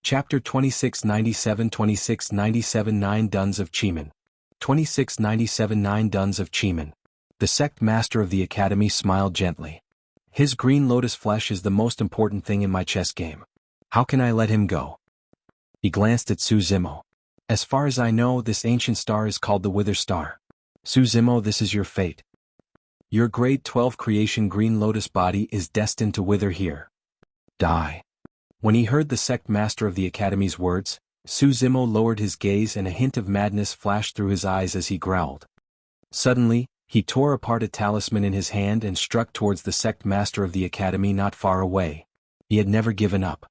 Chapter 2697-2697 9 Duns of Qimen. 2697 9 Duns of Qimen. The sect master of the academy smiled gently. His green lotus flesh is the most important thing in my chess game. How can I let him go? He glanced at Su Zimo. As far as I know, this ancient star is called the Wither Star. Su Zimo, this is your fate. Your grade 12 creation green lotus body is destined to wither here. Die. When he heard the sect master of the academy's words, Su Zimo lowered his gaze and a hint of madness flashed through his eyes as he growled. Suddenly, he tore apart a talisman in his hand and struck towards the sect master of the academy not far away. He had never given up.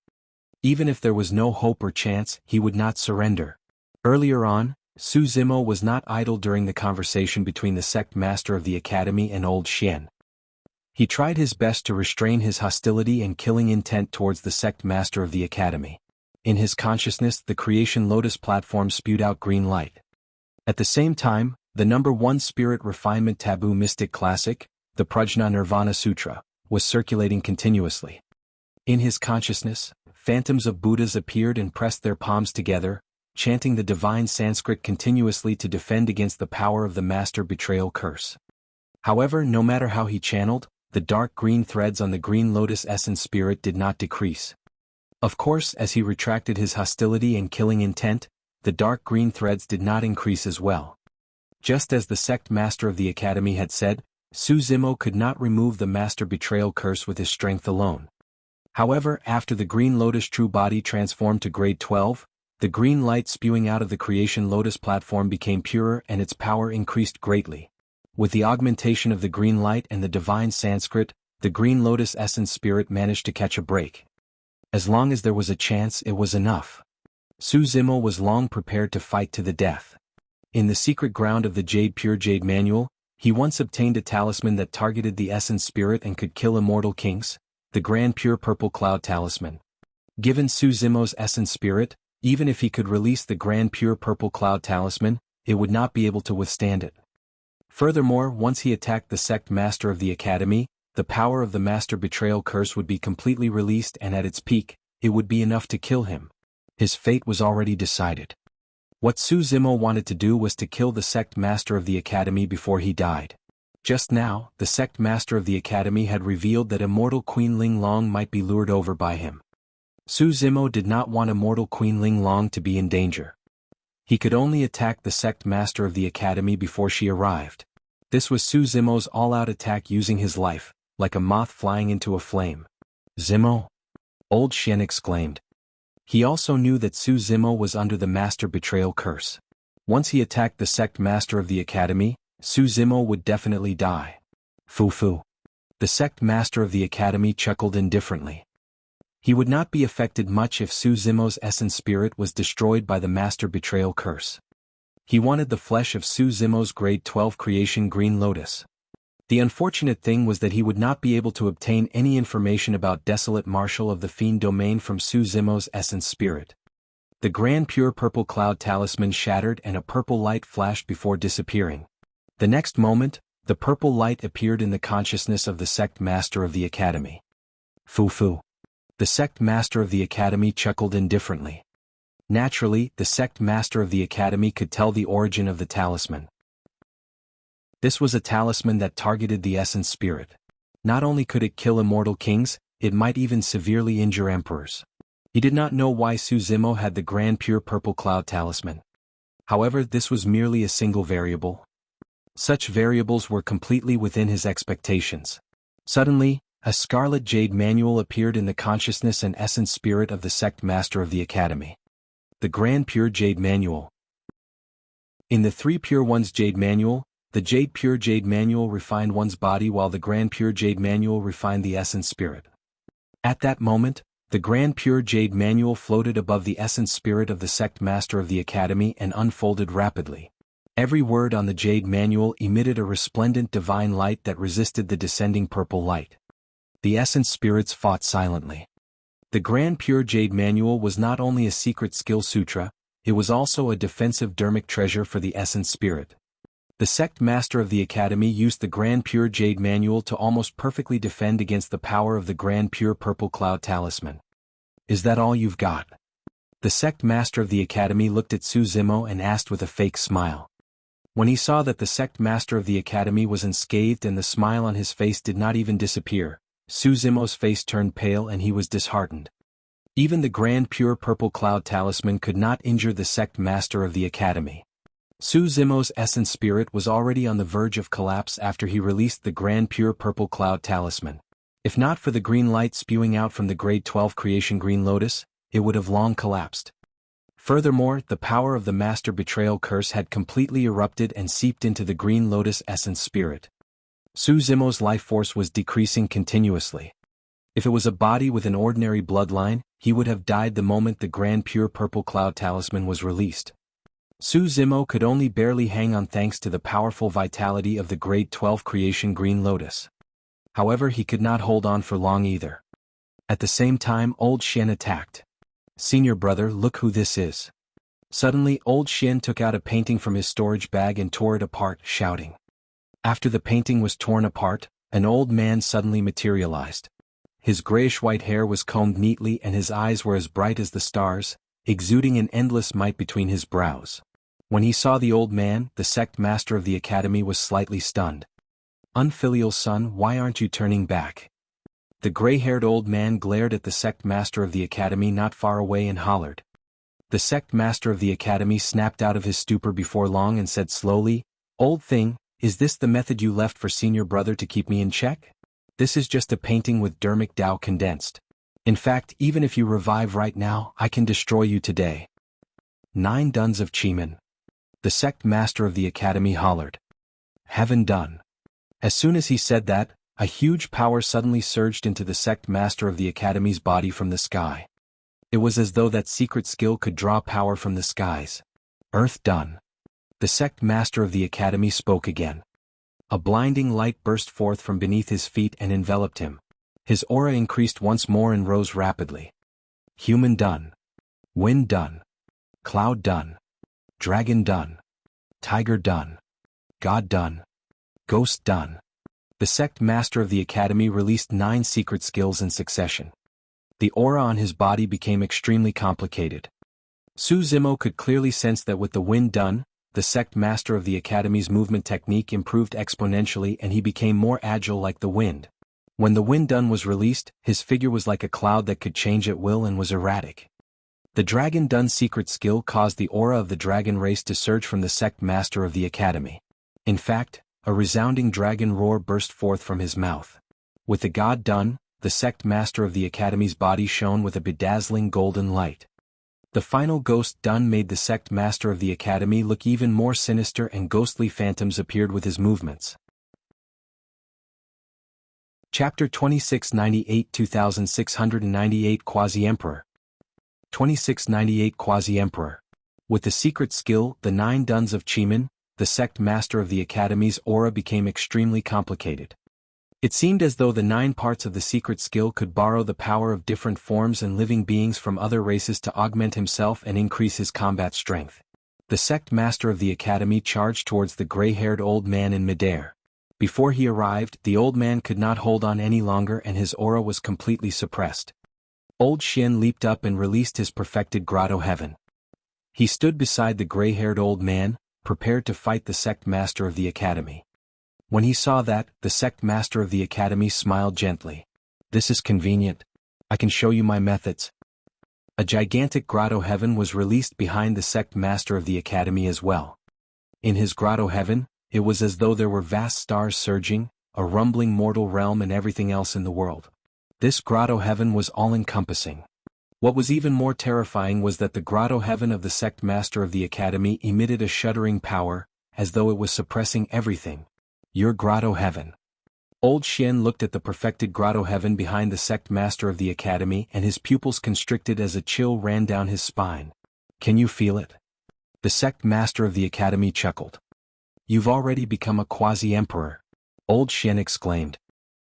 Even if there was no hope or chance, he would not surrender. Earlier on, Su Zimo was not idle during the conversation between the sect master of the academy and old Xian. He tried his best to restrain his hostility and killing intent towards the sect master of the academy. In his consciousness, the creation lotus platform spewed out green light. At the same time, the number 1 spirit refinement taboo mystic classic, the Prajna Nirvana Sutra, was circulating continuously. In his consciousness, phantoms of Buddhas appeared and pressed their palms together, chanting the divine Sanskrit continuously to defend against the power of the master betrayal curse. However, no matter how he channeled, the dark green threads on the green lotus essence spirit did not decrease. Of course, as he retracted his hostility and killing intent, the dark green threads did not increase as well. Just as the sect master of the academy had said, Su Zimo could not remove the master betrayal curse with his strength alone. However, after the green lotus true body transformed to grade 12, the green light spewing out of the creation lotus platform became purer and its power increased greatly. With the augmentation of the green light and the divine Sanskrit, the green lotus essence spirit managed to catch a break. As long as there was a chance, it was enough. Su Zimo was long prepared to fight to the death. In the secret ground of the Pure Jade Manual, he once obtained a talisman that targeted the essence spirit and could kill immortal kings, the Grand Pure Purple Cloud Talisman. Given Su Zimo's essence spirit, even if he could release the Grand Pure Purple Cloud Talisman, it would not be able to withstand it. Furthermore, once he attacked the sect master of the academy, the power of the master betrayal curse would be completely released and at its peak, it would be enough to kill him. His fate was already decided. What Su Zimo wanted to do was to kill the sect master of the academy before he died. Just now, the sect master of the academy had revealed that immortal Queen Ling Long might be lured over by him. Su Zimo did not want immortal Queen Ling Long to be in danger. He could only attack the sect master of the academy before she arrived. This was Su Zimo's all-out attack using his life, like a moth flying into a flame. Zimo? Old Xian exclaimed. He also knew that Su Zimo was under the master betrayal curse. Once he attacked the sect master of the academy, Su Zimo would definitely die. Fu. The sect master of the academy chuckled indifferently. He would not be affected much if Su Zimo's essence spirit was destroyed by the master betrayal curse. He wanted the flesh of Su Zimo's grade 12 creation green lotus. The unfortunate thing was that he would not be able to obtain any information about Desolate Marshal of the Fiend domain from Su Zimo's essence spirit. The Grand Pure Purple Cloud Talisman shattered and a purple light flashed before disappearing. The next moment, the purple light appeared in the consciousness of the sect master of the academy. Fu. The sect master of the academy chuckled indifferently. Naturally, the sect master of the academy could tell the origin of the talisman. This was a talisman that targeted the essence spirit. Not only could it kill immortal kings, it might even severely injure emperors. He did not know why Su Zimo had the Grand Pure Purple Cloud Talisman. However, this was merely a single variable. Such variables were completely within his expectations. Suddenly, a scarlet jade manual appeared in the consciousness and essence spirit of the sect master of the academy. The Grand Pure Jade Manual. In the 3 Pure Ones Jade Manual, the Pure Jade Manual refined one's body while the Grand Pure Jade Manual refined the essence spirit. At that moment, the Grand Pure Jade Manual floated above the essence spirit of the sect master of the academy and unfolded rapidly. Every word on the Jade Manual emitted a resplendent divine light that resisted the descending purple light. The essence spirits fought silently. The Grand Pure Jade Manual was not only a secret skill sutra, it was also a defensive dharmic treasure for the essence spirit. The sect master of the academy used the Grand Pure Jade Manual to almost perfectly defend against the power of the Grand Pure Purple Cloud Talisman. Is that all you've got? The sect master of the academy looked at Su Zimo and asked with a fake smile. When he saw that the sect master of the academy was unscathed and the smile on his face did not even disappear, Su Zimo's face turned pale and he was disheartened. Even the grand pure purple cloud talisman could not injure the sect master of the academy. Su Zimo's essence spirit was already on the verge of collapse after he released the grand pure purple cloud talisman. If not for the green light spewing out from the grade 12 creation green lotus, it would have long collapsed. Furthermore, the power of the master betrayal curse had completely erupted and seeped into the green lotus essence spirit. Su Zimo's life force was decreasing continuously. If it was a body with an ordinary bloodline, he would have died the moment the grand pure purple cloud talisman was released. Su Zimo could only barely hang on thanks to the powerful vitality of the grade 12 creation green lotus. However, he could not hold on for long either. At the same time, old Qian attacked. "Senior brother, look who this is." Suddenly, old Qian took out a painting from his storage bag and tore it apart, shouting. After the painting was torn apart, an old man suddenly materialized. His grayish-white hair was combed neatly and his eyes were as bright as the stars, exuding an endless might between his brows. When he saw the old man, the sect master of the academy was slightly stunned. "Unfilial son, why aren't you turning back?" The gray-haired old man glared at the sect master of the academy not far away and hollered. The sect master of the academy snapped out of his stupor before long and said slowly, "Old thing, is this the method you left for senior brother to keep me in check? This is just a painting with Dermic Dao condensed. In fact, even if you revive right now, I can destroy you today." 9 duns of Qimen. The sect master of the academy hollered. "Heaven done." As soon as he said that, a huge power suddenly surged into the sect master of the academy's body from the sky. It was as though that secret skill could draw power from the skies. "Earth done." The sect master of the academy spoke again. A blinding light burst forth from beneath his feet and enveloped him. His aura increased once more and rose rapidly. "Human done. Wind done. Cloud done. Dragon done. Tiger done. God done. Ghost done." The sect master of the academy released 9 secret skills in succession. The aura on his body became extremely complicated. Su Zimo could clearly sense that with the wind done, the sect master of the academy's movement technique improved exponentially and he became more agile like the wind. When the wind done was released, his figure was like a cloud that could change at will and was erratic. The dragon done secret skill caused the aura of the dragon race to surge from the sect master of the academy. In fact, a resounding dragon roar burst forth from his mouth. With the god done, the sect master of the academy's body shone with a bedazzling golden light. The final ghost done made the sect master of the academy look even more sinister and ghostly phantoms appeared with his movements. Chapter 2698 2698 Quasi-Emperor 2698 Quasi-Emperor. With the secret skill, the 9 duns of Qimen, the sect master of the academy's aura became extremely complicated. It seemed as though the 9 parts of the secret skill could borrow the power of different forms and living beings from other races to augment himself and increase his combat strength. The sect master of the academy charged towards the gray-haired old man in midair. Before he arrived, the old man could not hold on any longer and his aura was completely suppressed. Old Qian leaped up and released his perfected grotto heaven. He stood beside the gray-haired old man, prepared to fight the sect master of the academy. When he saw that, the sect master of the academy smiled gently. "This is convenient. I can show you my methods." A gigantic grotto heaven was released behind the sect master of the academy as well. In his grotto heaven, it was as though there were vast stars surging, a rumbling mortal realm and everything else in the world. This grotto heaven was all-encompassing. What was even more terrifying was that the grotto heaven of the sect master of the academy emitted a shuddering power, as though it was suppressing everything. "Your grotto heaven." Old Qian looked at the perfected grotto heaven behind the sect master of the academy and his pupils constricted as a chill ran down his spine. "Can you feel it?" The sect master of the academy chuckled. "You've already become a quasi-emperor," Old Qian exclaimed.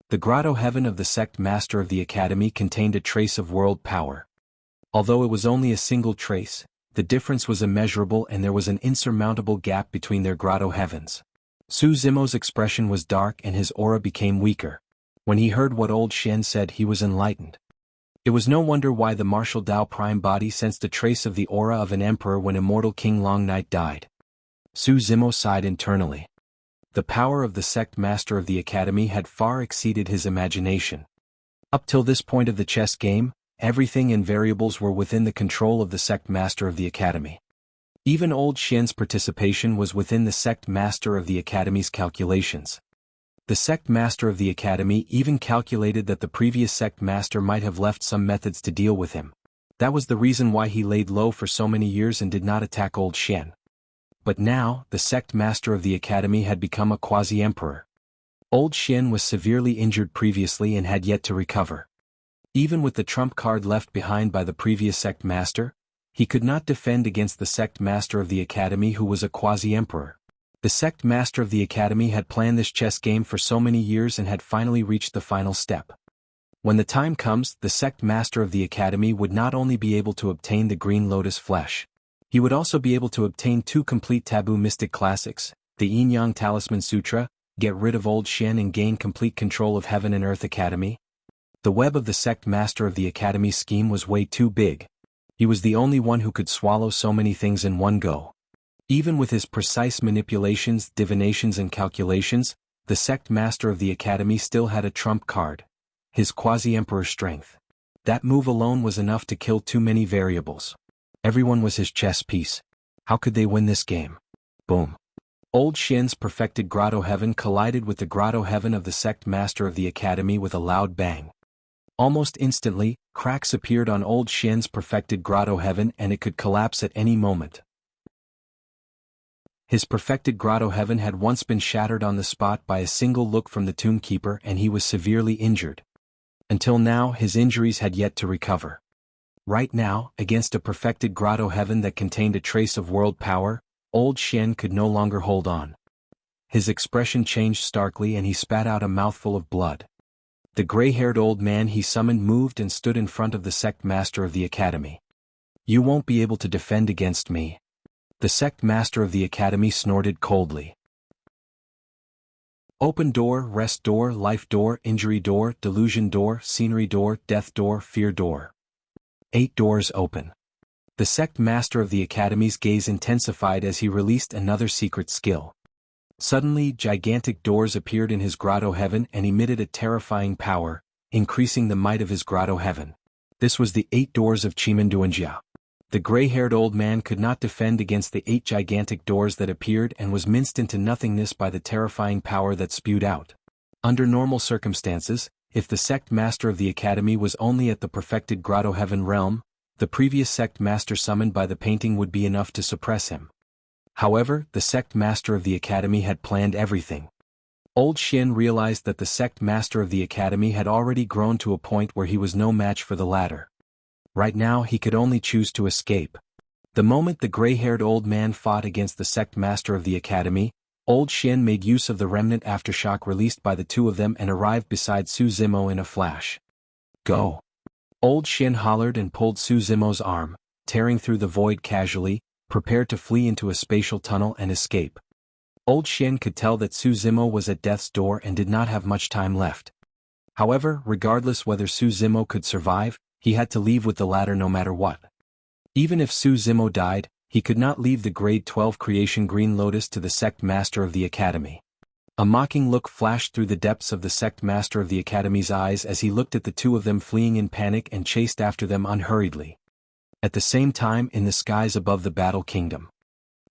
The grotto heaven of the sect master of the academy contained a trace of world power. Although it was only a single trace, the difference was immeasurable and there was an insurmountable gap between their grotto heavens. Su Zimo's expression was dark and his aura became weaker. When he heard what Old Qian said, he was enlightened. It was no wonder why the martial Dao Prime body sensed a trace of the aura of an emperor when immortal King Long Night died. Su Zimo sighed internally. The power of the sect master of the academy had far exceeded his imagination. Up till this point of the chess game, everything and variables were within the control of the sect master of the academy. Even old Qian's participation was within the sect master of the academy's calculations. The sect master of the academy even calculated that the previous sect master might have left some methods to deal with him. That was the reason why he laid low for so many years and did not attack old Qian. But now, the sect master of the academy had become a quasi-emperor. Old Qian was severely injured previously and had yet to recover. Even with the trump card left behind by the previous sect master, he could not defend against the sect master of the academy who was a quasi-emperor. The sect master of the academy had planned this chess game for so many years and had finally reached the final step. When the time comes, the sect master of the academy would not only be able to obtain the Green Lotus flesh, he would also be able to obtain 2 complete taboo mystic classics, the Yin Yang Talisman Sutra, get rid of old Qian and gain complete control of Heaven and Earth Academy. The web of the sect master of the academy's scheme was way too big. He was the only one who could swallow so many things in one go. Even with his precise manipulations, divinations and calculations, the sect master of the academy still had a trump card. His quasi-emperor strength. That move alone was enough to kill too many variables. Everyone was his chess piece. How could they win this game? Boom. Old Qian's perfected grotto heaven collided with the grotto heaven of the sect master of the academy with a loud bang. Almost instantly, cracks appeared on old Qian's perfected grotto heaven and it could collapse at any moment. His perfected grotto heaven had once been shattered on the spot by a single look from the tomb keeper and he was severely injured. Until now his injuries had yet to recover. Right now, against a perfected grotto heaven that contained a trace of world power, old Qian could no longer hold on. His expression changed starkly and he spat out a mouthful of blood. The gray-haired old man he summoned moved and stood in front of the sect master of the academy. You won't be able to defend against me. The sect master of the academy snorted coldly. Open door, rest door, life door, injury door, delusion door, scenery door, death door, fear door. 8 doors open. The sect master of the academy's gaze intensified as he released another secret skill. Suddenly, gigantic doors appeared in his grotto heaven and emitted a terrifying power, increasing the might of his grotto heaven. This was the 8 doors of Qimen Duanjia. The gray-haired old man could not defend against the 8 gigantic doors that appeared and was minced into nothingness by the terrifying power that spewed out. Under normal circumstances, if the sect master of the academy was only at the perfected grotto heaven realm, the previous sect master summoned by the painting would be enough to suppress him. However, the sect master of the academy had planned everything. Old Qian realized that the sect master of the academy had already grown to a point where he was no match for the latter. Right now he could only choose to escape. The moment the gray-haired old man fought against the sect master of the academy, old Qian made use of the remnant aftershock released by the two of them and arrived beside Su Zimo in a flash. Go! Old Qian hollered and pulled Su Zimo's arm, tearing through the void casually, prepared to flee into a spatial tunnel and escape. Old Qian could tell that Su Zimo was at death's door and did not have much time left. However, regardless whether Su Zimo could survive, he had to leave with the latter no matter what. Even if Su Zimo died, he could not leave the grade 12 creation Green Lotus to the sect master of the academy. A mocking look flashed through the depths of the sect master of the academy's eyes as he looked at the two of them fleeing in panic and chased after them unhurriedly. At the same time, in the skies above the Battle Kingdom,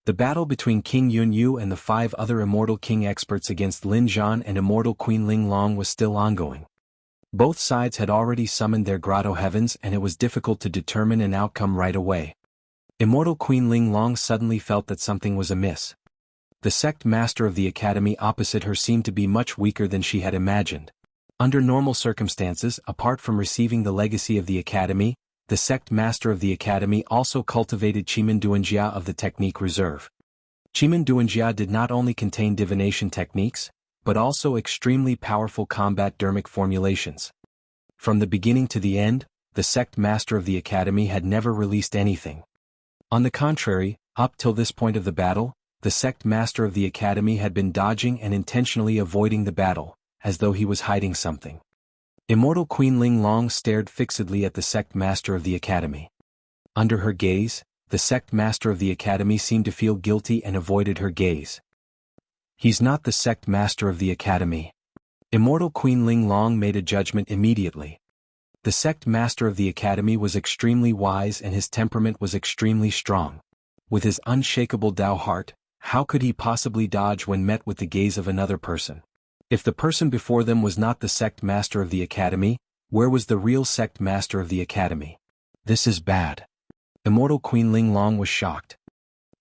the battle between King Yunyu and the 5 other Immortal King experts against Lin Zhan and Immortal Queen Ling Long was still ongoing. Both sides had already summoned their grotto heavens and it was difficult to determine an outcome right away. Immortal Queen Ling Long suddenly felt that something was amiss. The sect master of the academy opposite her seemed to be much weaker than she had imagined. Under normal circumstances, apart from receiving the legacy of the academy, the sect master of the academy also cultivated Qimen Duanjia of the Technique Reserve. Qimen Duanjia did not only contain divination techniques, but also extremely powerful combat dermic formulations. From the beginning to the end, the sect master of the academy had never released anything. On the contrary, up till this point of the battle, the sect master of the academy had been dodging and intentionally avoiding the battle, as though he was hiding something. Immortal Queen Ling Long stared fixedly at the sect master of the academy. Under her gaze, the sect master of the academy seemed to feel guilty and avoided her gaze. He's not the sect master of the academy. Immortal Queen Ling Long made a judgment immediately. The sect master of the academy was extremely wise and his temperament was extremely strong. With his unshakable Tao heart, how could he possibly dodge when met with the gaze of another person? If the person before them was not the sect master of the academy, where was the real sect master of the academy? This is bad. Immortal Queen Ling Long was shocked.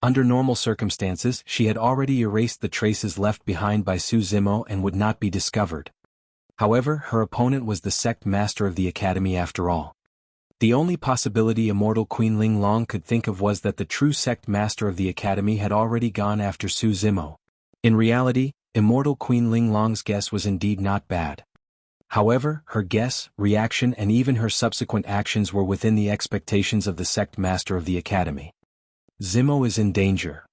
Under normal circumstances, she had already erased the traces left behind by Su Zimo and would not be discovered. However, her opponent was the sect master of the academy after all. The only possibility Immortal Queen Ling Long could think of was that the true sect master of the academy had already gone after Su Zimo. In reality, Immortal Queen Ling Long's guess was indeed not bad. However, her guess, reaction and even her subsequent actions were within the expectations of the sect master of the academy. Zimo is in danger.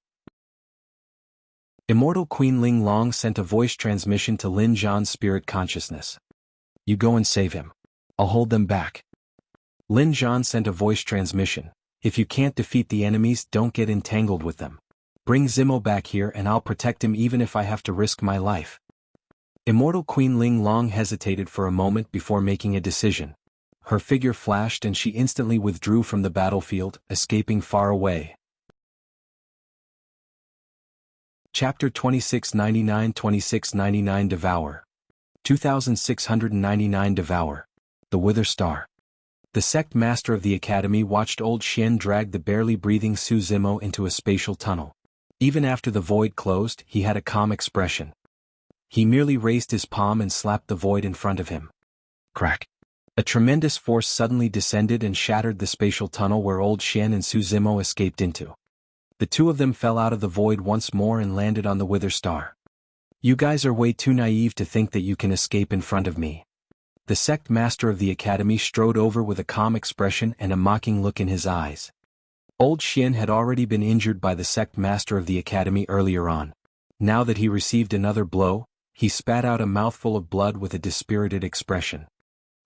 Immortal Queen Ling Long sent a voice transmission to Lin Zhan's spirit consciousness. You go and save him. I'll hold them back. Lin Zhan sent a voice transmission. If you can't defeat the enemies, don't get entangled with them. Bring Zimo back here and I'll protect him even if I have to risk my life. Immortal Queen Ling Long hesitated for a moment before making a decision. Her figure flashed and she instantly withdrew from the battlefield, escaping far away. Chapter 2699-2699 Devour. 2699 Devour. The Wither Star. The sect master of the academy watched old Qian drag the barely breathing Su Zimo into a spatial tunnel. Even after the void closed, he had a calm expression. He merely raised his palm and slapped the void in front of him. Crack. A tremendous force suddenly descended and shattered the spatial tunnel where old Qian and Su Zimo escaped into. The two of them fell out of the void once more and landed on the Wither Star. You guys are way too naive to think that you can escape in front of me. The sect master of the academy strode over with a calm expression and a mocking look in his eyes. Old Qian had already been injured by the sect master of the academy earlier on. Now that he received another blow, he spat out a mouthful of blood with a dispirited expression.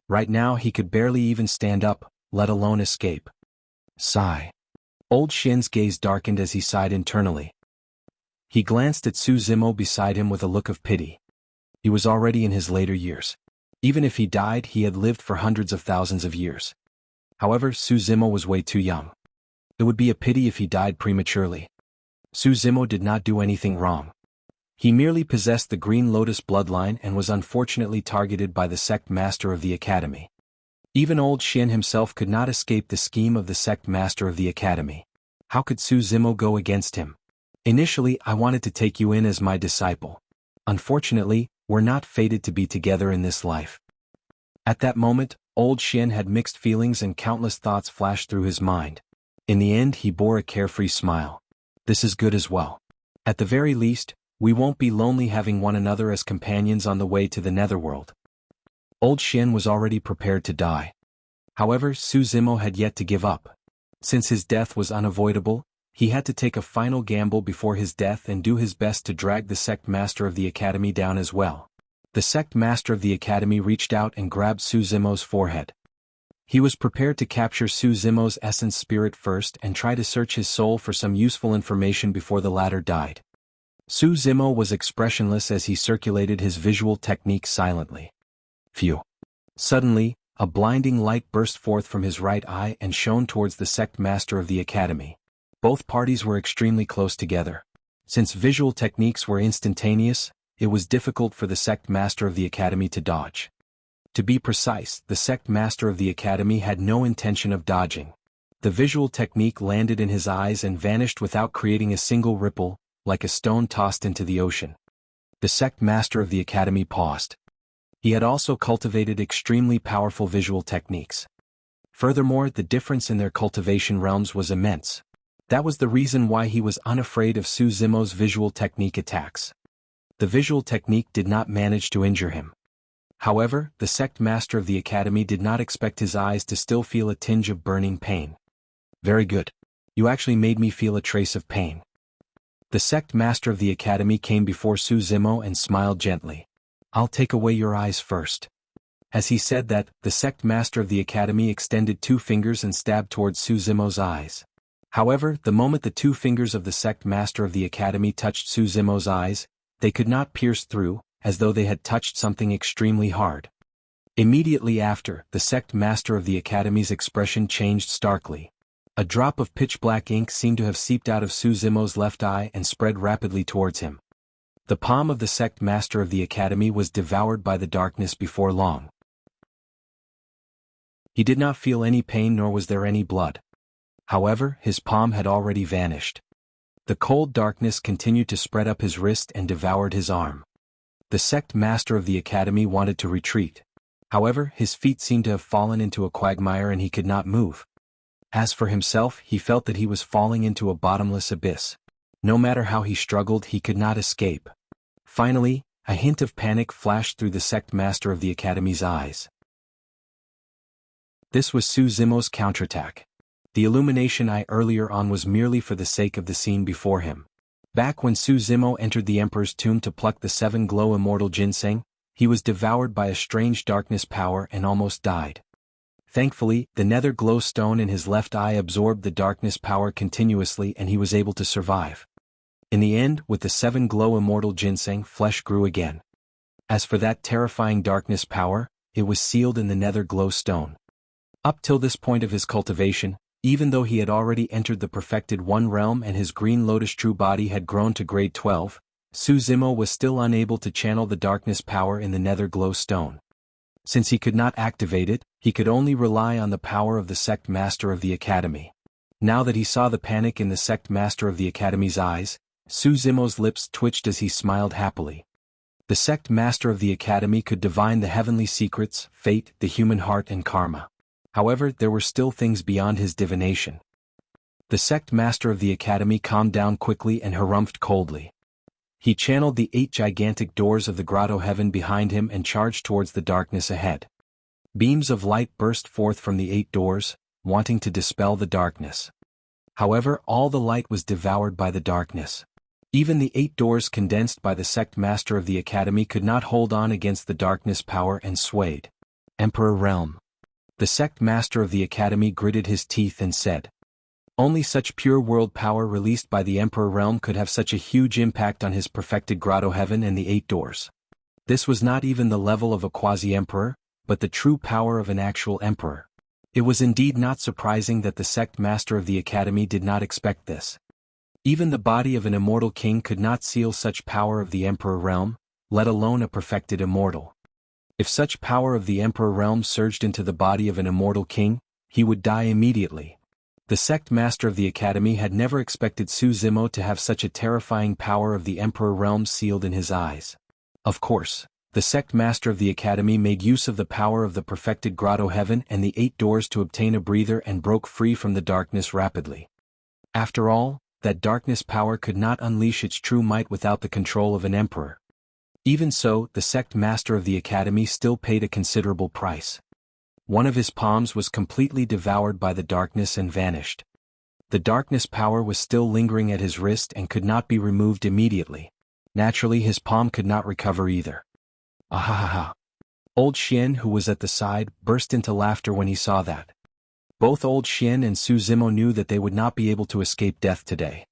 Right now he could barely even stand up, let alone escape. Sigh. Old Qian's gaze darkened as he sighed internally. He glanced at Su Zimo beside him with a look of pity. He was already in his later years. Even if he died, he had lived for hundreds of thousands of years. However, Su Zimo was way too young. It would be a pity if he died prematurely. Su Zimo did not do anything wrong. He merely possessed the Green Lotus bloodline and was unfortunately targeted by the sect master of the academy. Even old Qian himself could not escape the scheme of the sect master of the academy. How could Su Zimo go against him? Initially, I wanted to take you in as my disciple. Unfortunately, we're not fated to be together in this life. At that moment, old Qian had mixed feelings and countless thoughts flashed through his mind. In the end, he bore a carefree smile. This is good as well. At the very least, we won't be lonely having one another as companions on the way to the Netherworld. Old Qian was already prepared to die. However, Su Zimo had yet to give up. Since his death was unavoidable, he had to take a final gamble before his death and do his best to drag the sect master of the academy down as well. The sect master of the academy reached out and grabbed Su Zimo's forehead. He was prepared to capture Su Zimo's essence spirit first and try to search his soul for some useful information before the latter died. Su Zimo was expressionless as he circulated his visual technique silently. Phew. Suddenly, a blinding light burst forth from his right eye and shone towards the sect master of the academy. Both parties were extremely close together. Since visual techniques were instantaneous, it was difficult for the sect master of the academy to dodge. To be precise, the sect master of the academy had no intention of dodging. The visual technique landed in his eyes and vanished without creating a single ripple, like a stone tossed into the ocean. The sect master of the academy paused. He had also cultivated extremely powerful visual techniques. Furthermore, the difference in their cultivation realms was immense. That was the reason why he was unafraid of Su Zimo's visual technique attacks. The visual technique did not manage to injure him. However, the sect master of the academy did not expect his eyes to still feel a tinge of burning pain. Very good. You actually made me feel a trace of pain. The sect master of the academy came before Su Zimo and smiled gently. I'll take away your eyes first. As he said that, the sect master of the academy extended 2 fingers and stabbed towards Su Zimo's eyes. However, the moment the 2 fingers of the sect master of the academy touched Su Zimo's eyes, they could not pierce through, as though they had touched something extremely hard. Immediately after, the sect master of the academy's expression changed starkly. A drop of pitch-black ink seemed to have seeped out of Su Zimo's left eye and spread rapidly towards him. The palm of the sect master of the academy was devoured by the darkness before long. He did not feel any pain nor was there any blood. However, his palm had already vanished. The cold darkness continued to spread up his wrist and devoured his arm. The sect master of the academy wanted to retreat. However, his feet seemed to have fallen into a quagmire and he could not move. As for himself, he felt that he was falling into a bottomless abyss. No matter how he struggled, he could not escape. Finally, a hint of panic flashed through the sect master of the academy's eyes. This was Su Zimo's counterattack. The illumination eye earlier on was merely for the sake of the scene before him. Back when Su Zimo entered the Emperor's tomb to pluck the 7 glow immortal ginseng, he was devoured by a strange darkness power and almost died. Thankfully, the nether glow stone in his left eye absorbed the darkness power continuously and he was able to survive. In the end, with the 7 glow immortal ginseng, flesh grew again. As for that terrifying darkness power, it was sealed in the nether glow stone. Up till this point of his cultivation, even though he had already entered the perfected 1 realm and his green lotus true body had grown to grade 12, Su Zimo was still unable to channel the darkness power in the nether glow stone. Since he could not activate it, he could only rely on the power of the sect master of the academy. Now that he saw the panic in the sect master of the academy's eyes, Su Zimo's lips twitched as he smiled happily. The sect master of the academy could divine the heavenly secrets, fate, the human heart and karma. However, there were still things beyond his divination. The sect master of the academy calmed down quickly and harumphed coldly. He channeled the 8 gigantic doors of the grotto heaven behind him and charged towards the darkness ahead. Beams of light burst forth from the 8 doors, wanting to dispel the darkness. However, all the light was devoured by the darkness. Even the 8 doors condensed by the sect master of the academy could not hold on against the darkness power and swayed. Emperor Realm. The sect master of the academy gritted his teeth and said, "Only such pure world power released by the Emperor Realm could have such a huge impact on his perfected grotto heaven and the 8 doors. This was not even the level of a Quasi-Emperor, but the true power of an actual emperor." It was indeed not surprising that the sect master of the academy did not expect this. Even the body of an immortal king could not seal such power of the Emperor Realm, let alone a perfected immortal. If such power of the Emperor Realm surged into the body of an immortal king, he would die immediately. The sect master of the academy had never expected Su Zimo to have such a terrifying power of the Emperor Realm sealed in his eyes. Of course, the sect master of the academy made use of the power of the perfected grotto heaven and the 8 doors to obtain a breather and broke free from the darkness rapidly. After all, that darkness power could not unleash its true might without the control of an emperor. Even so, the sect master of the academy still paid a considerable price. One of his palms was completely devoured by the darkness and vanished. The darkness power was still lingering at his wrist and could not be removed immediately. Naturally, his palm could not recover either. Ahahaha. Old Qian, who was at the side, burst into laughter when he saw that. Both Old Qian and Su Zimo knew that they would not be able to escape death today.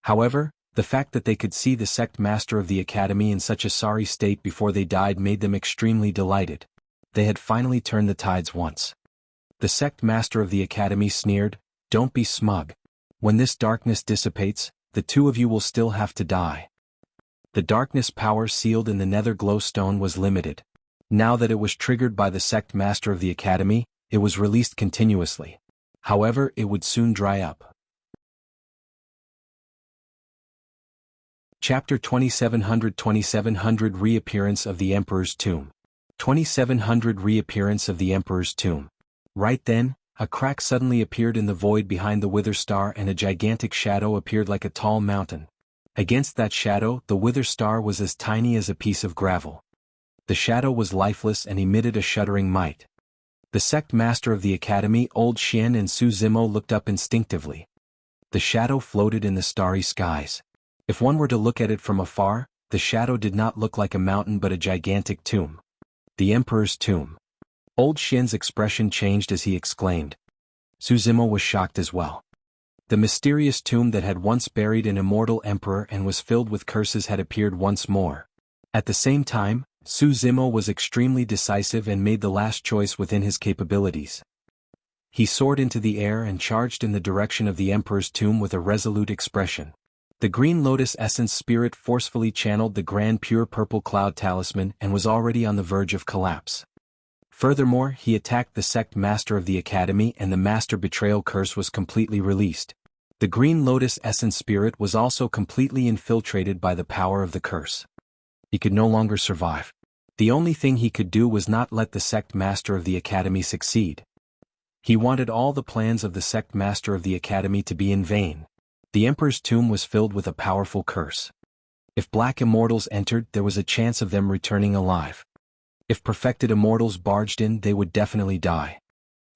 However, the fact that they could see the sect master of the academy in such a sorry state before they died made them extremely delighted. They had finally turned the tides once. The sect master of the academy sneered, "Don't be smug. When this darkness dissipates, the 2 of you will still have to die." The darkness power sealed in the nether glow stone was limited. Now that it was triggered by the sect master of the academy, it was released continuously. However, it would soon dry up. Chapter 2700 Reappearance of the Emperor's Tomb. 2700 Reappearance of the Emperor's Tomb. Right then, a crack suddenly appeared in the void behind the Wither Star and a gigantic shadow appeared like a tall mountain. Against that shadow, the Wither Star was as tiny as a piece of gravel. The shadow was lifeless and emitted a shuddering might. The sect master of the academy, Old Qian and Su Zimo looked up instinctively. The shadow floated in the starry skies. If one were to look at it from afar, the shadow did not look like a mountain but a gigantic tomb. The Emperor's Tomb. Old Qian's expression changed as he exclaimed. Su Zimo was shocked as well. The mysterious tomb that had once buried an immortal emperor and was filled with curses had appeared once more. At the same time, Su Zimo was extremely decisive and made the last choice within his capabilities. He soared into the air and charged in the direction of the emperor's tomb with a resolute expression. The green lotus essence spirit forcefully channeled the grand pure purple cloud talisman and was already on the verge of collapse. Furthermore, he attacked the sect master of the academy and the master betrayal curse was completely released. The green lotus essence spirit was also completely infiltrated by the power of the curse. He could no longer survive. The only thing he could do was not let the sect master of the academy succeed. He wanted all the plans of the sect master of the academy to be in vain. The emperor's tomb was filled with a powerful curse. If black immortals entered, there was a chance of them returning alive. If perfected immortals barged in, they would definitely die.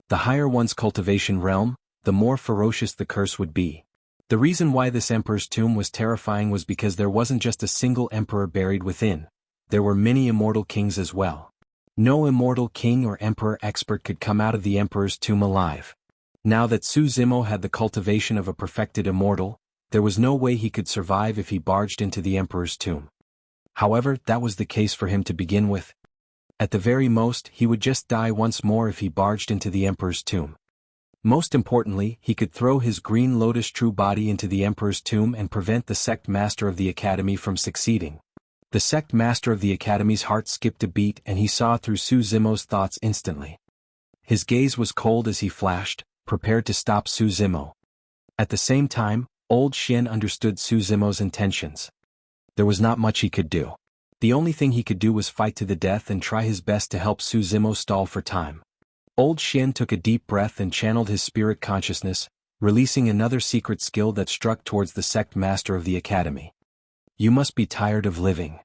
The higher one's cultivation realm, the more ferocious the curse would be. The reason why this emperor's tomb was terrifying was because there wasn't just a single emperor buried within. There were many immortal kings as well. No immortal king or emperor expert could come out of the emperor's tomb alive. Now that Su Zimo had the cultivation of a perfected immortal, there was no way he could survive if he barged into the emperor's tomb. However, that was the case for him to begin with. At the very most, he would just die once more if he barged into the emperor's tomb. Most importantly, he could throw his green lotus true body into the emperor's tomb and prevent the sect master of the academy from succeeding. The sect master of the academy's heart skipped a beat and he saw through Su Zimo's thoughts instantly. His gaze was cold as he flashed, prepared to stop Su Zimo. At the same time, Old Qian understood Su Zimo's intentions. There was not much he could do. The only thing he could do was fight to the death and try his best to help Su Zimo stall for time. Old Qian took a deep breath and channeled his spirit consciousness, releasing another secret skill that struck towards the sect master of the academy. You must be tired of living.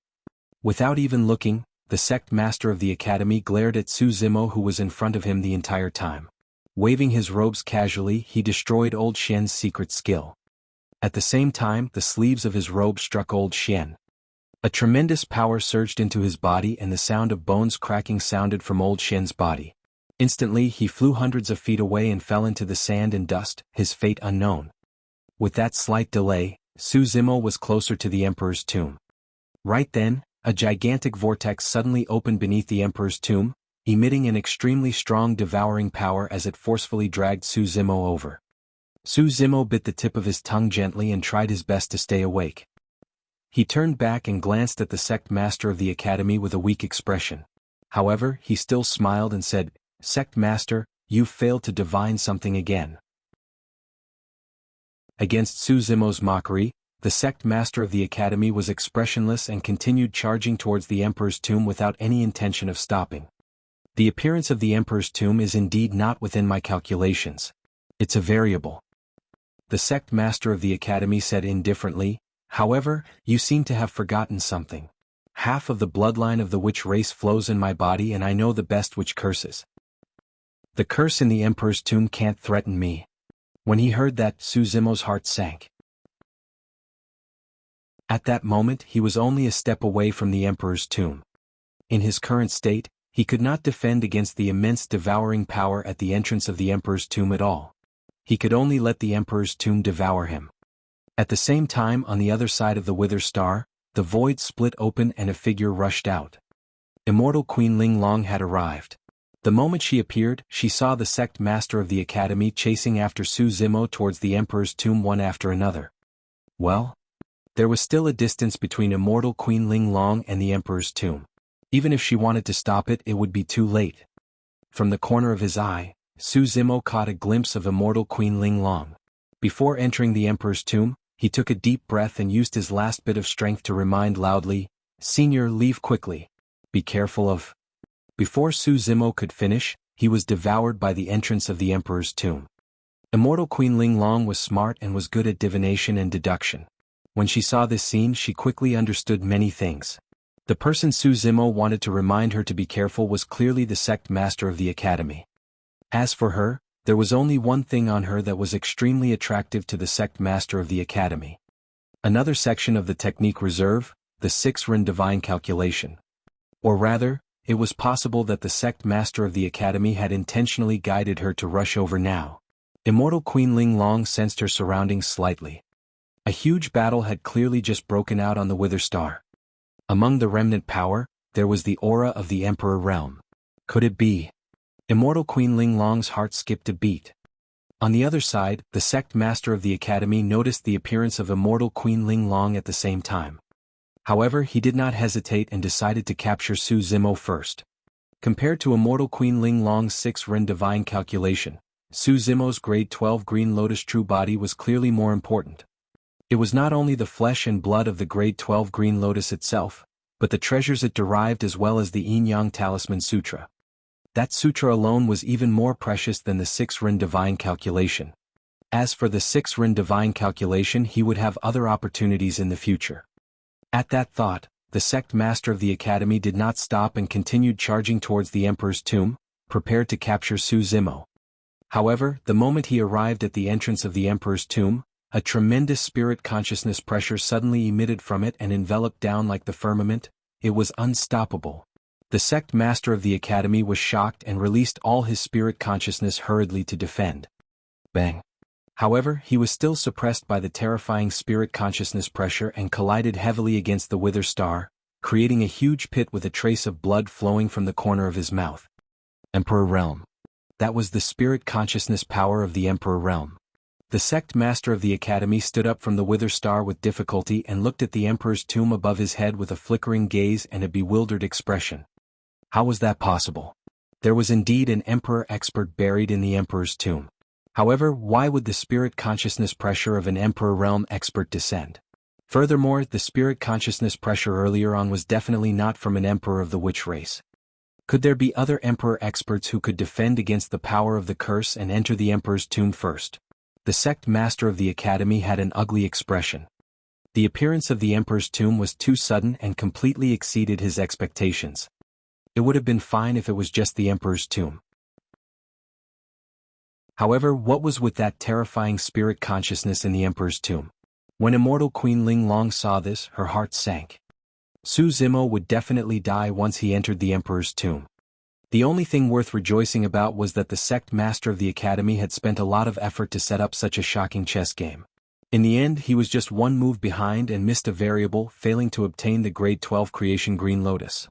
Without even looking, the sect master of the academy glared at Su Zimo who was in front of him the entire time. Waving his robes casually, he destroyed Old Qian's secret skill. At the same time, the sleeves of his robe struck Old Qian. A tremendous power surged into his body and the sound of bones cracking sounded from Old Qian's body. Instantly he flew hundreds of feet away and fell into the sand and dust, his fate unknown. With that slight delay, Su Zimo was closer to the emperor's tomb. Right then, a gigantic vortex suddenly opened beneath the emperor's tomb, emitting an extremely strong devouring power as it forcefully dragged Su Zimo over. Su Zimo bit the tip of his tongue gently and tried his best to stay awake. He turned back and glanced at the sect master of the academy with a weak expression. However, he still smiled and said, "Sect master, you've failed to divine something again." Against Su Zimo's mockery, the sect master of the academy was expressionless and continued charging towards the emperor's tomb without any intention of stopping. The appearance of the emperor's tomb is indeed not within my calculations. It's a variable. The sect master of the academy said indifferently, "However, you seem to have forgotten something. Half of the bloodline of the witch race flows in my body and I know the best witch curses. The curse in the emperor's tomb can't threaten me." When he heard that, Su Zimo's heart sank. At that moment he was only a step away from the emperor's tomb. In his current state, he could not defend against the immense devouring power at the entrance of the emperor's tomb at all. He could only let the emperor's tomb devour him. At the same time, on the other side of the Wither Star, the void split open and a figure rushed out. Immortal Queen Ling Long had arrived. The moment she appeared, she saw the sect master of the academy chasing after Su Zimo towards the emperor's tomb one after another. Well, there was still a distance between Immortal Queen Ling Long and the emperor's tomb. Even if she wanted to stop it, it would be too late. From the corner of his eye, Su Zimo caught a glimpse of Immortal Queen Ling Long. Before entering the emperor's tomb, he took a deep breath and used his last bit of strength to remind loudly, "Senior, leave quickly. Be careful of..." Before Su Zimo could finish, he was devoured by the entrance of the emperor's tomb. Immortal Queen Ling Long was smart and was good at divination and deduction. When she saw this scene, she quickly understood many things. The person Su Zimo wanted to remind her to be careful was clearly the sect master of the academy. As for her, there was only one thing on her that was extremely attractive to the sect master of the academy. Another section of the technique reserve, the 6 Ren divine calculation. Or rather, it was possible that the sect master of the academy had intentionally guided her to rush over now. Immortal Queen Ling Long sensed her surroundings slightly. A huge battle had clearly just broken out on the Wither Star. Among the remnant power, there was the aura of the Emperor realm. Could it be? Immortal Queen Ling Long's heart skipped a beat. On the other side, the sect master of the academy noticed the appearance of Immortal Queen Ling Long at the same time. However, he did not hesitate and decided to capture Su Zimo first. Compared to Immortal Queen Ling Long's 6 Ren divine calculation, Su Zimo's grade 12 Green Lotus true body was clearly more important. It was not only the flesh and blood of the grade 12 Green Lotus itself, but the treasures it derived as well as the Yin Yang Talisman Sutra. That sutra alone was even more precious than the 6 Ren divine calculation. As for the 6 Ren divine calculation, he would have other opportunities in the future. At that thought, the sect master of the academy did not stop and continued charging towards the Emperor's tomb, prepared to capture Su Zimo. However, the moment he arrived at the entrance of the Emperor's tomb, a tremendous spirit consciousness pressure suddenly emitted from it and enveloped down like the firmament. It was unstoppable. The sect master of the academy was shocked and released all his spirit consciousness hurriedly to defend. Bang! However, he was still suppressed by the terrifying spirit consciousness pressure and collided heavily against the Wither Star, creating a huge pit with a trace of blood flowing from the corner of his mouth. Emperor Realm. That was the spirit consciousness power of the Emperor Realm. The sect master of the academy stood up from the Wither Star with difficulty and looked at the Emperor's tomb above his head with a flickering gaze and a bewildered expression. How was that possible? There was indeed an Emperor expert buried in the Emperor's tomb. However, why would the spirit consciousness pressure of an Emperor Realm expert descend? Furthermore, the spirit consciousness pressure earlier on was definitely not from an Emperor of the Witch race. Could there be other Emperor experts who could defend against the power of the curse and enter the Emperor's tomb first? The sect master of the academy had an ugly expression. The appearance of the Emperor's tomb was too sudden and completely exceeded his expectations. It would have been fine if it was just the Emperor's tomb. However, what was with that terrifying spirit consciousness in the Emperor's tomb? When Immortal Queen Ling Long saw this, her heart sank. Su Zimo would definitely die once he entered the Emperor's tomb. The only thing worth rejoicing about was that the sect master of the academy had spent a lot of effort to set up such a shocking chess game. In the end, he was just one move behind and missed a variable, failing to obtain the grade 12 creation Green Lotus.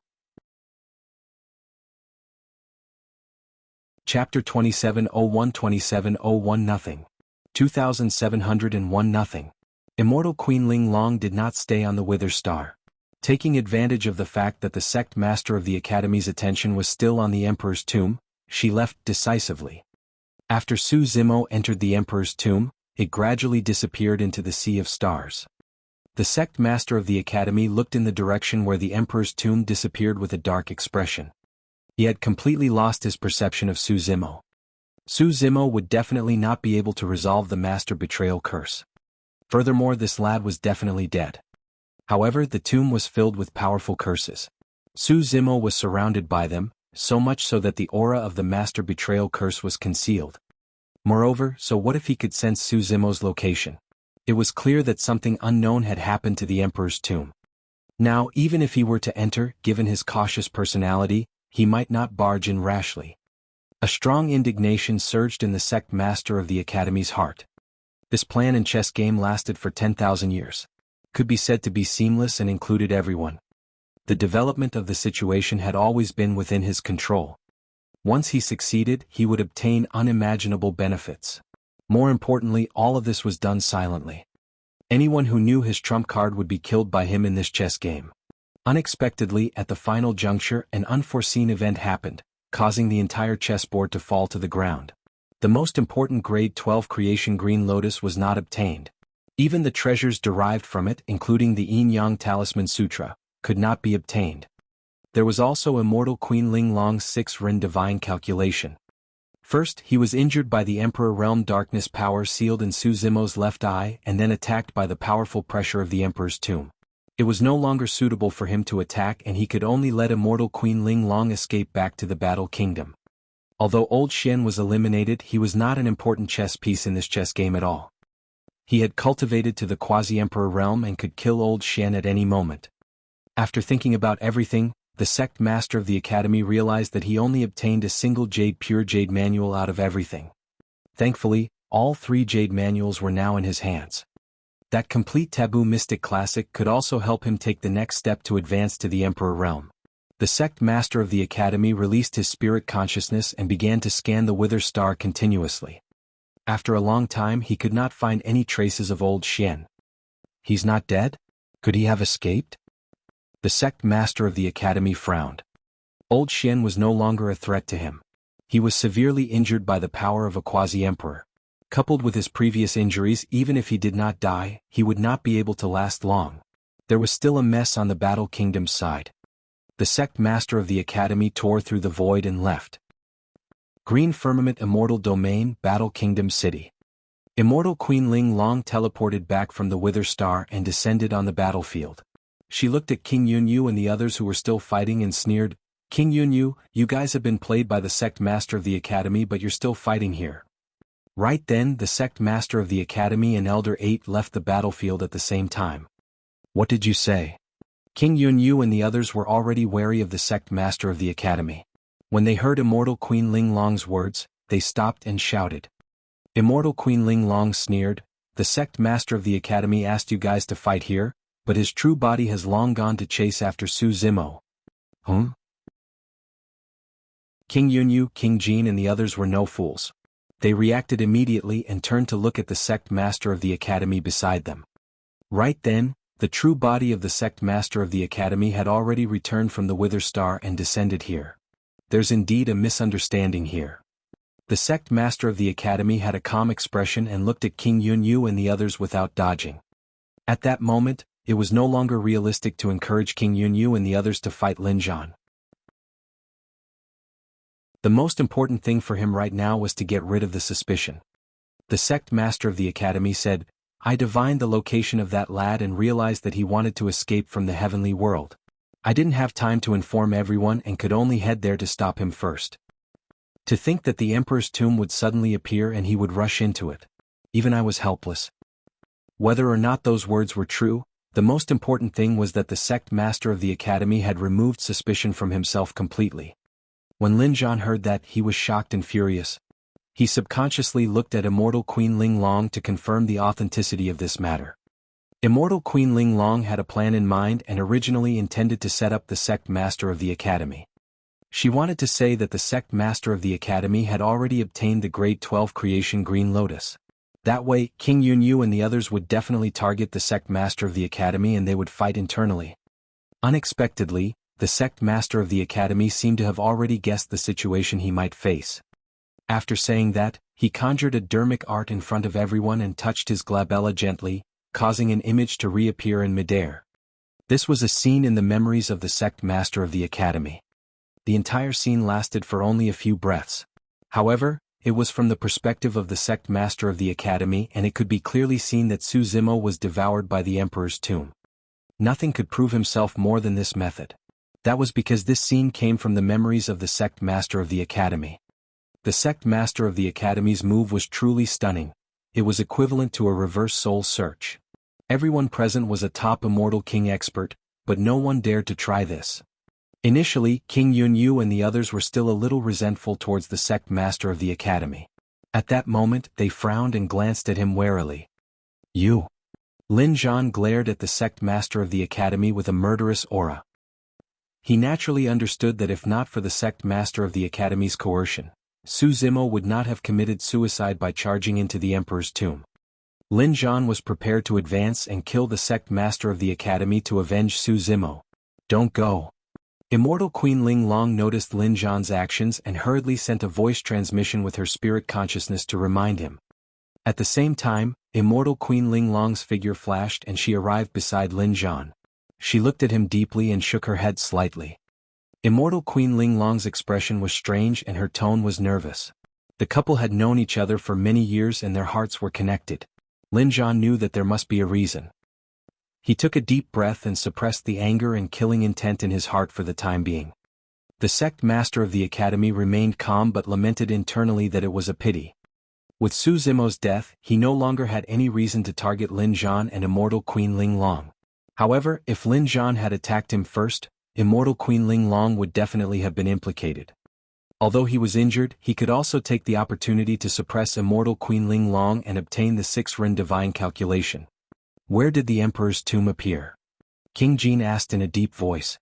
Chapter 2701 Nothing. 2701 Nothing. Immortal Queen Ling Long did not stay on the Wither Star. Taking advantage of the fact that the sect master of the academy's attention was still on the Emperor's tomb, she left decisively. After Su Zimo entered the Emperor's tomb, it gradually disappeared into the sea of stars. The sect master of the academy looked in the direction where the Emperor's tomb disappeared with a dark expression. He had completely lost his perception of Su Zimo. Su Zimo would definitely not be able to resolve the master betrayal curse. Furthermore, this lad was definitely dead. However, the tomb was filled with powerful curses. Su Zimo was surrounded by them, so much so that the aura of the master betrayal curse was concealed. Moreover, so what if he could sense Su Zimo's location? It was clear that something unknown had happened to the Emperor's tomb. Now, even if he were to enter, given his cautious personality, he might not barge in rashly. A strong indignation surged in the sect master of the academy's heart. This plan and chess game lasted for 10,000 years. Could be said to be seamless and included everyone. The development of the situation had always been within his control. Once he succeeded, he would obtain unimaginable benefits. More importantly, all of this was done silently. Anyone who knew his trump card would be killed by him in this chess game. Unexpectedly, at the final juncture, an unforeseen event happened, causing the entire chessboard to fall to the ground. The most important grade 12 creation Green Lotus was not obtained. Even the treasures derived from it, including the Yin Yang Talisman Sutra, could not be obtained. There was also Immortal Queen Ling Long's 6 Ren divine calculation. First, he was injured by the Emperor Realm darkness power sealed in Su Zimo's left eye and then attacked by the powerful pressure of the Emperor's tomb. It was no longer suitable for him to attack and he could only let Immortal Queen Ling Long escape back to the Battle Kingdom. Although Old Qian was eliminated, he was not an important chess piece in this chess game at all. He had cultivated to the Quasi-Emperor realm and could kill Old Qian at any moment. After thinking about everything, the sect master of the academy realized that he only obtained a single pure jade manual out of everything. Thankfully, all 3 jade manuals were now in his hands. That complete taboo mystic classic could also help him take the next step to advance to the Emperor realm. The sect master of the academy released his spirit consciousness and began to scan the Wither Star continuously. After a long time he could not find any traces of old Qian. He's not dead? Could he have escaped? The sect master of the academy frowned. Old Qian was no longer a threat to him. He was severely injured by the power of a Quasi-Emperor. Coupled with his previous injuries, even if he did not die, he would not be able to last long. There was still a mess on the Battle Kingdom's side. The sect master of the academy tore through the void and left. Green Firmament Immortal Domain, Battle Kingdom City. Immortal Queen Ling Long teleported back from the Wither Star and descended on the battlefield. She looked at King Yunyu and the others who were still fighting and sneered, "King Yunyu, you guys have been played by the sect master of the academy, but you're still fighting here." Right then, the sect master of the academy and Elder 8 left the battlefield at the same time. "What did you say?" King Yunyu and the others were already wary of the sect master of the academy. When they heard Immortal Queen Ling Long's words, they stopped and shouted. Immortal Queen Ling Long sneered, "The sect master of the academy asked you guys to fight here, but his true body has long gone to chase after Su Zimo." King Yunyu, King Jin and the others were no fools. They reacted immediately and turned to look at the sect master of the academy beside them. Right then, the true body of the sect master of the academy had already returned from the Wither Star and descended here. There's indeed a misunderstanding here. The sect master of the academy had a calm expression and looked at King Yunyu and the others without dodging. At that moment, it was no longer realistic to encourage King Yunyu and the others to fight Lin Zhan. The most important thing for him right now was to get rid of the suspicion. The sect master of the academy said, "I divined the location of that lad and realized that he wanted to escape from the heavenly world. I didn't have time to inform everyone and could only head there to stop him first. To think that the Emperor's tomb would suddenly appear and he would rush into it. Even I was helpless." Whether or not those words were true, the most important thing was that the sect master of the academy had removed suspicion from himself completely. When Lin Zhan heard that, he was shocked and furious. He subconsciously looked at Immortal Queen Ling Long to confirm the authenticity of this matter. Immortal Queen Ling Long had a plan in mind and originally intended to set up the sect master of the academy. She wanted to say that the sect master of the academy had already obtained the grade 12 creation Green Lotus. That way, King Yunyu and the others would definitely target the sect master of the academy and they would fight internally. Unexpectedly, the sect master of the academy seemed to have already guessed the situation he might face. After saying that, he conjured a dermic art in front of everyone and touched his glabella gently, causing an image to reappear in midair. This was a scene in the memories of the sect master of the academy. The entire scene lasted for only a few breaths. However, it was from the perspective of the sect master of the academy and it could be clearly seen that Su Zimo was devoured by the Emperor's tomb. Nothing could prove himself more than this method. That was because this scene came from the memories of the sect master of the academy. The sect master of the academy's move was truly stunning. It was equivalent to a reverse soul search. Everyone present was a top Immortal King expert, but no one dared to try this. Initially, King Yunyu and the others were still a little resentful towards the sect master of the academy. At that moment, they frowned and glanced at him warily. "You." Lin Zhan glared at the sect master of the academy with a murderous aura. He naturally understood that if not for the sect master of the academy's coercion, Su Zimo would not have committed suicide by charging into the Emperor's tomb. Lin Zhan was prepared to advance and kill the sect master of the academy to avenge Su Zimo. "Don't go." Immortal Queen Ling Long noticed Lin Zhan's actions and hurriedly sent a voice transmission with her spirit consciousness to remind him. At the same time, Immortal Queen Ling Long's figure flashed and she arrived beside Lin Zhan. She looked at him deeply and shook her head slightly. Immortal Queen Ling Long's expression was strange and her tone was nervous. The couple had known each other for many years and their hearts were connected. Lin Zhan knew that there must be a reason. He took a deep breath and suppressed the anger and killing intent in his heart for the time being. The sect master of the academy remained calm but lamented internally that it was a pity. With Su Zimo's death, he no longer had any reason to target Lin Zhan and Immortal Queen Ling Long. However, if Lin Zhan had attacked him first, Immortal Queen Ling Long would definitely have been implicated. Although he was injured, he could also take the opportunity to suppress Immortal Queen Ling Long and obtain the 6 Ren divine calculation. Where did the Emperor's tomb appear? King Jin asked in a deep voice.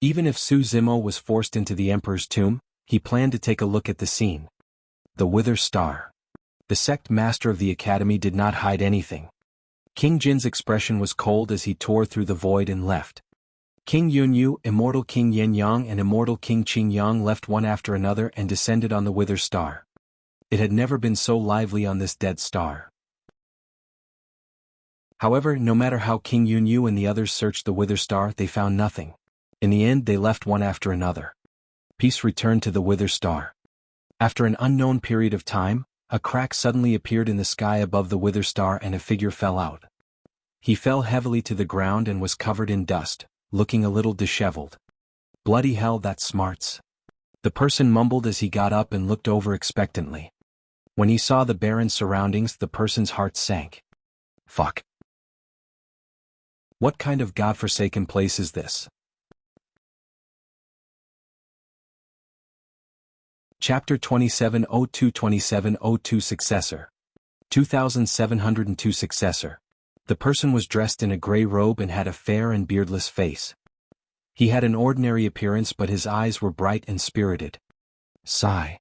Even if Su Zimo was forced into the Emperor's tomb, he planned to take a look at the scene. The Wither Star. The sect master of the academy did not hide anything. King Jin's expression was cold as he tore through the void and left. King Yunyu, Immortal King Yen Yang and Immortal King Qing Yang left one after another and descended on the Wither Star. It had never been so lively on this dead star. However, no matter how King Yunyu and the others searched the Wither Star, they found nothing. In the end, they left one after another. Peace returned to the Wither Star. After an unknown period of time, a crack suddenly appeared in the sky above the Wither Star and a figure fell out. He fell heavily to the ground and was covered in dust, looking a little disheveled. Bloody hell, that smarts. The person mumbled as he got up and looked over expectantly. When he saw the barren surroundings, the person's heart sank. Fuck. What kind of godforsaken place is this? Chapter 2702 Successor. 2702 Successor. The person was dressed in a gray robe and had a fair and beardless face. He had an ordinary appearance, but his eyes were bright and spirited. Sigh.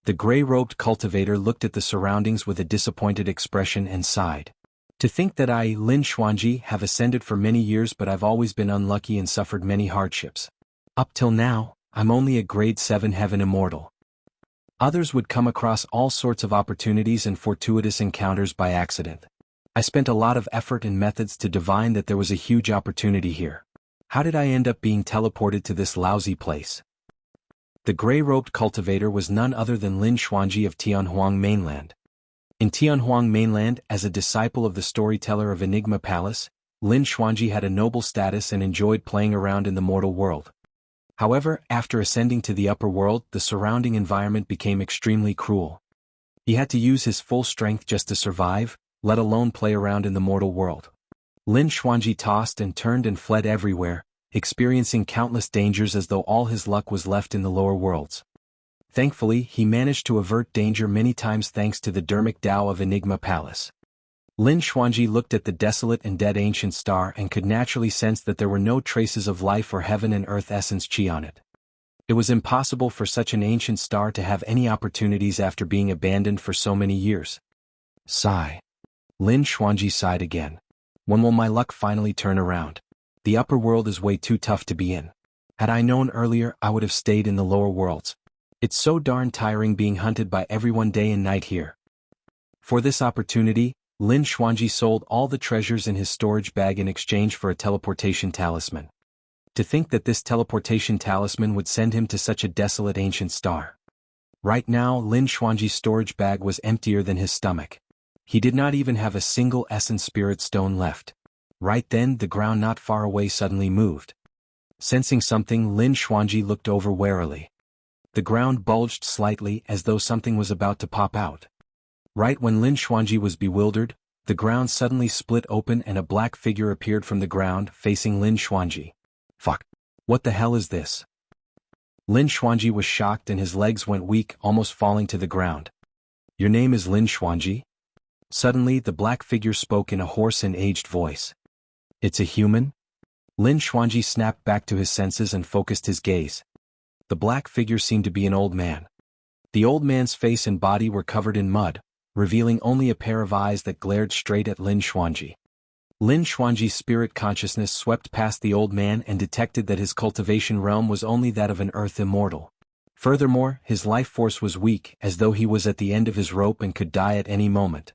The gray-robed cultivator looked at the surroundings with a disappointed expression and sighed. To think that I, Lin Xuanji, have ascended for many years, but I've always been unlucky and suffered many hardships. Up till now, I'm only a grade 7 heaven immortal. Others would come across all sorts of opportunities and fortuitous encounters by accident. I spent a lot of effort and methods to divine that there was a huge opportunity here. How did I end up being teleported to this lousy place? The gray-robed cultivator was none other than Lin Xuanji of Tianhuang Mainland. In Tianhuang Mainland, as a disciple of the storyteller of Enigma Palace, Lin Xuanji had a noble status and enjoyed playing around in the mortal world. However, after ascending to the upper world, the surrounding environment became extremely cruel. He had to use his full strength just to survive, let alone play around in the mortal world. Lin Xuanji tossed and turned and fled everywhere, experiencing countless dangers as though all his luck was left in the lower worlds. Thankfully, he managed to avert danger many times thanks to the Dermic Tao of Enigma Palace. Lin Xuanji looked at the desolate and dead ancient star and could naturally sense that there were no traces of life or heaven and earth essence chi on it. It was impossible for such an ancient star to have any opportunities after being abandoned for so many years. Sigh. Lin Xuanji sighed again. When will my luck finally turn around? The upper world is way too tough to be in. Had I known earlier, I would have stayed in the lower worlds. It's so darn tiring being hunted by everyone day and night here. For this opportunity, Lin Xuanji sold all the treasures in his storage bag in exchange for a teleportation talisman. To think that this teleportation talisman would send him to such a desolate ancient star. Right now, Lin Xuanji's storage bag was emptier than his stomach. He did not even have a single essence spirit stone left. Right then, the ground not far away suddenly moved. Sensing something, Lin Xuanji looked over warily. The ground bulged slightly as though something was about to pop out. Right when Lin Xuanji was bewildered, the ground suddenly split open and a black figure appeared from the ground, facing Lin Xuanji. Fuck. What the hell is this? Lin Xuanji was shocked and his legs went weak, almost falling to the ground. Your name is Lin Xuanji? Suddenly, the black figure spoke in a hoarse and aged voice. It's a human? Lin Xuanji snapped back to his senses and focused his gaze. The black figure seemed to be an old man. The old man's face and body were covered in mud, revealing only a pair of eyes that glared straight at Lin Xuanji. Lin Xuanji's spirit consciousness swept past the old man and detected that his cultivation realm was only that of an earth immortal. Furthermore, his life force was weak, as though he was at the end of his rope and could die at any moment.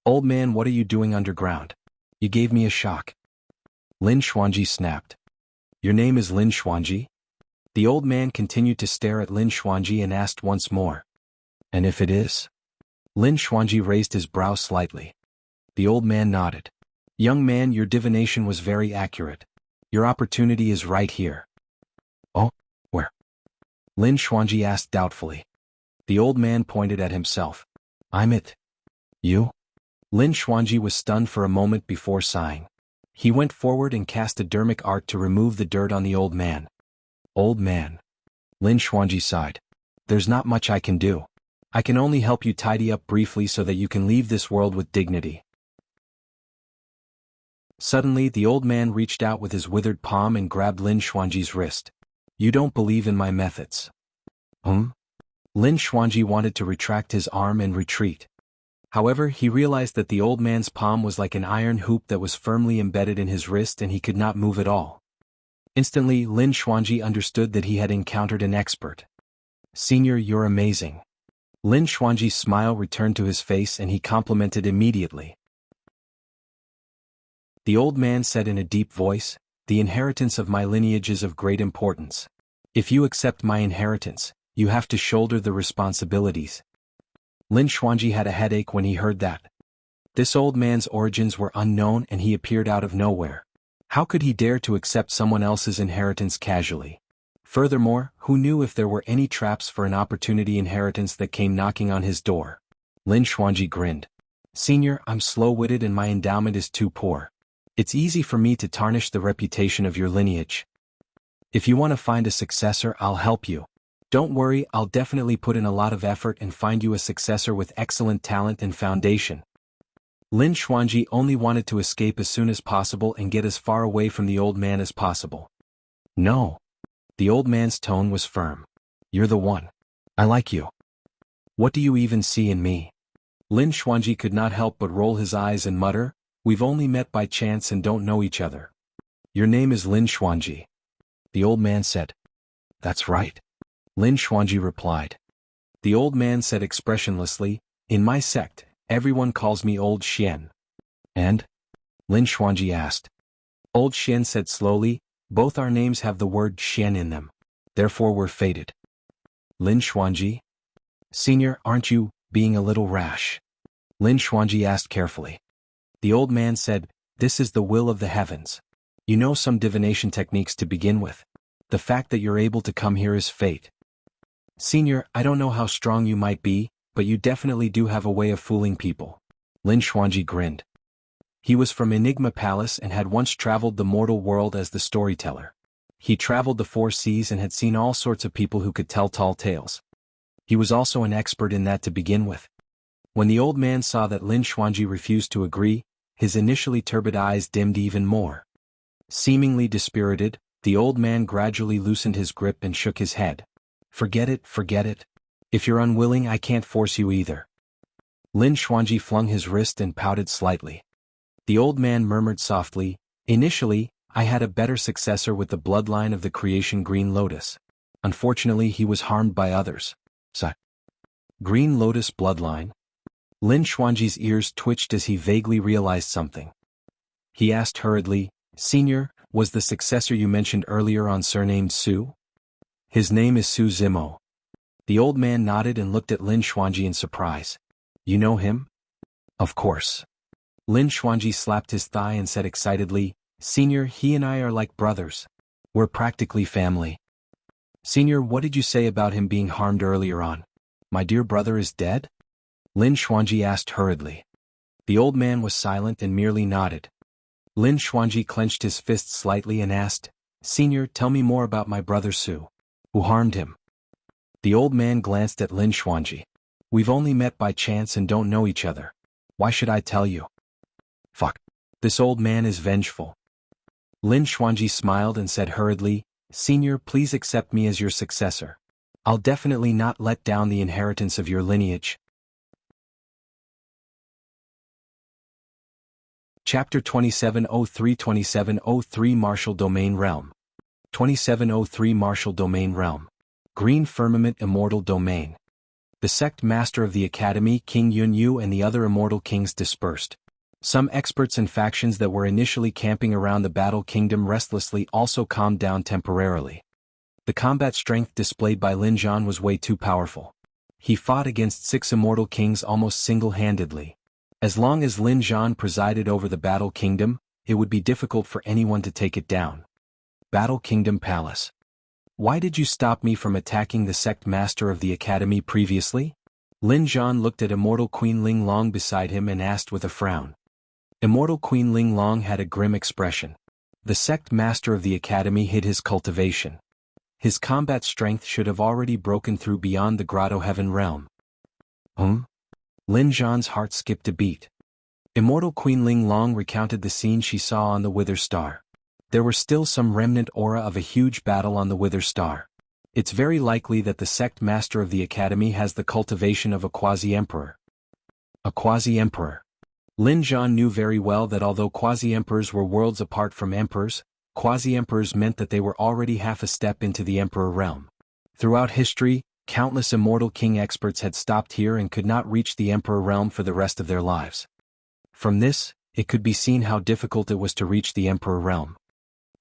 Old man, what are you doing underground? You gave me a shock. Lin Xuanji snapped. Your name is Lin Xuanji? The old man continued to stare at Lin Xuanji and asked once more. And if it is? Lin Xuanji raised his brow slightly. The old man nodded. Young man, your divination was very accurate. Your opportunity is right here. Oh, where? Lin Xuanji asked doubtfully. The old man pointed at himself. I'm it. You? Lin Xuanji was stunned for a moment before sighing. He went forward and cast a dermic art to remove the dirt on the old man. Old man. Lin Xuanji sighed. There's not much I can do. I can only help you tidy up briefly so that you can leave this world with dignity. Suddenly the old man reached out with his withered palm and grabbed Lin Xuanji's wrist. You don't believe in my methods. Lin Xuanji wanted to retract his arm and retreat. However, he realized that the old man's palm was like an iron hoop that was firmly embedded in his wrist and he could not move at all. Instantly, Lin Xuanji understood that he had encountered an expert. Senior, you're amazing. Lin Xuanji's smile returned to his face and he complimented immediately. The old man said in a deep voice, the inheritance of my lineage is of great importance. If you accept my inheritance, you have to shoulder the responsibilities. Lin Xuanji had a headache when he heard that. This old man's origins were unknown and he appeared out of nowhere. How could he dare to accept someone else's inheritance casually? Furthermore, who knew if there were any traps for an opportunity inheritance that came knocking on his door? Lin Xuanji grinned. Senior, I'm slow-witted and my endowment is too poor. It's easy for me to tarnish the reputation of your lineage. If you want to find a successor, I'll help you. Don't worry, I'll definitely put in a lot of effort and find you a successor with excellent talent and foundation. Lin Xuanji only wanted to escape as soon as possible and get as far away from the old man as possible. No. The old man's tone was firm. You're the one. I like you. What do you even see in me? Lin Xuanji could not help but roll his eyes and mutter, we've only met by chance and don't know each other. Your name is Lin Xuanji. The old man said. That's right. Lin Xuanji replied. The old man said expressionlessly, in my sect, everyone calls me Old Xian. And? Lin Xuanji asked. Old Xian said slowly, both our names have the word Xian in them. Therefore we're fated. Lin Xuanji? Senior, aren't you being a little rash? Lin Xuanji asked carefully. The old man said, this is the will of the heavens. You know some divination techniques to begin with. The fact that you're able to come here is fate. Senior, I don't know how strong you might be, but you definitely do have a way of fooling people. Lin Xuanji grinned. He was from Enigma Palace and had once traveled the mortal world as the storyteller. He traveled the 4 seas and had seen all sorts of people who could tell tall tales. He was also an expert in that to begin with. When the old man saw that Lin Xuanji refused to agree, his initially turbid eyes dimmed even more. Seemingly dispirited, the old man gradually loosened his grip and shook his head. Forget it, forget it. If you're unwilling, I can't force you either. Lin Xuanji flung his wrist and pouted slightly. The old man murmured softly, initially, I had a better successor with the bloodline of the creation Green Lotus. Unfortunately, he was harmed by others. Green Lotus bloodline? Lin Xuanji's ears twitched as he vaguely realized something. He asked hurriedly, Senior, was the successor you mentioned earlier on surnamed Su? His name is Su Zimo. The old man nodded and looked at Lin Xuanji in surprise. You know him? Of course. Lin Xuanji slapped his thigh and said excitedly, Senior, he and I are like brothers. We're practically family. Senior, what did you say about him being harmed earlier on? My dear brother is dead? Lin Xuanji asked hurriedly. The old man was silent and merely nodded. Lin Xuanji clenched his fist slightly and asked, Senior, tell me more about my brother Su. Who harmed him? The old man glanced at Lin Xuanji. We've only met by chance and don't know each other. Why should I tell you? Fuck. This old man is vengeful. Lin Xuanji smiled and said hurriedly, Senior, please accept me as your successor. I'll definitely not let down the inheritance of your lineage. Chapter 2703 Martial Domain Realm. 2703 Martial Domain Realm. Green Firmament Immortal Domain. The sect master of the academy, King Yunyu, and the other immortal kings dispersed. Some experts and factions that were initially camping around the battle kingdom restlessly also calmed down temporarily. The combat strength displayed by Lin Zhan was way too powerful. He fought against 6 immortal kings almost single-handedly. As long as Lin Zhan presided over the Battle Kingdom, it would be difficult for anyone to take it down. Battle Kingdom Palace. Why did you stop me from attacking the sect master of the academy previously? Lin Zhan looked at Immortal Queen Ling Long beside him and asked with a frown. Immortal Queen Ling Long had a grim expression. The sect master of the academy hid his cultivation. His combat strength should have already broken through beyond the Grotto Heaven realm. Lin Zhan's heart skipped a beat. Immortal Queen Ling Long recounted the scene she saw on the Wither Star. There were still some remnant aura of a huge battle on the Wither Star. It's very likely that the sect master of the academy has the cultivation of a Quasi-Emperor. A Quasi-Emperor. Lin Zhan knew very well that although Quasi-Emperors were worlds apart from emperors, Quasi-Emperors meant that they were already half a step into the Emperor realm. Throughout history, countless immortal king experts had stopped here and could not reach the Emperor realm for the rest of their lives. From this, it could be seen how difficult it was to reach the Emperor realm.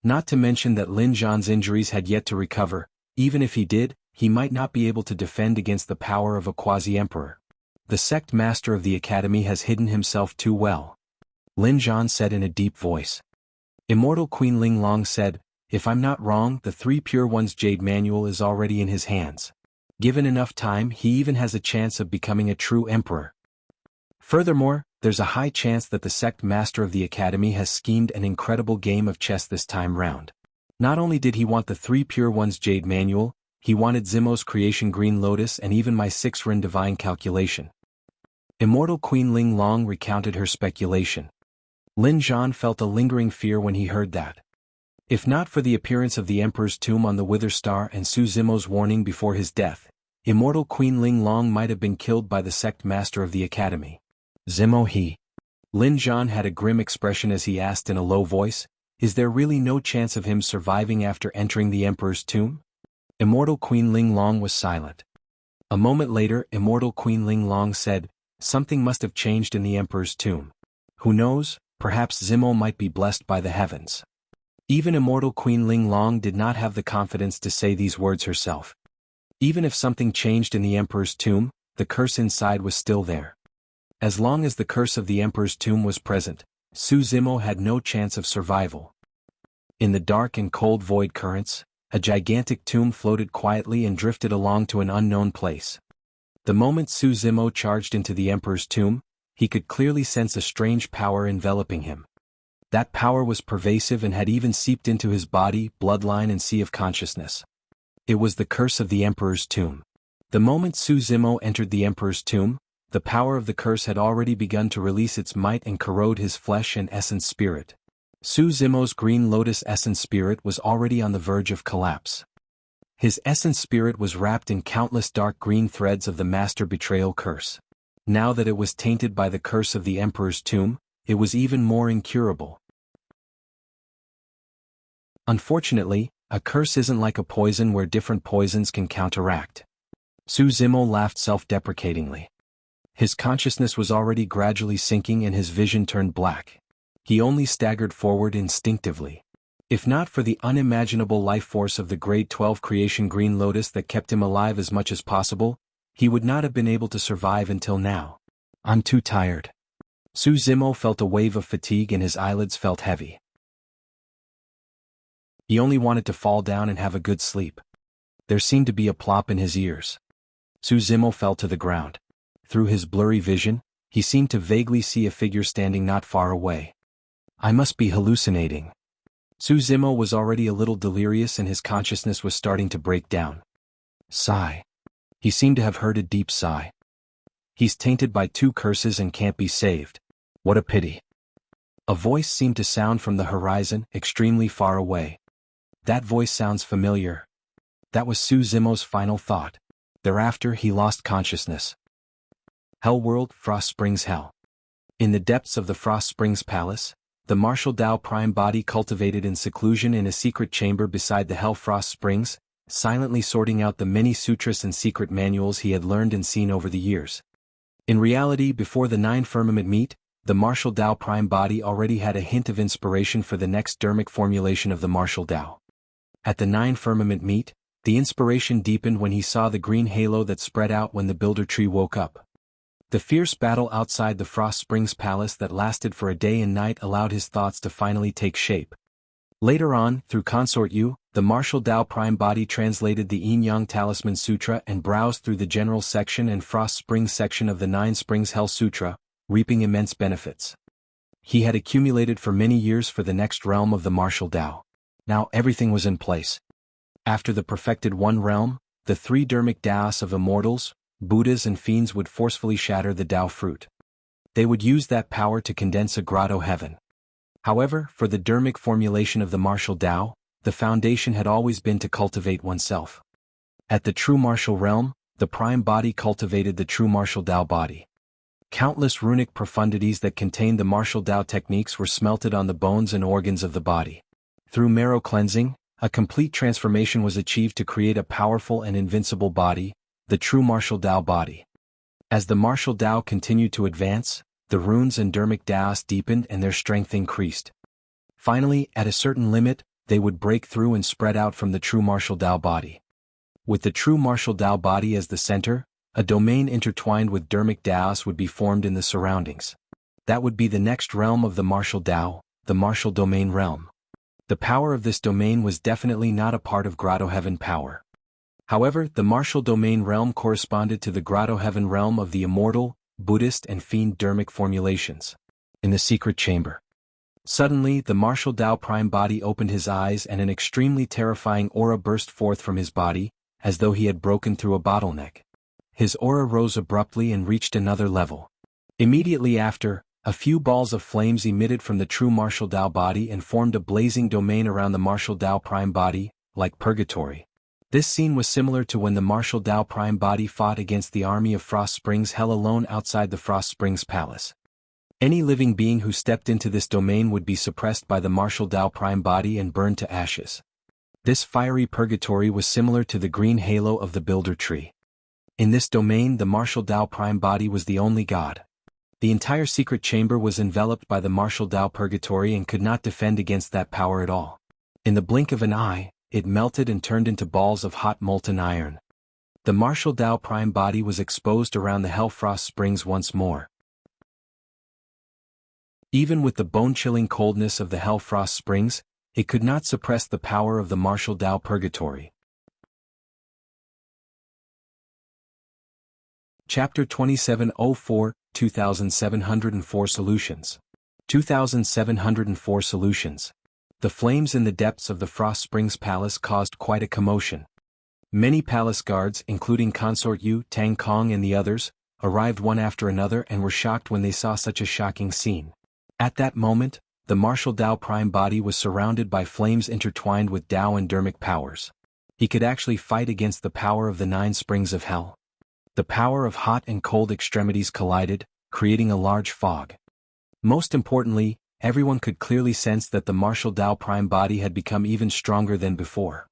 Not to mention that Lin Zhan's injuries had yet to recover. Even if he did, he might not be able to defend against the power of a Quasi-Emperor. The sect master of the academy has hidden himself too well. Lin Zhan said in a deep voice. Immortal Queen Ling Long said, if I'm not wrong, the Three Pure Ones Jade Manual is already in his hands. Given enough time, he even has a chance of becoming a true emperor. Furthermore, there's a high chance that the sect master of the academy has schemed an incredible game of chess this time round. Not only did he want the Three Pure Ones Jade Manual, he wanted Zimo's Creation Green Lotus and even my 6-Rin Divine Calculation. Immortal Queen Ling Long recounted her speculation. Lin Zhan felt a lingering fear when he heard that. If not for the appearance of the Emperor's tomb on the Wither Star and Su Zimo's warning before his death, Immortal Queen Ling Long might have been killed by the sect master of the academy. Zimo he. Lin Zhan had a grim expression as he asked in a low voice, is there really no chance of him surviving after entering the Emperor's tomb? Immortal Queen Ling Long was silent. A moment later, Immortal Queen Ling Long said, something must have changed in the Emperor's tomb. Who knows, perhaps Zimo might be blessed by the heavens. Even Immortal Queen Ling Long did not have the confidence to say these words herself. Even if something changed in the Emperor's tomb, the curse inside was still there. As long as the curse of the Emperor's tomb was present, Su Zimo had no chance of survival. In the dark and cold void currents, a gigantic tomb floated quietly and drifted along to an unknown place. The moment Su Zimo charged into the Emperor's tomb, he could clearly sense a strange power enveloping him. That power was pervasive and had even seeped into his body, bloodline and sea of consciousness. It was the curse of the Emperor's tomb. The moment Su Zimo entered the Emperor's tomb, the power of the curse had already begun to release its might and corrode his flesh and essence spirit. Su Zimo's Green Lotus essence spirit was already on the verge of collapse. His essence spirit was wrapped in countless dark green threads of the master betrayal curse. Now that it was tainted by the curse of the Emperor's tomb, it was even more incurable. Unfortunately, a curse isn't like a poison where different poisons can counteract. Su Zimo laughed self-deprecatingly. His consciousness was already gradually sinking and his vision turned black. He only staggered forward instinctively. If not for the unimaginable life force of the Grade 12 Creation Green Lotus that kept him alive as much as possible, he would not have been able to survive until now. I'm too tired. Su Zimo felt a wave of fatigue and his eyelids felt heavy. He only wanted to fall down and have a good sleep. There seemed to be a plop in his ears. Su Zimo fell to the ground. Through his blurry vision, he seemed to vaguely see a figure standing not far away. I must be hallucinating. Su Zimo was already a little delirious and his consciousness was starting to break down. Sigh. He seemed to have heard a deep sigh. He's tainted by 2 curses and can't be saved. What a pity. A voice seemed to sound from the horizon, extremely far away. That voice sounds familiar. That was Su Zimo's final thought. Thereafter he lost consciousness. Hell World, Frost Springs Hell. In the depths of the Frost Springs Palace, the martial Dao Prime body cultivated in seclusion in a secret chamber beside the Hell Frost Springs, silently sorting out the many sutras and secret manuals he had learned and seen over the years. In reality, before the 9 firmament meet, the martial Dao Prime body already had a hint of inspiration for the next dermic formulation of the martial Dao. At the 9 firmament meet, the inspiration deepened when he saw the green halo that spread out when the builder tree woke up. The fierce battle outside the Frost Springs Palace that lasted for a day and night allowed his thoughts to finally take shape. Later on, through Consort Yu, the martial Dao Prime body translated the Yin-Yang Talisman Sutra and browsed through the general section and Frost Springs section of the 9 Springs Hell Sutra, reaping immense benefits. He had accumulated for many years for the next realm of the martial Dao. Now everything was in place. After the perfected One Realm, the three dermic Daos of immortals, Buddhas and fiends would forcefully shatter the Tao fruit. They would use that power to condense a grotto heaven. However, for the dermic formulation of the martial Tao, the foundation had always been to cultivate oneself. At the true martial realm, the prime body cultivated the true martial Tao body. Countless runic profundities that contained the martial Tao techniques were smelted on the bones and organs of the body. Through marrow cleansing, a complete transformation was achieved to create a powerful and invincible body, the true martial Tao body. As the martial Tao continued to advance, the runes and dermic Daos deepened and their strength increased. Finally, at a certain limit, they would break through and spread out from the true martial Tao body. With the true martial Tao body as the center, a domain intertwined with dermic Daos would be formed in the surroundings. That would be the next realm of the martial Tao, the martial domain realm. The power of this domain was definitely not a part of grotto heaven power. However, the martial domain realm corresponded to the grotto heaven realm of the immortal, Buddhist and fiend dermic formulations. In the secret chamber. Suddenly, the martial Tao prime body opened his eyes and an extremely terrifying aura burst forth from his body, as though he had broken through a bottleneck. His aura rose abruptly and reached another level. Immediately after, a few balls of flames emitted from the true martial Tao body and formed a blazing domain around the martial Tao prime body, like purgatory. This scene was similar to when the martial Tao prime body fought against the army of Frost Springs Hell alone outside the Frost Springs Palace. Any living being who stepped into this domain would be suppressed by the martial Tao prime body and burned to ashes. This fiery purgatory was similar to the green halo of the builder tree. In this domain, the martial Tao prime body was the only god. The entire secret chamber was enveloped by the martial Tao purgatory and could not defend against that power at all. In the blink of an eye, it melted and turned into balls of hot molten iron. The martial Tao prime body was exposed around the Hell Frost Springs once more. Even with the bone-chilling coldness of the Hell Frost Springs, it could not suppress the power of the martial Tao purgatory. Chapter 2704, 2704 Solutions. 2704 Solutions. The flames in the depths of the Frost Springs Palace caused quite a commotion. Many palace guards, including Consort Yu, Tang Kong and the others, arrived one after another and were shocked when they saw such a shocking scene. At that moment, the martial Tao prime body was surrounded by flames intertwined with Tao and dermic powers. He could actually fight against the power of the 9 springs of hell. The power of hot and cold extremities collided, creating a large fog. Most importantly, everyone could clearly sense that the martial Tao prime body had become even stronger than before.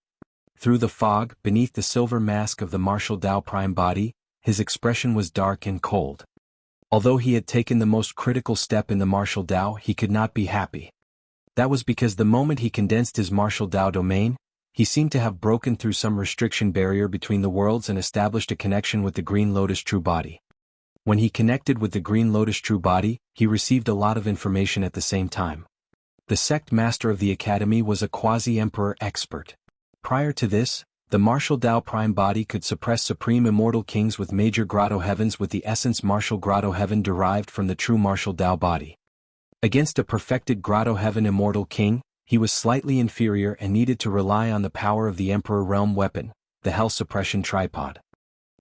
Through the fog, beneath the silver mask of the martial Tao prime body, his expression was dark and cold. Although he had taken the most critical step in the martial Tao, he could not be happy. That was because the moment he condensed his martial Tao domain, he seemed to have broken through some restriction barrier between the worlds and established a connection with the Green Lotus true body. When he connected with the Green Lotus true body, he received a lot of information at the same time. The sect master of the academy was a Quasi-Emperor expert. Prior to this, the martial Tao prime body could suppress supreme immortal kings with major grotto heavens with the essence martial grotto heaven derived from the true martial Tao body. Against a perfected grotto heaven immortal king, he was slightly inferior and needed to rely on the power of the Emperor realm weapon, the Hell Suppression tripod.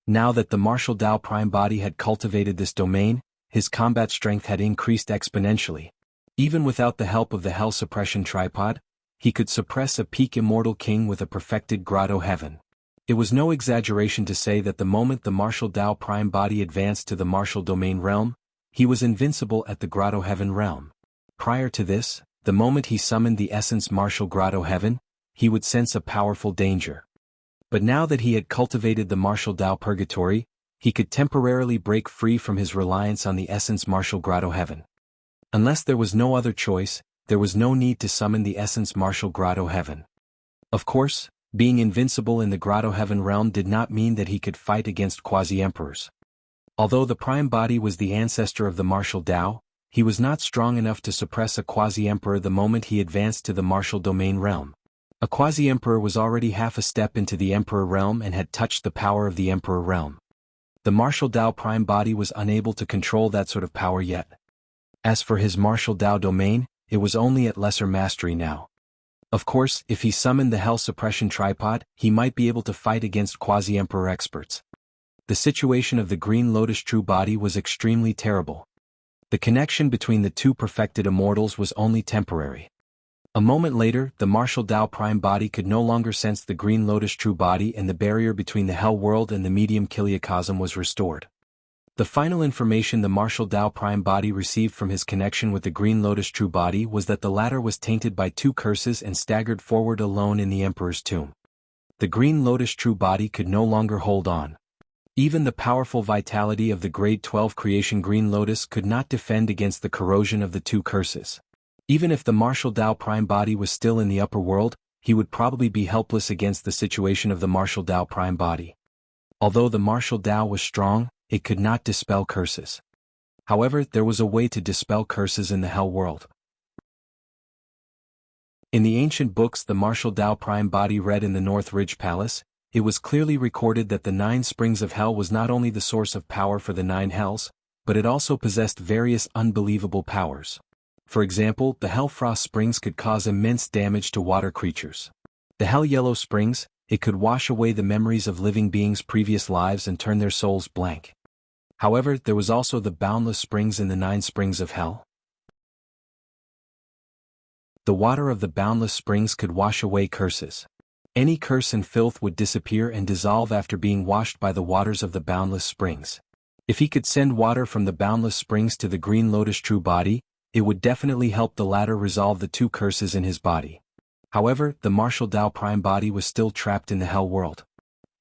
Now that the martial Tao prime body had cultivated this domain, his combat strength had increased exponentially. Even without the help of the Hell Suppression tripod, he could suppress a peak immortal king with a perfected grotto heaven. It was no exaggeration to say that the moment the martial Tao prime body advanced to the martial domain realm, he was invincible at the grotto heaven realm. Prior to this, the moment he summoned the essence martial grotto heaven, he would sense a powerful danger. But now that he had cultivated the martial Tao purgatory, he could temporarily break free from his reliance on the essence martial grotto heaven. Unless there was no other choice, there was no need to summon the essence martial grotto heaven. Of course, being invincible in the grotto heaven realm did not mean that he could fight against Quasi-Emperors. Although the prime body was the ancestor of the martial Tao, he was not strong enough to suppress a Quasi-Emperor the moment he advanced to the martial domain realm. A Quasi-Emperor was already half a step into the Emperor realm and had touched the power of the Emperor realm. The martial Tao prime body was unable to control that sort of power yet. As for his martial Tao domain, it was only at lesser mastery now. Of course, if he summoned the Hell Suppression tripod, he might be able to fight against Quasi-Emperor experts. The situation of the Green Lotus true body was extremely terrible. The connection between the two perfected immortals was only temporary. A moment later, the Martial Dao Prime body could no longer sense the Green Lotus true body, and the barrier between the Hell World and the medium Kiliacosm was restored. The final information the Martial Dao Prime body received from his connection with the Green Lotus true body was that the latter was tainted by 2 curses and staggered forward alone in the Emperor's tomb. The Green Lotus true body could no longer hold on. Even the powerful vitality of the Grade 12 creation Green Lotus could not defend against the corrosion of the 2 curses. Even if the Martial Dao Prime body was still in the upper world, he would probably be helpless against the situation of the Martial Dao Prime body. Although the Martial Dao was strong, it could not dispel curses. However, there was a way to dispel curses in the Hell World. In the ancient books the Martial Dao Prime body read in the North Ridge Palace, it was clearly recorded that the 9 springs of hell was not only the source of power for the 9 hells, but it also possessed various unbelievable powers. For example, the Hell Frost springs could cause immense damage to water creatures. The Hell Yellow springs, it could wash away the memories of living beings' previous lives and turn their souls blank. However, there was also the Boundless springs in the 9 springs of hell. The water of the Boundless springs could wash away curses. Any curse and filth would disappear and dissolve after being washed by the waters of the Boundless springs. If he could send water from the Boundless springs to the Green Lotus true body, it would definitely help the latter resolve the 2 curses in his body. However, the Martial Dao Prime body was still trapped in the Hell World.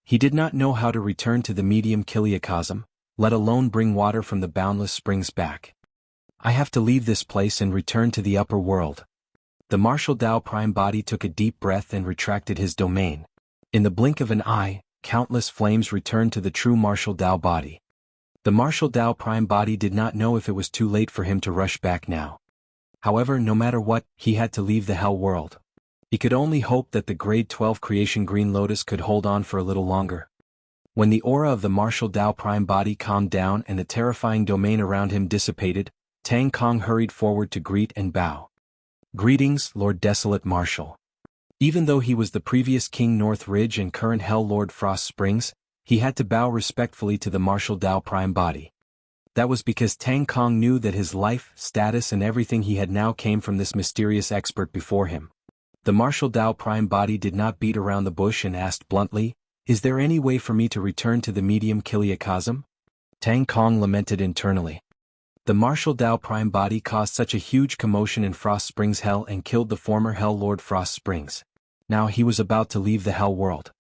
He did not know how to return to the medium Kiliacosm, let alone bring water from the Boundless springs back. I have to leave this place and return to the upper world. The Martial Dao Prime body took a deep breath and retracted his domain. In the blink of an eye, countless flames returned to the true Martial Dao body. The Martial Dao Prime body did not know if it was too late for him to rush back now. However, no matter what, he had to leave the Hell World. He could only hope that the Grade 12 creation Green Lotus could hold on for a little longer. When the aura of the Martial Dao Prime body calmed down and the terrifying domain around him dissipated, Tang Kong hurried forward to greet and bow. Greetings, Lord Desolate Marshal. Even though he was the previous King North Ridge and current Hell Lord Frost Springs, he had to bow respectfully to the Martial Dao Prime body. That was because Tang Kong knew that his life, status and everything he had now came from this mysterious expert before him. The Martial Dao Prime body did not beat around the bush and asked bluntly, "Is there any way for me to return to the medium Kiliacosm?" Tang Kong lamented internally. The Martial Dao Prime body caused such a huge commotion in Frost Springs Hell and killed the former Hell Lord Frost Springs. Now he was about to leave the Hell World.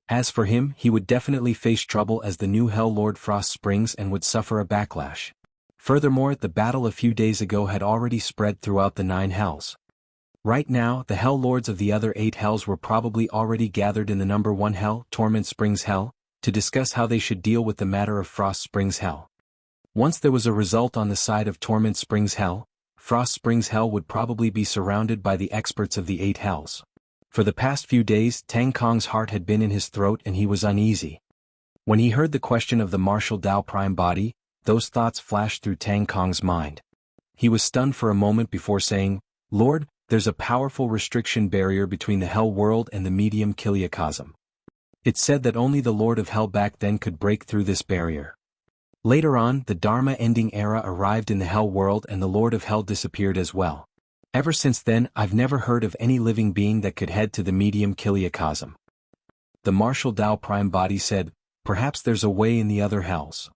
As for him, he would definitely face trouble as the new Hell Lord Frost Springs and would suffer a backlash. Furthermore, the battle a few days ago had already spread throughout the 9 hells. Right now, the Hell Lords of the other 8 hells were probably already gathered in the number 1 hell, Torment Springs Hell, to discuss how they should deal with the matter of Frost Springs Hell. Once there was a result on the side of Torment Springs Hell, Frost Springs Hell would probably be surrounded by the experts of the 8 hells. For the past few days, Tang Kong's heart had been in his throat and he was uneasy. When he heard the question of the Martial Dao Prime body, those thoughts flashed through Tang Kong's mind. He was stunned for a moment before saying, "Lord, there's a powerful restriction barrier between the Hell World and the medium Kiliacosm. It's said that only the Lord of Hell back then could break through this barrier. Later on, the Dharma-ending era arrived in the Hell World and the Lord of Hell disappeared as well. Ever since then, I've never heard of any living being that could head to the medium Kiliacosm." The Martial Dao Prime body said, "Perhaps there's a way in the other hells."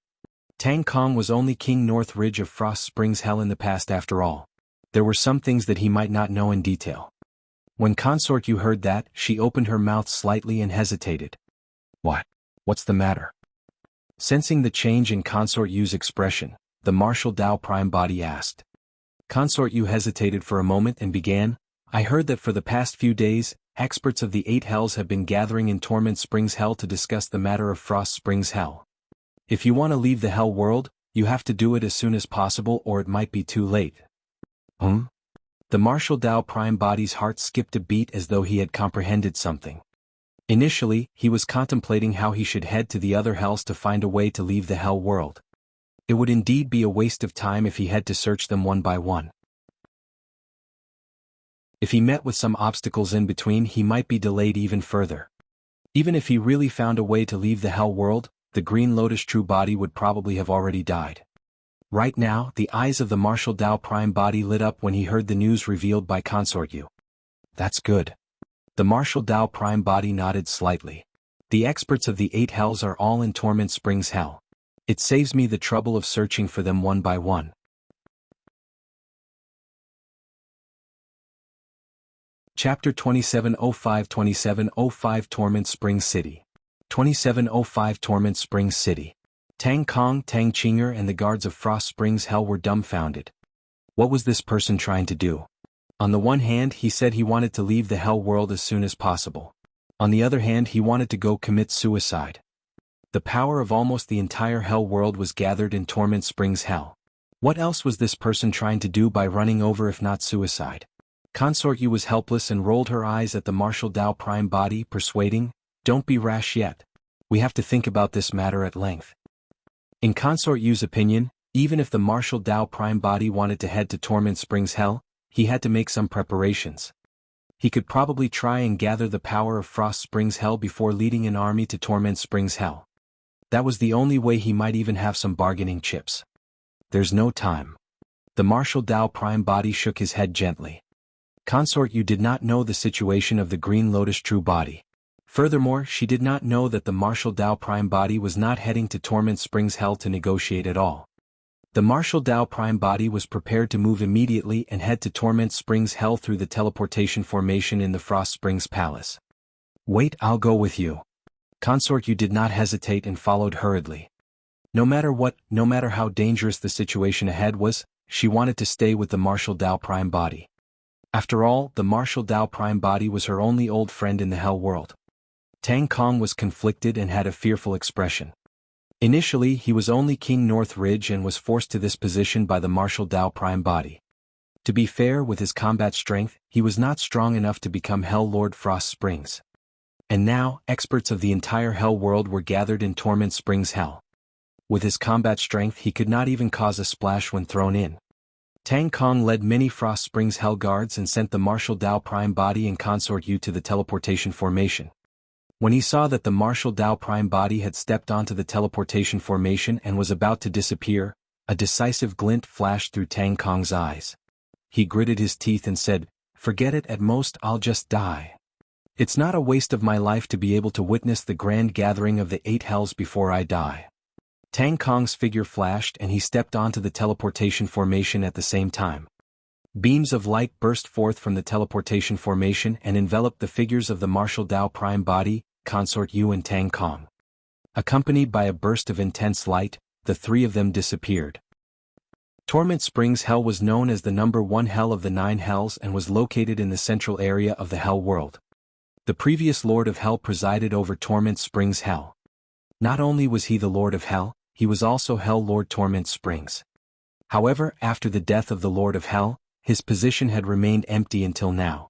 Tang Kong was only King North Ridge of Frost Springs Hell in the past after all. There were some things that he might not know in detail. When Consort Yu heard that, she opened her mouth slightly and hesitated. "What? What's the matter?" Sensing the change in Consort Yu's expression, the Martial Dao Prime body asked. Consort Yu hesitated for a moment and began, "I heard that for the past few days, experts of the 8 hells have been gathering in Torment Springs Hell to discuss the matter of Frost Springs Hell. If you want to leave the Hell World, you have to do it as soon as possible or it might be too late." The Martial Dao Prime body's heart skipped a beat as though he had comprehended something. Initially, he was contemplating how he should head to the other hells to find a way to leave the Hell World. It would indeed be a waste of time if he had to search them one by one. If he met with some obstacles in between, he might be delayed even further. Even if he really found a way to leave the Hell World, the Green Lotus true body would probably have already died. Right now, the eyes of the Martial Dao Prime body lit up when he heard the news revealed by Consort Yu. That's good. The Martial Dao Prime body nodded slightly. The experts of the 8 hells are all in Torment Springs Hell. It saves me the trouble of searching for them one by one. Chapter 2705 Torment Springs City. 2705 Torment Springs City. Tang Kong, Tang Qinger and the guards of Frost Springs Hell were dumbfounded. What was this person trying to do? On the one hand, he said he wanted to leave the Hell World as soon as possible. On the other hand, he wanted to go commit suicide. The power of almost the entire Hell World was gathered in Torment Springs Hell. What else was this person trying to do by running over if not suicide? Consort Yu was helpless and rolled her eyes at the Martial Dao Prime body, persuading, "Don't be rash yet. We have to think about this matter at length." In Consort Yu's opinion, even if the Martial Dao Prime body wanted to head to Torment Springs Hell, he had to make some preparations. He could probably try and gather the power of Frost Springs Hell before leading an army to Torment Springs Hell. That was the only way he might even have some bargaining chips. There's no time. The Martial Dao Prime body shook his head gently. Consort Yu did not know the situation of the Green Lotus true body. Furthermore, she did not know that the Martial Dao Prime body was not heading to Torment Springs Hell to negotiate at all. The Martial Dao Prime body was prepared to move immediately and head to Torment Springs Hell through the teleportation formation in the Frost Springs Palace. "Wait, I'll go with you." Consort Yu did not hesitate and followed hurriedly. No matter what, no matter how dangerous the situation ahead was, she wanted to stay with the Martial Dao Prime body. After all, the Martial Dao Prime body was her only old friend in the Hell World. Tang Kong was conflicted and had a fearful expression. Initially, he was only King North Ridge and was forced to this position by the Martial Dao Prime body. To be fair, with his combat strength, he was not strong enough to become Hell Lord Frost Springs. And now, experts of the entire Hell World were gathered in Torment Springs Hell. With his combat strength, he could not even cause a splash when thrown in. Tang Kong led many Frost Springs Hell guards and sent the Martial Dao Prime body and Consort Yu to the teleportation formation. When he saw that the Martial Dao Prime body had stepped onto the teleportation formation and was about to disappear, a decisive glint flashed through Tang Kong's eyes. He gritted his teeth and said, "Forget it, at most I'll just die. It's not a waste of my life to be able to witness the grand gathering of the 8 hells before I die." Tang Kong's figure flashed and he stepped onto the teleportation formation at the same time. Beams of light burst forth from the teleportation formation and enveloped the figures of the Martial Dao Prime body, Consort Yu and Tang Kong. Accompanied by a burst of intense light, the 3 of them disappeared. Torment Springs Hell was known as the number 1 hell of the 9 hells and was located in the central area of the Hell World. The previous Lord of Hell presided over Torment Springs Hell. Not only was he the Lord of Hell, he was also Hell Lord Torment Springs. However, after the death of the Lord of Hell, his position had remained empty until now.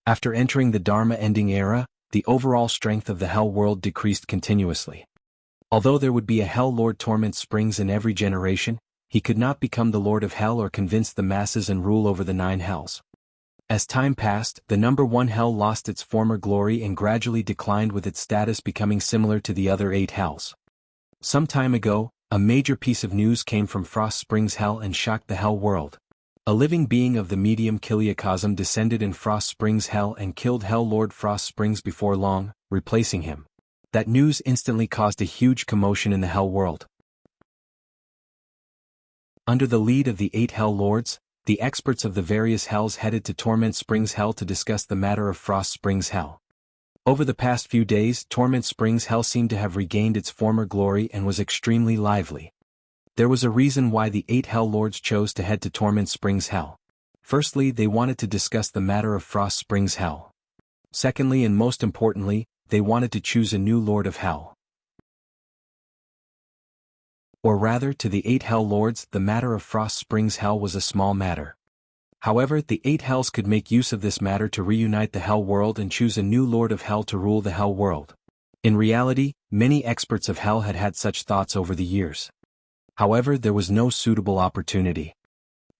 After entering the Dharma-ending era, the overall strength of the Hell World decreased continuously. Although there would be a Hell Lord Torment Springs in every generation, he could not become the Lord of Hell or convince the masses and rule over the 9 hells. As time passed, the number 1 hell lost its former glory and gradually declined, with its status becoming similar to the other 8 hells. Some time ago, a major piece of news came from Frost Springs Hell and shocked the Hell World. A living being of the medium Kiliacosm descended in Frost Springs Hell and killed Hell Lord Frost Springs before long, replacing him. That news instantly caused a huge commotion in the Hell World. Under the lead of the 8 Hell Lords, the experts of the various hells headed to Torment Springs Hell to discuss the matter of Frost Springs Hell. Over the past few days, Torment Springs Hell seemed to have regained its former glory and was extremely lively. There was a reason why the 8 Hell Lords chose to head to Torment Springs Hell. Firstly, they wanted to discuss the matter of Frost Springs Hell. Secondly, and most importantly, they wanted to choose a new Lord of Hell. Or rather, to the 8 Hell Lords, the matter of Frost Springs Hell was a small matter. However, the 8 hells could make use of this matter to reunite the Hell World and choose a new Lord of Hell to rule the Hell World. In reality, many experts of Hell had had such thoughts over the years. However, there was no suitable opportunity.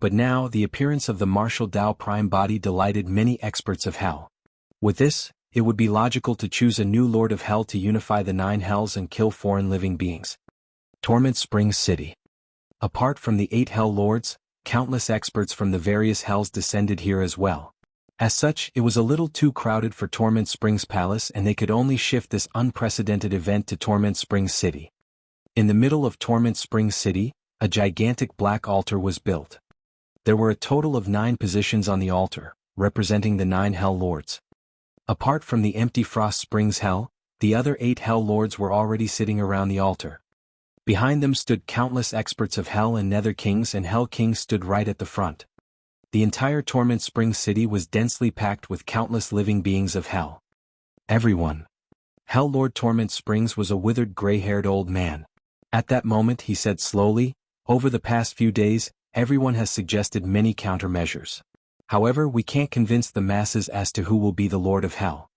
But now the appearance of the martial Tao Prime body delighted many experts of Hell. With this, it would be logical to choose a new Lord of Hell to unify the 9 Hells and kill foreign living beings. Torment Springs City. Apart from the 8 Hell Lords, countless experts from the various Hells descended here as well. As such, it was a little too crowded for Torment Springs Palace, and they could only shift this unprecedented event to Torment Springs City. In the middle of Torment Springs City, a gigantic black altar was built. There were a total of 9 positions on the altar, representing the 9 Hell Lords. Apart from the empty Frost Springs Hell, the other 8 Hell Lords were already sitting around the altar. Behind them stood countless experts of Hell, and Nether Kings and Hell Kings stood right at the front. The entire Torment Springs City was densely packed with countless living beings of Hell. Everyone. Hell Lord Torment Springs was a withered gray-haired old man. At that moment he said slowly, "Over the past few days, everyone has suggested many countermeasures. However, we can't convince the masses as to who will be the Lord of Hell.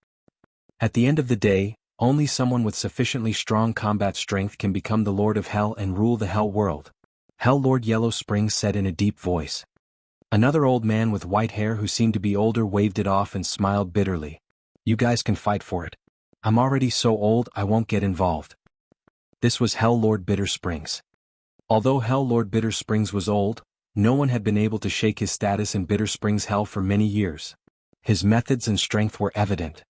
At the end of the day, only someone with sufficiently strong combat strength can become the Lord of Hell and rule the Hell world." Hell Lord Yellow Springs said in a deep voice. Another old man with white hair who seemed to be older waved it off and smiled bitterly. "You guys can fight for it. I'm already so old I won't get involved." This was Hell Lord Bitter Springs. Although Hell Lord Bitter Springs was old, no one had been able to shake his status in Bitter Springs Hell for many years. His methods and strength were evident.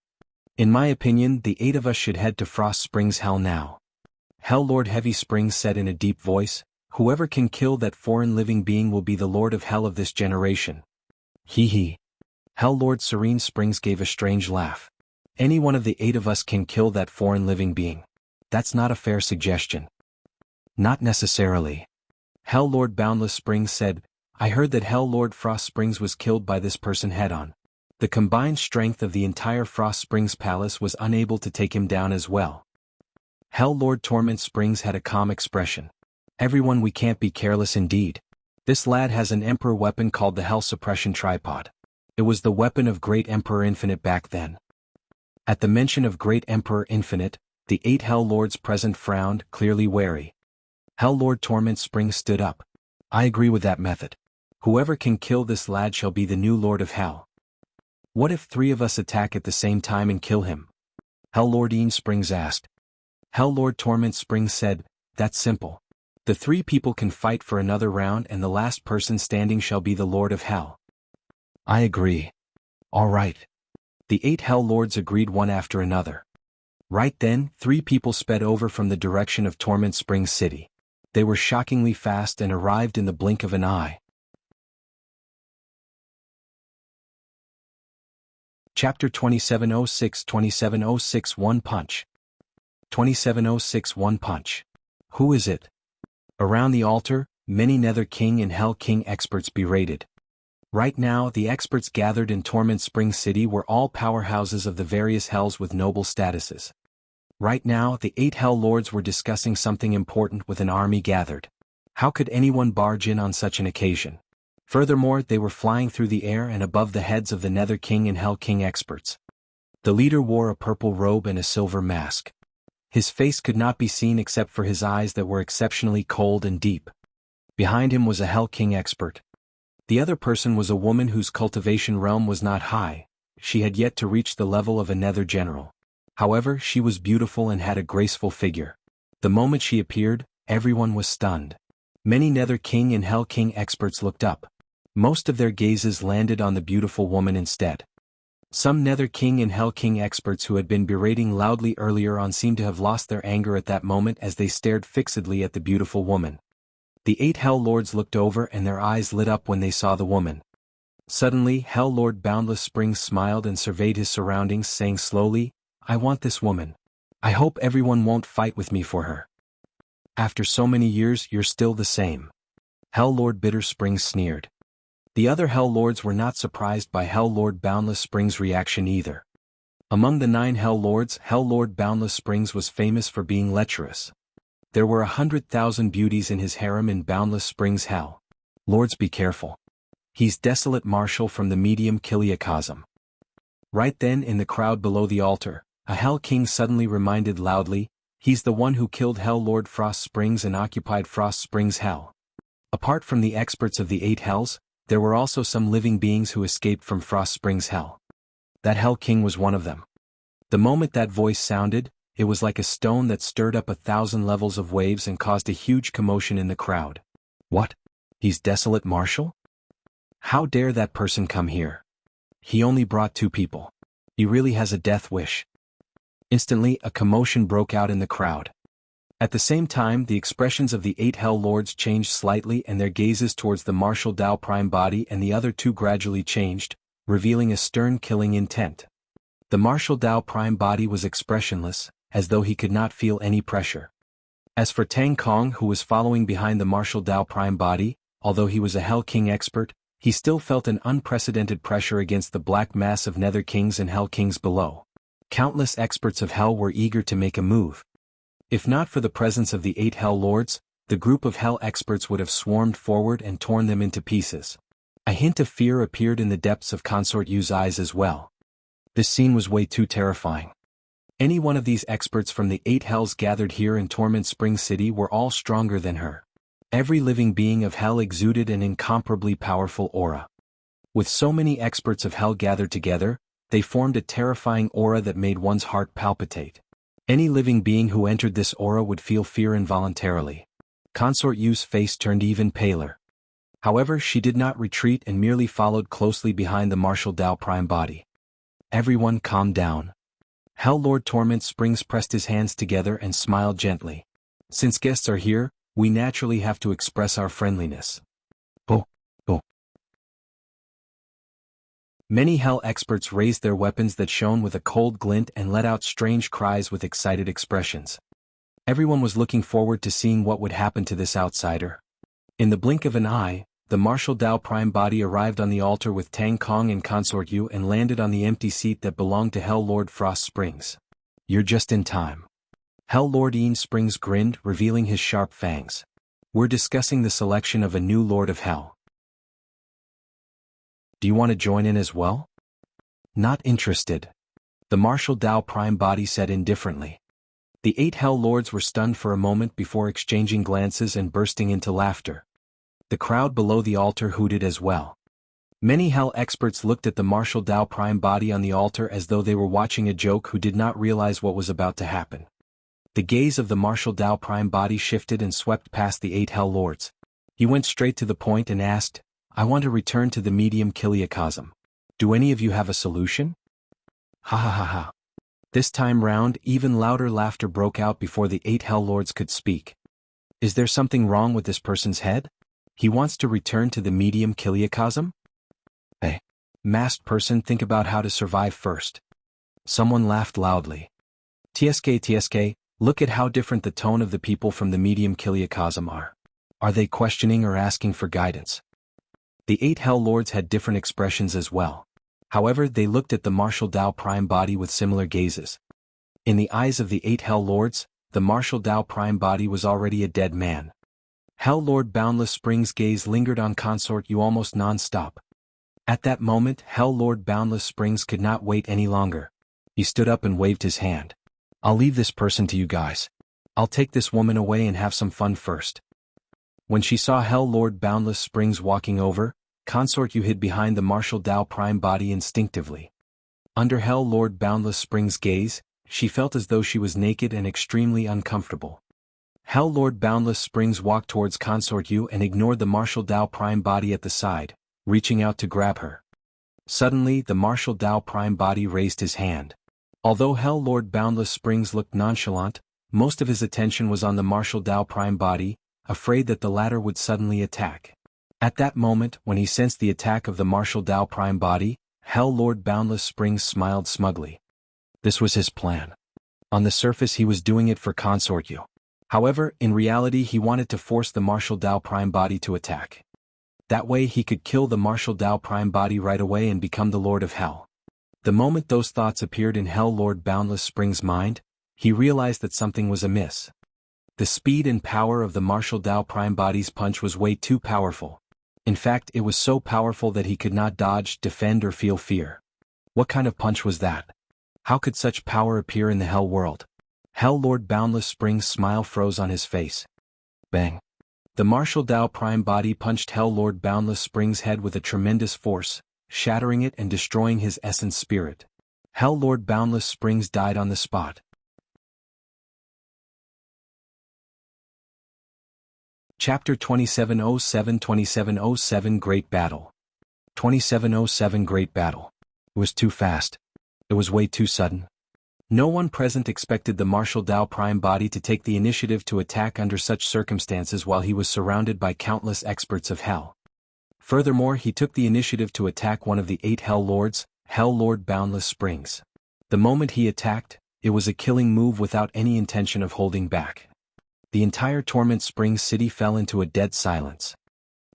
"In my opinion, the 8 of us should head to Frost Springs Hell now." Hell Lord Heavy Springs said in a deep voice, "Whoever can kill that foreign living being will be the Lord of Hell of this generation." Hee hee. Hell Lord Serene Springs gave a strange laugh. "Any one of the 8 of us can kill that foreign living being. That's not a fair suggestion." "Not necessarily." Hell Lord Boundless Springs said, "I heard that Hell Lord Frost Springs was killed by this person head-on. The combined strength of the entire Frost Springs Palace was unable to take him down as well." Hell Lord Torment Springs had a calm expression. "Everyone, we can't be careless indeed. This lad has an Emperor weapon called the Hell Suppression Tripod. It was the weapon of Great Emperor Infinite back then." At the mention of Great Emperor Infinite, the 8 Hell Lords present frowned, clearly wary. Hell Lord Torment Springs stood up. "I agree with that method. Whoever can kill this lad shall be the new Lord of Hell." "What if 3 of us attack at the same time and kill him?" Hell Lord Ian Springs asked. Hell Lord Torment Springs said, "That's simple. The 3 people can fight for another round, and the last person standing shall be the Lord of Hell." "I agree." "All right." The 8 Hell Lords agreed one after another. Right then, 3 people sped over from the direction of Torment Springs City. They were shockingly fast and arrived in the blink of an eye. Chapter 2706 One Punch. 2706 One Punch. Who is it? Around the altar, many Nether King and Hell King experts berated. Right now, the experts gathered in Torment Springs City were all powerhouses of the various hells with noble statuses. Right now, the 8 Hell Lords were discussing something important with an army gathered. How could anyone barge in on such an occasion? Furthermore, they were flying through the air and above the heads of the Nether King and Hell King experts. The leader wore a purple robe and a silver mask. His face could not be seen except for his eyes that were exceptionally cold and deep. Behind him was a Hell King expert. The other person was a woman whose cultivation realm was not high. She had yet to reach the level of a Nether general. However, she was beautiful and had a graceful figure. The moment she appeared, everyone was stunned. Many Nether King and Hell King experts looked up. Most of their gazes landed on the beautiful woman instead. Some Nether King and Hell King experts who had been berating loudly earlier on seemed to have lost their anger at that moment as they stared fixedly at the beautiful woman. The 8 Hell Lords looked over and their eyes lit up when they saw the woman. Suddenly, Hell Lord Boundless Springs smiled and surveyed his surroundings, saying slowly, "I want this woman. I hope everyone won't fight with me for her." "After so many years, you're still the same." Hell Lord Bitter Springs sneered. The other Hell Lords were not surprised by Hell Lord Boundless Springs' reaction either. Among the 9 Hell Lords, Hell Lord Boundless Springs was famous for being lecherous. There were 100,000 beauties in his harem in Boundless Springs Hell. Lords, be careful. He's Desolate Marshal from the medium Kiliakosm. Right then, in the crowd below the altar, a Hell King suddenly reminded loudly, "He's the one who killed Hell Lord Frost Springs and occupied Frost Springs Hell." Apart from the experts of the 8 Hells, there were also some living beings who escaped from Frost Springs Hell. That Hell King was one of them. The moment that voice sounded, it was like a stone that stirred up 1,000 levels of waves and caused a huge commotion in the crowd. What? He's Desolate Marshal? How dare that person come here? He only brought 2 people. He really has a death wish. Instantly, a commotion broke out in the crowd. At the same time, the expressions of the 8 Hell Lords changed slightly and their gazes towards the Martial Dao Prime body and the other 2 gradually changed, revealing a stern killing intent. The Martial Dao Prime body was expressionless, as though he could not feel any pressure. As for Tang Kong, who was following behind the Martial Dao Prime body, although he was a Hell King expert, he still felt an unprecedented pressure against the black mass of Nether Kings and Hell Kings below. Countless experts of Hell were eager to make a move. If not for the presence of the 8 Hell Lords, the group of Hell experts would have swarmed forward and torn them into pieces. A hint of fear appeared in the depths of Consort Yu's eyes as well. This scene was way too terrifying. Any one of these experts from the 8 Hells gathered here in Torment Spring City were all stronger than her. Every living being of Hell exuded an incomparably powerful aura. With so many experts of Hell gathered together, they formed a terrifying aura that made one's heart palpitate. Any living being who entered this aura would feel fear involuntarily. Consort Yu's face turned even paler. However, she did not retreat and merely followed closely behind the Martial Dao Prime body. Everyone calm down. Hell Lord Torment Springs pressed his hands together and smiled gently. Since guests are here, we naturally have to express our friendliness. Oh. Many Hell experts raised their weapons that shone with a cold glint and let out strange cries with excited expressions. Everyone was looking forward to seeing what would happen to this outsider. In the blink of an eye, the Martial Dao Prime body arrived on the altar with Tang Kong and Consort Yu and landed on the empty seat that belonged to Hell Lord Frost Springs. You're just in time. Hell Lord Ian Springs grinned, revealing his sharp fangs. We're discussing the selection of a new Lord of Hell. Do you want to join in as well? Not interested. The Martial Dao Prime body said indifferently. The 8 Hell Lords were stunned for a moment before exchanging glances and bursting into laughter. The crowd below the altar hooted as well. Many Hell experts looked at the Martial Dao Prime body on the altar as though they were watching a joke who did not realize what was about to happen. The gaze of the Martial Dao Prime body shifted and swept past the 8 Hell Lords. He went straight to the point and asked, I want to return to the medium Kiliacosm. Do any of you have a solution? Ha ha ha ha. This time round, even louder laughter broke out before the 8 Hell Lords could speak. Is there something wrong with this person's head? He wants to return to the medium Kiliacosm? Hey, masked person, think about how to survive first. Someone laughed loudly. TSK, look at how different the tone of the people from the medium Kiliacosm are. Are they questioning or asking for guidance? The 8 Hell Lords had different expressions as well. However, they looked at the Martial Dao Prime body with similar gazes. In the eyes of the 8 Hell Lords, the Martial Dao Prime body was already a dead man. Hell Lord Boundless Springs' gaze lingered on Consort Yu almost non-stop. At that moment, Hell Lord Boundless Springs could not wait any longer. He stood up and waved his hand. I'll leave this person to you guys. I'll take this woman away and have some fun first. When she saw Hell Lord Boundless Springs walking over, Consort Yu hid behind the Martial Dao Prime body instinctively. Under Hell Lord Boundless Springs' gaze, she felt as though she was naked and extremely uncomfortable. Hell Lord Boundless Springs walked towards Consort Yu and ignored the Martial Dao Prime body at the side, reaching out to grab her. Suddenly, the Martial Dao Prime body raised his hand. Although Hell Lord Boundless Springs looked nonchalant, most of his attention was on the Martial Dao Prime body, afraid that the latter would suddenly attack. At that moment, when he sensed the attack of the Martial Dao Prime body, Hell Lord Boundless Springs smiled smugly. This was his plan. On the surface he was doing it for Consort Yu. However, in reality he wanted to force the Martial Dao Prime body to attack. That way he could kill the Martial Dao Prime body right away and become the Lord of Hell. The moment those thoughts appeared in Hell Lord Boundless Springs' mind, he realized that something was amiss. The speed and power of the Martial Dao Prime body's punch was way too powerful. In fact, it was so powerful that he could not dodge, defend or feel fear. What kind of punch was that? How could such power appear in the Hell world? Hell Lord Boundless Springs' smile froze on his face. Bang. The Martial Tao Prime Body punched Hell Lord Boundless Spring's head with a tremendous force, shattering it and destroying his essence spirit. Hell Lord Boundless Springs died on the spot. Chapter 2707 Great Battle. 2707 Great Battle. It was too fast. It was way too sudden. No one present expected the Martial Tao Prime Body to take the initiative to attack under such circumstances while he was surrounded by countless experts of hell. Furthermore, he took the initiative to attack one of the 8 Hell Lords, Hell Lord Boundless Springs. The moment he attacked, it was a killing move without any intention of holding back. The entire Torment Springs city fell into a dead silence.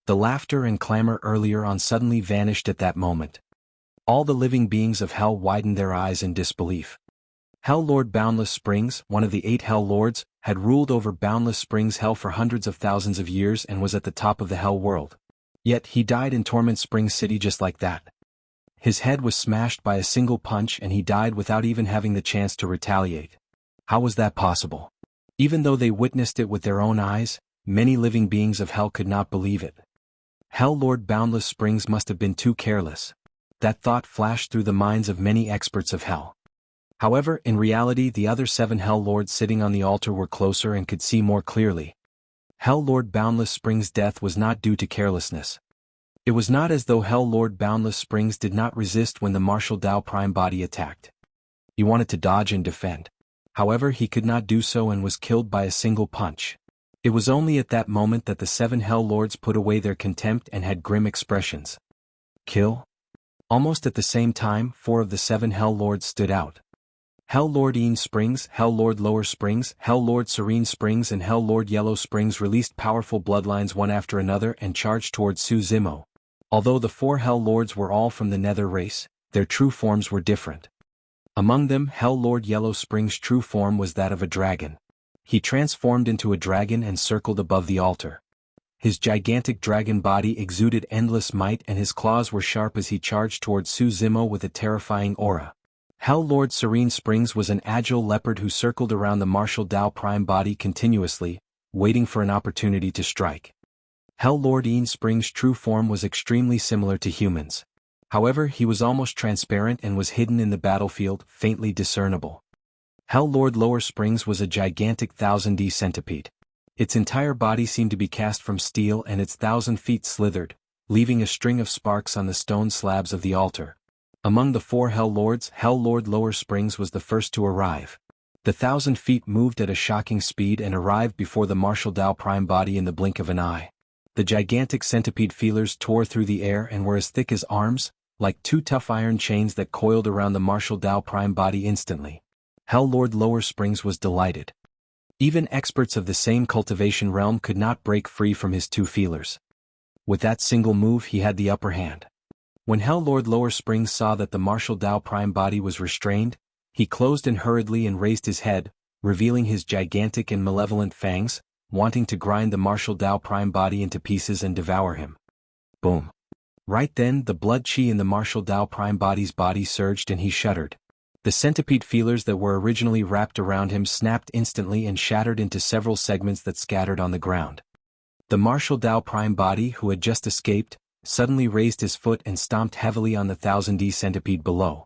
The laughter and clamor earlier on suddenly vanished at that moment. All the living beings of hell widened their eyes in disbelief. Hell Lord Boundless Springs, one of the 8 Hell Lords, had ruled over Boundless Springs Hell for hundreds of thousands of years and was at the top of the Hell world. Yet he died in Torment Springs City just like that. His head was smashed by a single punch and he died without even having the chance to retaliate. How was that possible? Even though they witnessed it with their own eyes, many living beings of hell could not believe it. Hell Lord Boundless Springs must have been too careless. That thought flashed through the minds of many experts of hell. However, in reality the other 7 Hell Lords sitting on the altar were closer and could see more clearly. Hell Lord Boundless Springs' death was not due to carelessness. It was not as though Hell Lord Boundless Springs did not resist when the Martial Tao Prime Body attacked. He wanted to dodge and defend. However, he could not do so and was killed by a single punch. It was only at that moment that the 7 Hell Lords put away their contempt and had grim expressions. Kill? Almost at the same time, 4 of the 7 Hell Lords stood out. Hell Lord Een Springs, Hell Lord Lower Springs, Hell Lord Serene Springs and Hell Lord Yellow Springs released powerful bloodlines one after another and charged towards Su Zimo. Although the 4 Hell Lords were all from the Nether race, their true forms were different. Among them, Hell Lord Yellow Springs' true form was that of a dragon. He transformed into a dragon and circled above the altar. His gigantic dragon body exuded endless might and his claws were sharp as he charged towards Su Zimo with a terrifying aura. Hell Lord Serene Springs was an agile leopard who circled around the Martial Tao Prime Body continuously, waiting for an opportunity to strike. Hell Lord Een Springs' true form was extremely similar to humans. However, he was almost transparent and was hidden in the battlefield, faintly discernible. Hell Lord Lower Springs was a gigantic 1000D centipede. Its entire body seemed to be cast from steel and its 1000 feet slithered, leaving a string of sparks on the stone slabs of the altar. Among the 4 Hell Lords, Hell Lord Lower Springs was the first to arrive. The 1000 feet moved at a shocking speed and arrived before the Martial Tao Prime Body in the blink of an eye. The gigantic centipede feelers tore through the air and were as thick as arms, like 2 tough iron chains that coiled around the Martial Tao Prime Body instantly. Hell Lord Lower Springs was delighted. Even experts of the same cultivation realm could not break free from his 2 feelers. With that single move he had the upper hand. When Hell Lord Lower Springs saw that the Martial Tao Prime Body was restrained, he closed and hurriedly and raised his head, revealing his gigantic and malevolent fangs, wanting to grind the Martial Tao Prime Body into pieces and devour him. Boom. Right then, the blood chi in the Martial Tao Prime Body's body surged and he shuddered. The centipede feelers that were originally wrapped around him snapped instantly and shattered into several segments that scattered on the ground. The Martial Tao Prime Body, who had just escaped, suddenly raised his foot and stomped heavily on the 1000D centipede below.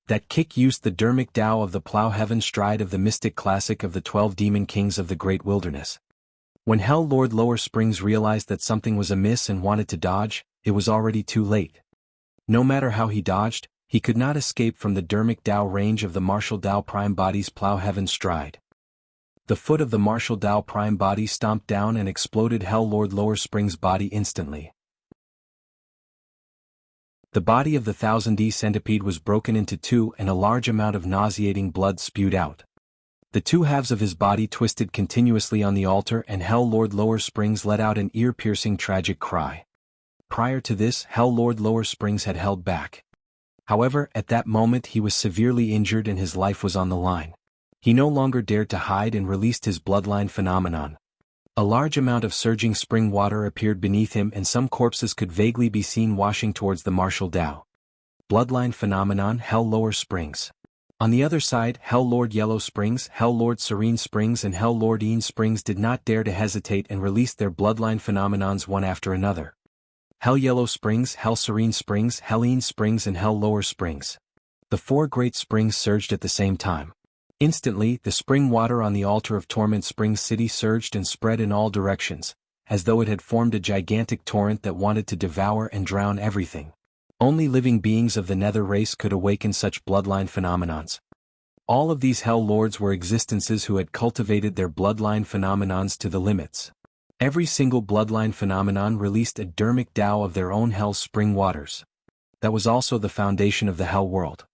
That kick used the Dermic Tao of the Plow Heaven stride of the mystic classic of the 12 demon kings of the great wilderness. When Hell Lord Lower Springs realized that something was amiss and wanted to dodge, it was already too late. No matter how he dodged, he could not escape from the Dermic Tao range of the Martial Tao Prime Body's Plow Heaven stride. The foot of the Martial Tao Prime Body stomped down and exploded Hell Lord Lower Springs' body instantly. The body of the 1000D centipede was broken into 2 and a large amount of nauseating blood spewed out. The 2 halves of his body twisted continuously on the altar and Hell Lord Lower Springs let out an ear-piercing tragic cry. Prior to this, Hell Lord Lower Springs had held back. However, at that moment he was severely injured and his life was on the line. He no longer dared to hide and released his bloodline phenomenon. A large amount of surging spring water appeared beneath him and some corpses could vaguely be seen washing towards the Martial Tao. Bloodline phenomenon Hell Lower Springs. On the other side, Hell Lord Yellow Springs, Hell Lord Serene Springs and Hell Lord Een Springs did not dare to hesitate and released their bloodline phenomenons one after another. Hell Yellow Springs, Hell Serene Springs, Hell Een Springs and Hell Lower Springs. The 4 great springs surged at the same time. Instantly, the spring water on the altar of Torment Springs City surged and spread in all directions, as though it had formed a gigantic torrent that wanted to devour and drown everything. Only living beings of the Nether race could awaken such bloodline phenomenons. All of these Hell Lords were existences who had cultivated their bloodline phenomenons to the limits. Every single bloodline phenomenon released a dermic Tao of their own Hell Spring waters. That was also the foundation of the Hell world.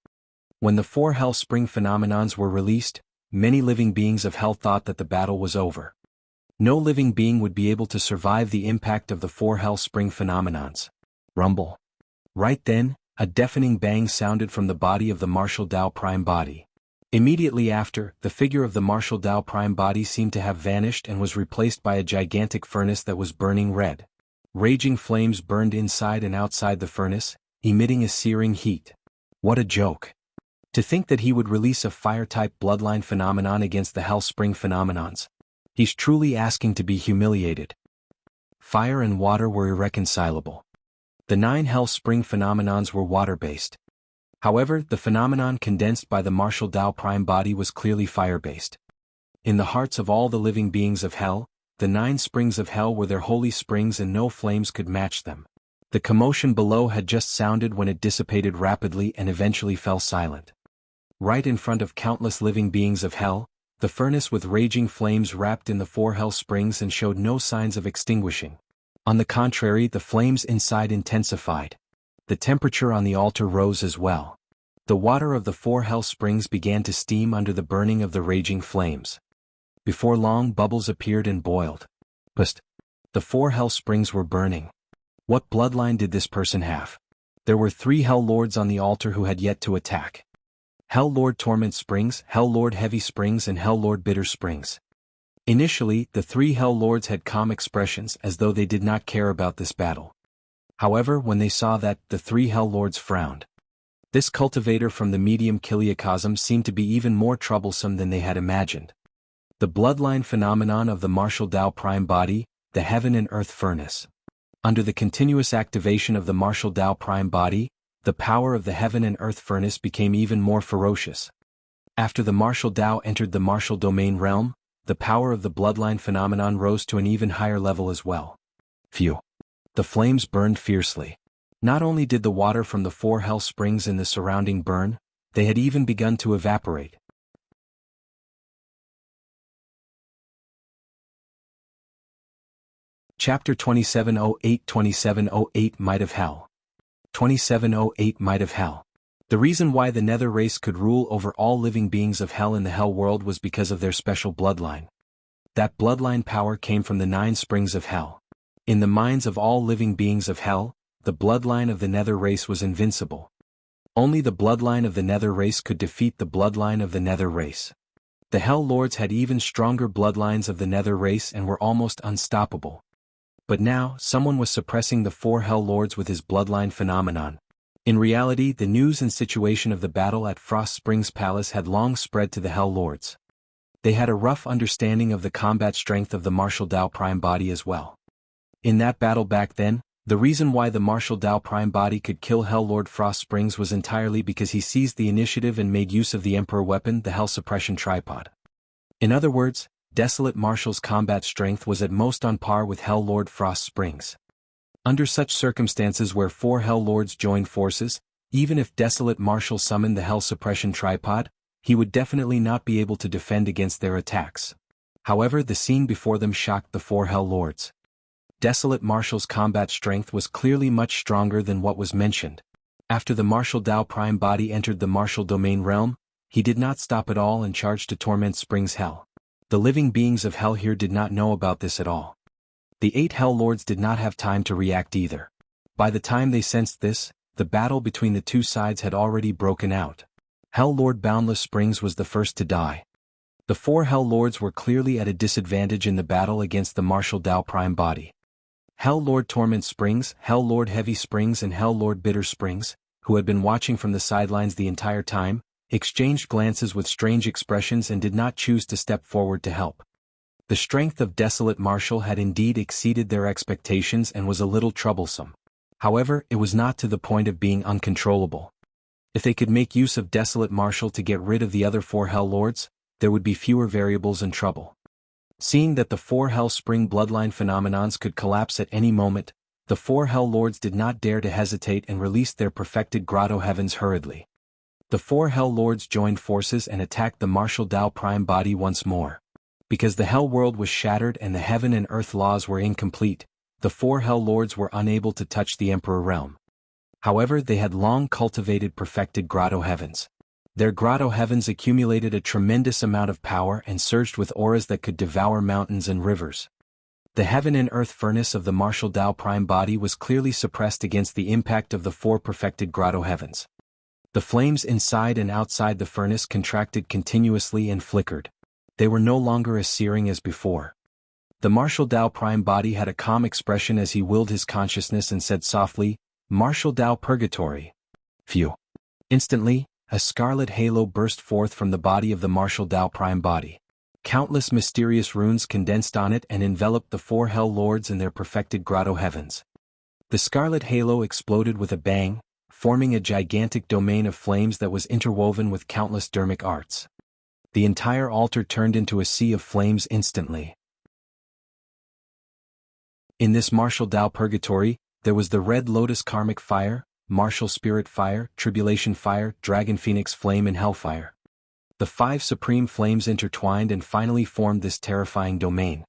When the 4 Hell Spring phenomenons were released, many living beings of Hell thought that the battle was over. No living being would be able to survive the impact of the 4 Hell Spring phenomenons. Rumble. Right then, a deafening bang sounded from the body of the Martial Tao Prime Body. Immediately after, the figure of the Martial Tao Prime Body seemed to have vanished and was replaced by a gigantic furnace that was burning red. Raging flames burned inside and outside the furnace, emitting a searing heat. What a joke. To think that he would release a fire-type bloodline phenomenon against the Hell Spring phenomenons. He's truly asking to be humiliated. Fire and water were irreconcilable. The 9 Hell Spring phenomenons were water-based. However, the phenomenon condensed by the Martial Tao Prime Body was clearly fire-based. In the hearts of all the living beings of Hell, the 9 springs of Hell were their holy springs and no flames could match them. The commotion below had just sounded when it dissipated rapidly and eventually fell silent. Right in front of countless living beings of Hell, the furnace with raging flames wrapped in the 4 Hell springs and showed no signs of extinguishing. On the contrary, the flames inside intensified. The temperature on the altar rose as well. The water of the 4 Hell springs began to steam under the burning of the raging flames. Before long, bubbles appeared and boiled. But the 4 Hell springs were burning. What bloodline did this person have? There were 3 Hell Lords on the altar who had yet to attack. Hell Lord Torment Springs, Hell Lord Heavy Springs and Hell Lord Bitter Springs. Initially, the 3 Hell Lords had calm expressions as though they did not care about this battle. However, when they saw that, the 3 Hell Lords frowned. This cultivator from the medium Kiliacosm seemed to be even more troublesome than they had imagined. The bloodline phenomenon of the Martial Tao Prime Body, the Heaven and Earth Furnace. Under the continuous activation of the Martial Tao Prime Body, the power of the Heaven and Earth Furnace became even more ferocious. After the Martial Tao entered the Martial Domain realm, the power of the bloodline phenomenon rose to an even higher level as well. Phew. The flames burned fiercely. Not only did the water from the 4 Hell springs in the surrounding burn, they had even begun to evaporate. Chapter 2708 Might of Hell. 2708 Might of Hell. The reason why the Nether race could rule over all living beings of Hell in the Hell world was because of their special bloodline. That bloodline power came from the 9 springs of Hell. In the minds of all living beings of Hell, the bloodline of the Nether race was invincible. Only the bloodline of the Nether race could defeat the bloodline of the Nether race. The Hell Lords had even stronger bloodlines of the Nether race and were almost unstoppable. But now, someone was suppressing the 4 Hell Lords with his bloodline phenomenon. In reality, the news and situation of the battle at Frost Springs Palace had long spread to the Hell Lords. They had a rough understanding of the combat strength of the Martial Tao Prime Body as well. In that battle back then, the reason why the Martial Tao Prime Body could kill Hell Lord Frost Springs was entirely because he seized the initiative and made use of the Emperor weapon, the Hell Suppression Tripod. In other words, Desolate Martial's combat strength was at most on par with Hell Lord Frost Springs. Under such circumstances where 4 Hell Lords joined forces, even if Desolate Martial summoned the Hell Suppression Tripod, he would definitely not be able to defend against their attacks. However, the scene before them shocked the 4 Hell Lords. Desolate Martial's combat strength was clearly much stronger than what was mentioned. After the Martial Tao Prime Body entered the Martial Domain realm, he did not stop at all and charged to Torment Springs Hell. The living beings of Hell here did not know about this at all. The 8 Hell Lords did not have time to react either. By the time they sensed this, the battle between the 2 sides had already broken out. Hell Lord Boundless Springs was the first to die. The 4 Hell Lords were clearly at a disadvantage in the battle against the Martial Tao Prime Body. Hell Lord Torment Springs, Hell Lord Heavy Springs and Hell Lord Bitter Springs, who had been watching from the sidelines the entire time, exchanged glances with strange expressions and did not choose to step forward to help. The strength of Desolate Marshal had indeed exceeded their expectations and was a little troublesome. However, it was not to the point of being uncontrollable. If they could make use of Desolate Marshal to get rid of the other 4 Hell Lords, there would be fewer variables and trouble. Seeing that the 4 Hell Spring bloodline phenomenons could collapse at any moment, the 4 Hell Lords did not dare to hesitate and released their perfected Grotto Heavens hurriedly. The 4 Hell Lords joined forces and attacked the Martial Dao Prime body once more. Because the Hell World was shattered and the heaven and earth laws were incomplete, the 4 Hell Lords were unable to touch the Emperor realm. However, they had long cultivated perfected Grotto Heavens. Their Grotto Heavens accumulated a tremendous amount of power and surged with auras that could devour mountains and rivers. The heaven and earth furnace of the Martial Dao Prime body was clearly suppressed against the impact of the 4 perfected Grotto Heavens. The flames inside and outside the furnace contracted continuously and flickered. They were no longer as searing as before. The Martial Dao Prime body had a calm expression as he willed his consciousness and said softly, "Martial Dao Purgatory." Phew. Instantly, a scarlet halo burst forth from the body of the Martial Dao Prime body. Countless mysterious runes condensed on it and enveloped the 4 Hell Lords in their perfected Grotto Heavens. The scarlet halo exploded with a bang, forming a gigantic domain of flames that was interwoven with countless dermic arts. The entire altar turned into a sea of flames instantly. In this Martial Dao Purgatory, there was the Red Lotus Karmic Fire, Martial Spirit Fire, Tribulation Fire, Dragon Phoenix Flame and Hellfire. The 5 supreme flames intertwined and finally formed this terrifying domain.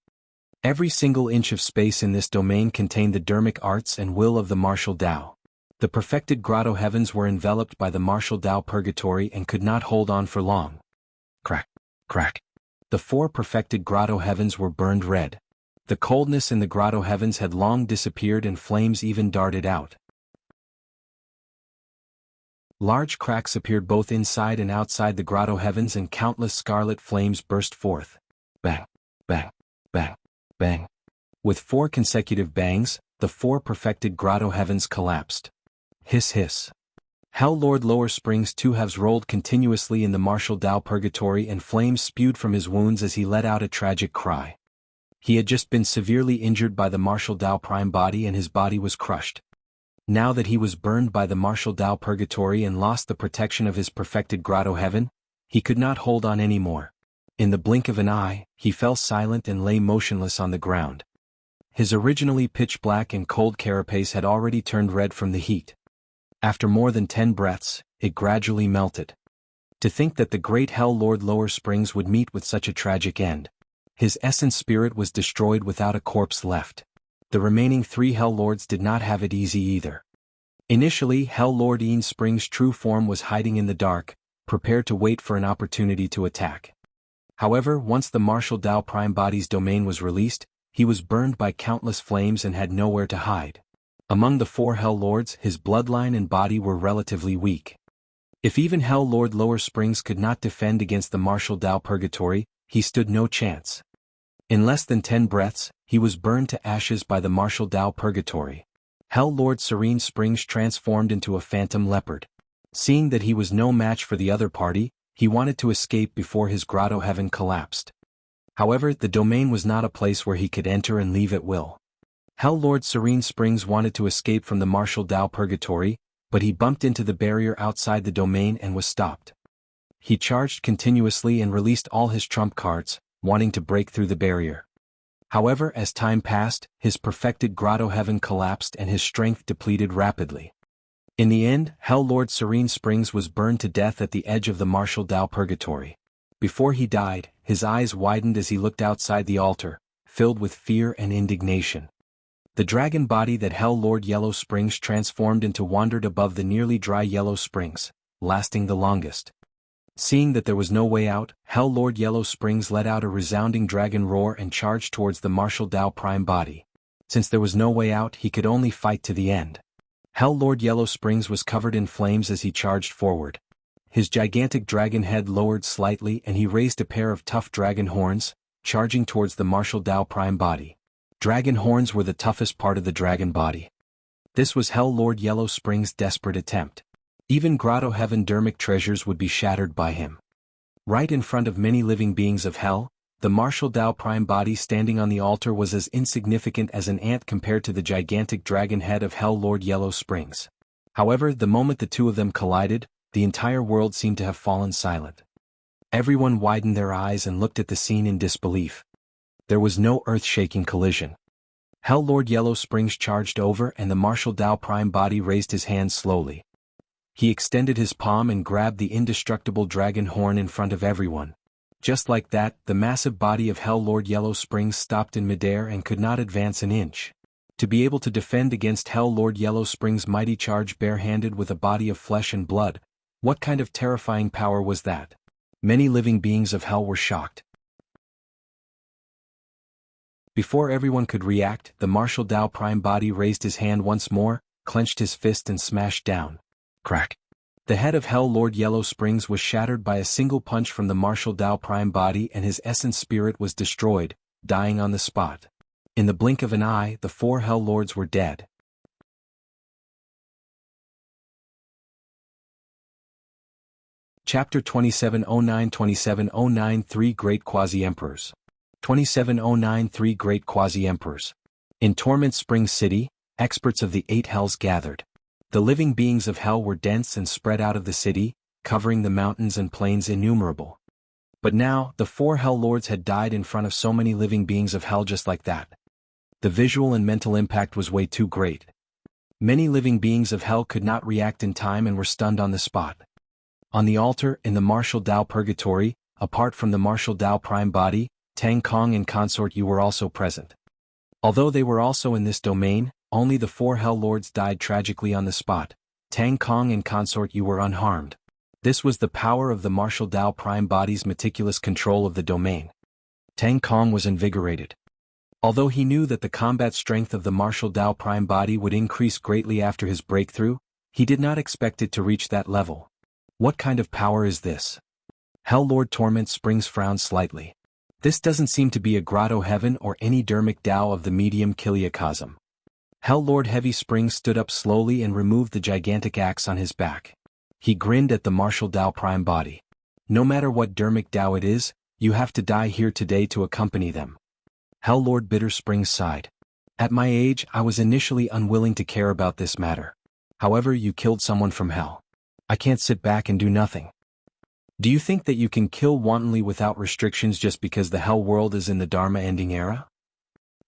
Every single inch of space in this domain contained the dermic arts and will of the Martial Dao. The perfected Grotto Heavens were enveloped by the Martial Dao Purgatory and could not hold on for long. Crack, crack. The 4 perfected Grotto Heavens were burned red. The coldness in the Grotto Heavens had long disappeared and flames even darted out. Large cracks appeared both inside and outside the Grotto Heavens and countless scarlet flames burst forth. Bang, bang, bang, bang. With 4 consecutive bangs, the 4 perfected Grotto Heavens collapsed. Hiss hiss. Hell Lord Lower Springs 2 halves rolled continuously in the Martial Dao Purgatory and flames spewed from his wounds as he let out a tragic cry. He had just been severely injured by the Martial Dao Prime body and his body was crushed. Now that he was burned by the Martial Dao Purgatory and lost the protection of his perfected Grotto Heaven, he could not hold on anymore. In the blink of an eye, he fell silent and lay motionless on the ground. His originally pitch-black and cold carapace had already turned red from the heat. After more than 10 breaths, it gradually melted. To think that the great Hell Lord Lower Springs would meet with such a tragic end. His essence spirit was destroyed without a corpse left. The remaining 3 Hell Lords did not have it easy either. Initially, Hell Lord Ian Spring's true form was hiding in the dark, prepared to wait for an opportunity to attack. However, once the Martial Dao Prime body's domain was released, he was burned by countless flames and had nowhere to hide. Among the 4 Hell Lords, his bloodline and body were relatively weak. If even Hell Lord Lower Springs could not defend against the Martial Dao Purgatory, he stood no chance. In less than 10 breaths, he was burned to ashes by the Martial Dao Purgatory. Hell Lord Serene Springs transformed into a phantom leopard. Seeing that he was no match for the other party, he wanted to escape before his Grotto Heaven collapsed. However, the domain was not a place where he could enter and leave at will. Hell Lord Serene Springs wanted to escape from the Martial Dao Purgatory, but he bumped into the barrier outside the domain and was stopped. He charged continuously and released all his trump cards, wanting to break through the barrier. However, as time passed, his perfected Grotto Heaven collapsed and his strength depleted rapidly. In the end, Hell Lord Serene Springs was burned to death at the edge of the Martial Dao Purgatory. Before he died, his eyes widened as he looked outside the altar, filled with fear and indignation. The dragon body that Hell Lord Yellow Springs transformed into wandered above the nearly dry Yellow Springs, lasting the longest. Seeing that there was no way out, Hell Lord Yellow Springs let out a resounding dragon roar and charged towards the Martial Dao Prime body. Since there was no way out, he could only fight to the end. Hell Lord Yellow Springs was covered in flames as he charged forward. His gigantic dragon head lowered slightly and he raised a pair of tough dragon horns, charging towards the Martial Dao Prime body. Dragon horns were the toughest part of the dragon body. This was Hell Lord Yellow Springs' desperate attempt. Even Grotto Heaven Dermic treasures would be shattered by him. Right in front of many living beings of hell, the martial Tao prime body standing on the altar was as insignificant as an ant compared to the gigantic dragon head of Hell Lord Yellow Springs. However, the moment the two of them collided, the entire world seemed to have fallen silent. Everyone widened their eyes and looked at the scene in disbelief. There was no earth-shaking collision. Hell Lord Yellow Springs charged over and the martial Tao prime body raised his hand slowly. He extended his palm and grabbed the indestructible dragon horn in front of everyone. Just like that, the massive body of Hell Lord Yellow Springs stopped in midair and could not advance an inch. To be able to defend against Hell Lord Yellow Springs' mighty charge barehanded with a body of flesh and blood, what kind of terrifying power was that? Many living beings of hell were shocked. Before everyone could react, the martial Tao prime body raised his hand once more, clenched his fist and smashed down. Crack. The head of Hell Lord Yellow Springs was shattered by a single punch from the martial Tao prime body and his essence spirit was destroyed, dying on the spot. In the blink of an eye, the four Hell Lords were dead. Chapter 2709-2709 Three Great Quasi-Emperors. 2709 Three Great Quasi-Emperors. In Torment Spring City, experts of the eight hells gathered. The living beings of hell were dense and spread out of the city, covering the mountains and plains innumerable. But now, the four Hell Lords had died in front of so many living beings of hell just like that. The visual and mental impact was way too great. Many living beings of hell could not react in time and were stunned on the spot. On the altar, in the martial Tao Purgatory, apart from the martial Tao Prime Body, Tang Kong and consort Yu were also present. Although they were also in this domain, only the four Hell Lords died tragically on the spot. Tang Kong and consort Yu were unharmed. This was the power of the martial Tao Prime Body's meticulous control of the domain. Tang Kong was invigorated. Although he knew that the combat strength of the martial Tao Prime Body would increase greatly after his breakthrough, he did not expect it to reach that level. What kind of power is this? Hell Lord Torment Springs frowned slightly. This doesn't seem to be a Grotto Heaven or any Dermic Tao of the medium Kiliacosm. Hell Lord Heavy Springs stood up slowly and removed the gigantic axe on his back. He grinned at the martial Tao Prime Body. No matter what Dermic Tao it is, you have to die here today to accompany them. Hell Lord Bitter Springs sighed. At my age, I was initially unwilling to care about this matter. However, you killed someone from hell. I can't sit back and do nothing. Do you think that you can kill wantonly without restrictions just because the Hell World is in the Dharma ending era?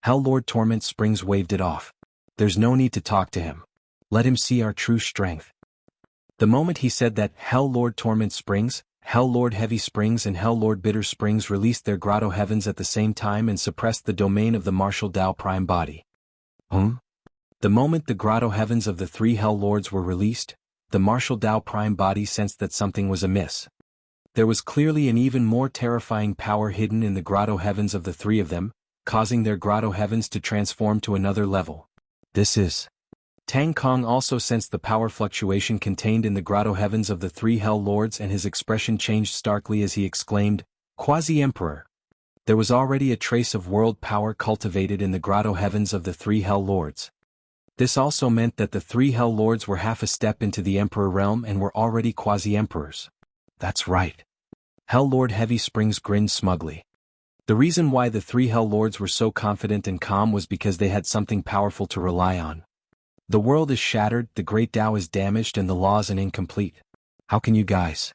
Hell Lord Torment Springs waved it off. There's no need to talk to him. Let him see our true strength. The moment he said that, Hell Lord Torment Springs, Hell Lord Heavy Springs and Hell Lord Bitter Springs released their Grotto Heavens at the same time and suppressed the domain of the martial Tao Prime Body. The moment the Grotto Heavens of the three Hell Lords were released, the martial Tao Prime Body sensed that something was amiss. There was clearly an even more terrifying power hidden in the Grotto Heavens of the three of them, causing their Grotto Heavens to transform to another level. This is. Tang Kong also sensed the power fluctuation contained in the Grotto Heavens of the three Hell Lords and his expression changed starkly as he exclaimed, Quasi-Emperor. There was already a trace of world power cultivated in the Grotto Heavens of the three Hell Lords. This also meant that the three Hell Lords were half a step into the Emperor realm and were already Quasi-Emperors. That's right. Hell Lord Heavy Springs grinned smugly. The reason why the three Hell Lords were so confident and calm was because they had something powerful to rely on. The world is shattered, the great Tao is damaged and the laws are incomplete. How can you guys?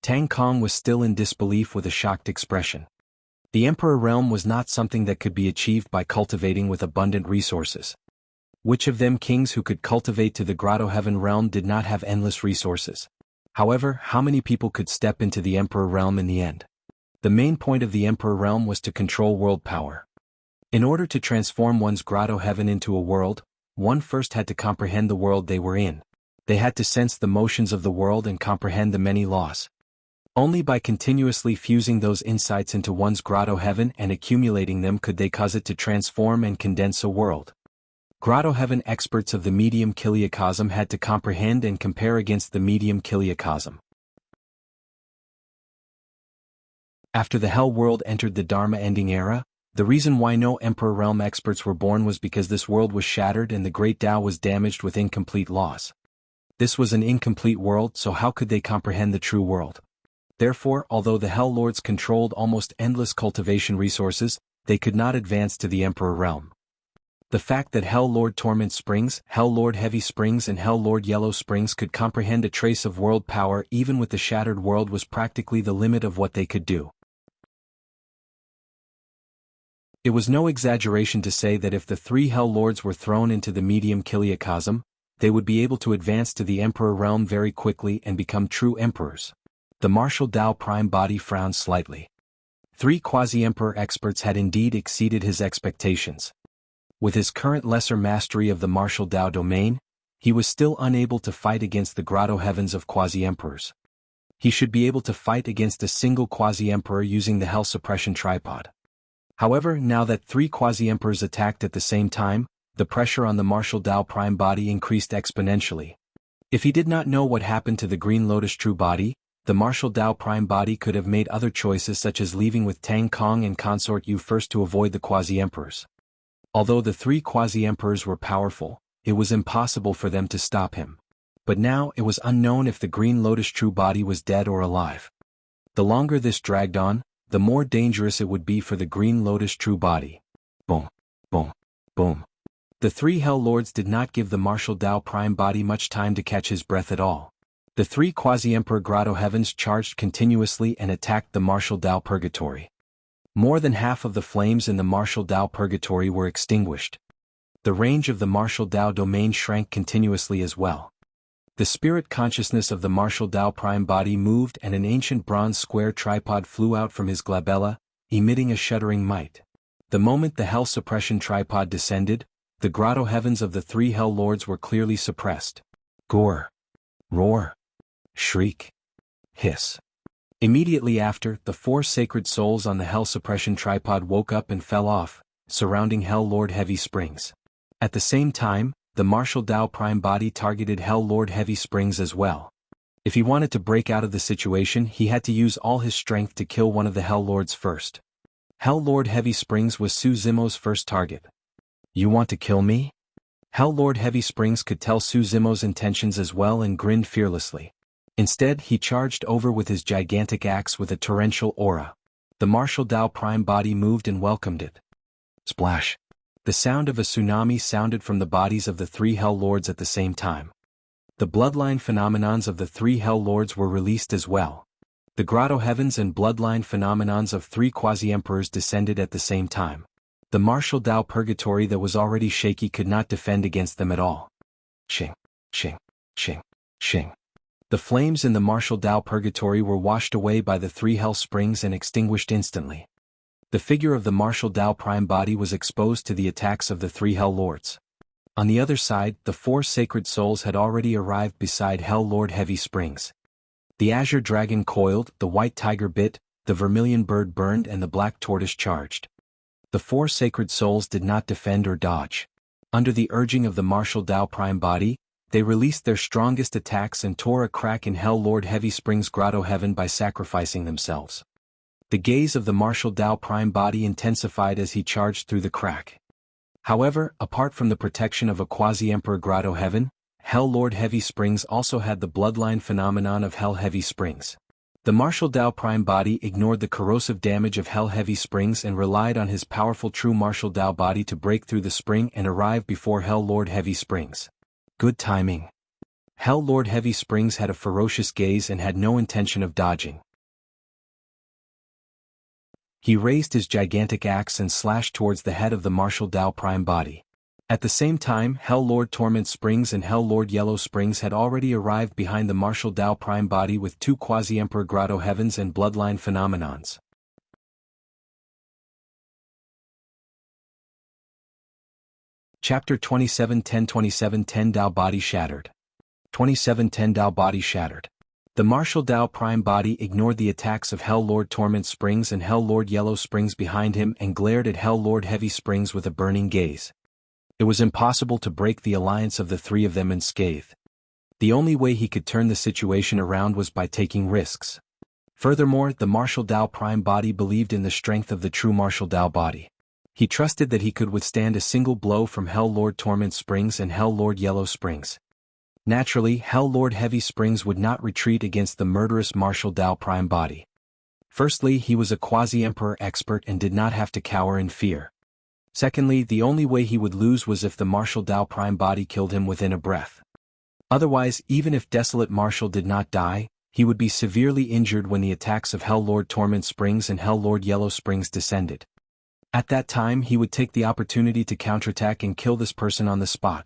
Tang Kong was still in disbelief with a shocked expression. The Emperor realm was not something that could be achieved by cultivating with abundant resources. Which of them kings who could cultivate to the Grotto Heaven realm did not have endless resources? However, how many people could step into the Emperor realm in the end? The main point of the Emperor realm was to control world power. In order to transform one's Grotto Heaven into a world, one first had to comprehend the world they were in. They had to sense the motions of the world and comprehend the many laws. Only by continuously fusing those insights into one's Grotto Heaven and accumulating them could they cause it to transform and condense a world. Grotto Heaven experts of the medium Kiliacosm had to comprehend and compare against the medium Kiliacosm. After the Hell World entered the Dharma ending era, the reason why no Emperor Realm experts were born was because this world was shattered and the Great Tao was damaged with incomplete laws. This was an incomplete world, so how could they comprehend the true world? Therefore, although the Hell Lords controlled almost endless cultivation resources, they could not advance to the Emperor realm. The fact that Hell Lord Torment Springs, Hell Lord Heavy Springs and Hell Lord Yellow Springs could comprehend a trace of world power even with the shattered world was practically the limit of what they could do. It was no exaggeration to say that if the three Hell Lords were thrown into the medium Chiliocosm, they would be able to advance to the Emperor realm very quickly and become true Emperors. The martial Tao Prime Body frowned slightly. 3 Quasi-Emperor experts had indeed exceeded his expectations. With his current lesser mastery of the martial Tao domain, he was still unable to fight against the Grotto Heavens of Quasi-Emperors. He should be able to fight against a single Quasi-Emperor using the Hell Suppression tripod. However, now that 3 Quasi-Emperors attacked at the same time, the pressure on the martial Tao Prime Body increased exponentially. If he did not know what happened to the Green Lotus True Body, the martial Tao Prime Body could have made other choices such as leaving with Tang Kong and Consort Yu first to avoid the Quasi-Emperors. Although the 3 Quasi-Emperors were powerful, it was impossible for them to stop him. But now it was unknown if the Green Lotus True Body was dead or alive. The longer this dragged on, the more dangerous it would be for the Green Lotus True Body. Boom, boom, boom. The 3 Hell Lords did not give the martial Tao Prime Body much time to catch his breath at all. The 3 Quasi-Emperor Grotto Heavens charged continuously and attacked the martial Tao Purgatory. More than half of the flames in the martial Tao Purgatory were extinguished. The range of the martial Tao domain shrank continuously as well. The spirit consciousness of the martial Tao Prime Body moved and an ancient bronze square tripod flew out from his glabella, emitting a shuddering might. The moment the Hell Suppression tripod descended, the Grotto Heavens of the 3 Hell Lords were clearly suppressed. Gore. Roar. Shriek. Hiss. Immediately after, the 4 sacred souls on the Hell Suppression tripod woke up and fell off, surrounding Hell Lord Heavy Springs. At the same time, the martial Tao Prime Body targeted Hell Lord Heavy Springs as well. If he wanted to break out of the situation, he had to use all his strength to kill one of the Hell Lords first. Hell Lord Heavy Springs was Su Zimo's first target. You want to kill me? Hell Lord Heavy Springs could tell Su Zimo's intentions as well and grinned fearlessly. Instead, he charged over with his gigantic axe with a torrential aura. The martial Tao Prime Body moved and welcomed it. Splash. The sound of a tsunami sounded from the bodies of the 3 Hell Lords at the same time. The bloodline phenomenons of the 3 Hell Lords were released as well. The Grotto Heavens and bloodline phenomenons of 3 Quasi-Emperors descended at the same time. The martial Tao Purgatory that was already shaky could not defend against them at all. Shing, shing, shing, shing. The flames in the martial Tao Purgatory were washed away by the 3 Hell Springs and extinguished instantly. The figure of the martial Tao Prime Body was exposed to the attacks of the 3 Hell Lords. On the other side, the 4 sacred souls had already arrived beside Hell Lord Heavy Springs. The azure dragon coiled, the white tiger bit, the vermilion bird burned and the black tortoise charged. The 4 sacred souls did not defend or dodge. Under the urging of the martial Tao Prime Body, they released their strongest attacks and tore a crack in Hell Lord Heavy Springs' Grotto Heaven by sacrificing themselves. The gaze of the martial Tao Prime Body intensified as he charged through the crack. However, apart from the protection of a Quasi-Emperor Grotto Heaven, Hell Lord Heavy Springs also had the bloodline phenomenon of Hell Heavy Springs. The martial Tao Prime Body ignored the corrosive damage of Hell Heavy Springs and relied on his powerful true martial Tao Body to break through the spring and arrive before Hell Lord Heavy Springs. Good timing. Hell Lord Heavy Springs had a ferocious gaze and had no intention of dodging. He raised his gigantic axe and slashed towards the head of the martial Tao Prime Body. At the same time, Hell Lord Torment Springs and Hell Lord Yellow Springs had already arrived behind the martial Tao Prime Body with 2 Quasi-Emperor Grotto Heavens and bloodline phenomenons. Chapter 27 10 Tao Body Shattered. 27 Tao Body Shattered. The martial Tao Prime Body ignored the attacks of Hell Lord Torment Springs and Hell Lord Yellow Springs behind him and glared at Hell Lord Heavy Springs with a burning gaze. It was impossible to break the alliance of the 3 of them unscathed. The only way he could turn the situation around was by taking risks. Furthermore, the martial Tao Prime Body believed in the strength of the true martial Tao Body. He trusted that he could withstand a single blow from Hell Lord Torment Springs and Hell Lord Yellow Springs. Naturally, Hell Lord Heavy Springs would not retreat against the murderous Martial Dao Prime body. Firstly, he was a Quasi-Emperor expert and did not have to cower in fear. Secondly, the only way he would lose was if the Martial Dao Prime body killed him within a breath. Otherwise, even if Desolate Martial did not die, he would be severely injured when the attacks of Hell Lord Torment Springs and Hell Lord Yellow Springs descended. At that time he would take the opportunity to counterattack and kill this person on the spot.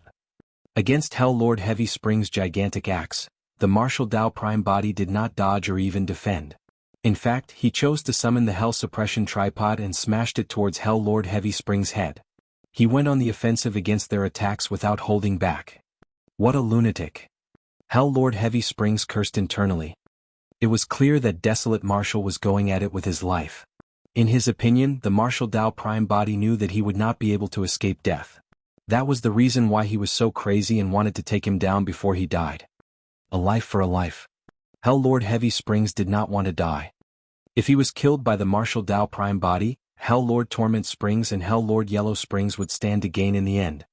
Against Hell Lord Heavy Springs' gigantic axe, the Martial Dao Prime body did not dodge or even defend. In fact, he chose to summon the Hell Suppression tripod and smashed it towards Hell Lord Heavy Springs' head. He went on the offensive against their attacks without holding back. What a lunatic! Hell Lord Heavy Springs cursed internally. It was clear that Desolate Martial was going at it with his life. In his opinion, the Martial Dao Prime body knew that he would not be able to escape death. That was the reason why he was so crazy and wanted to take him down before he died. A life for a life. Hell Lord Heavy Springs did not want to die. If he was killed by the Martial Dao Prime body, Hell Lord Torment Springs and Hell Lord Yellow Springs would stand to gain in the end.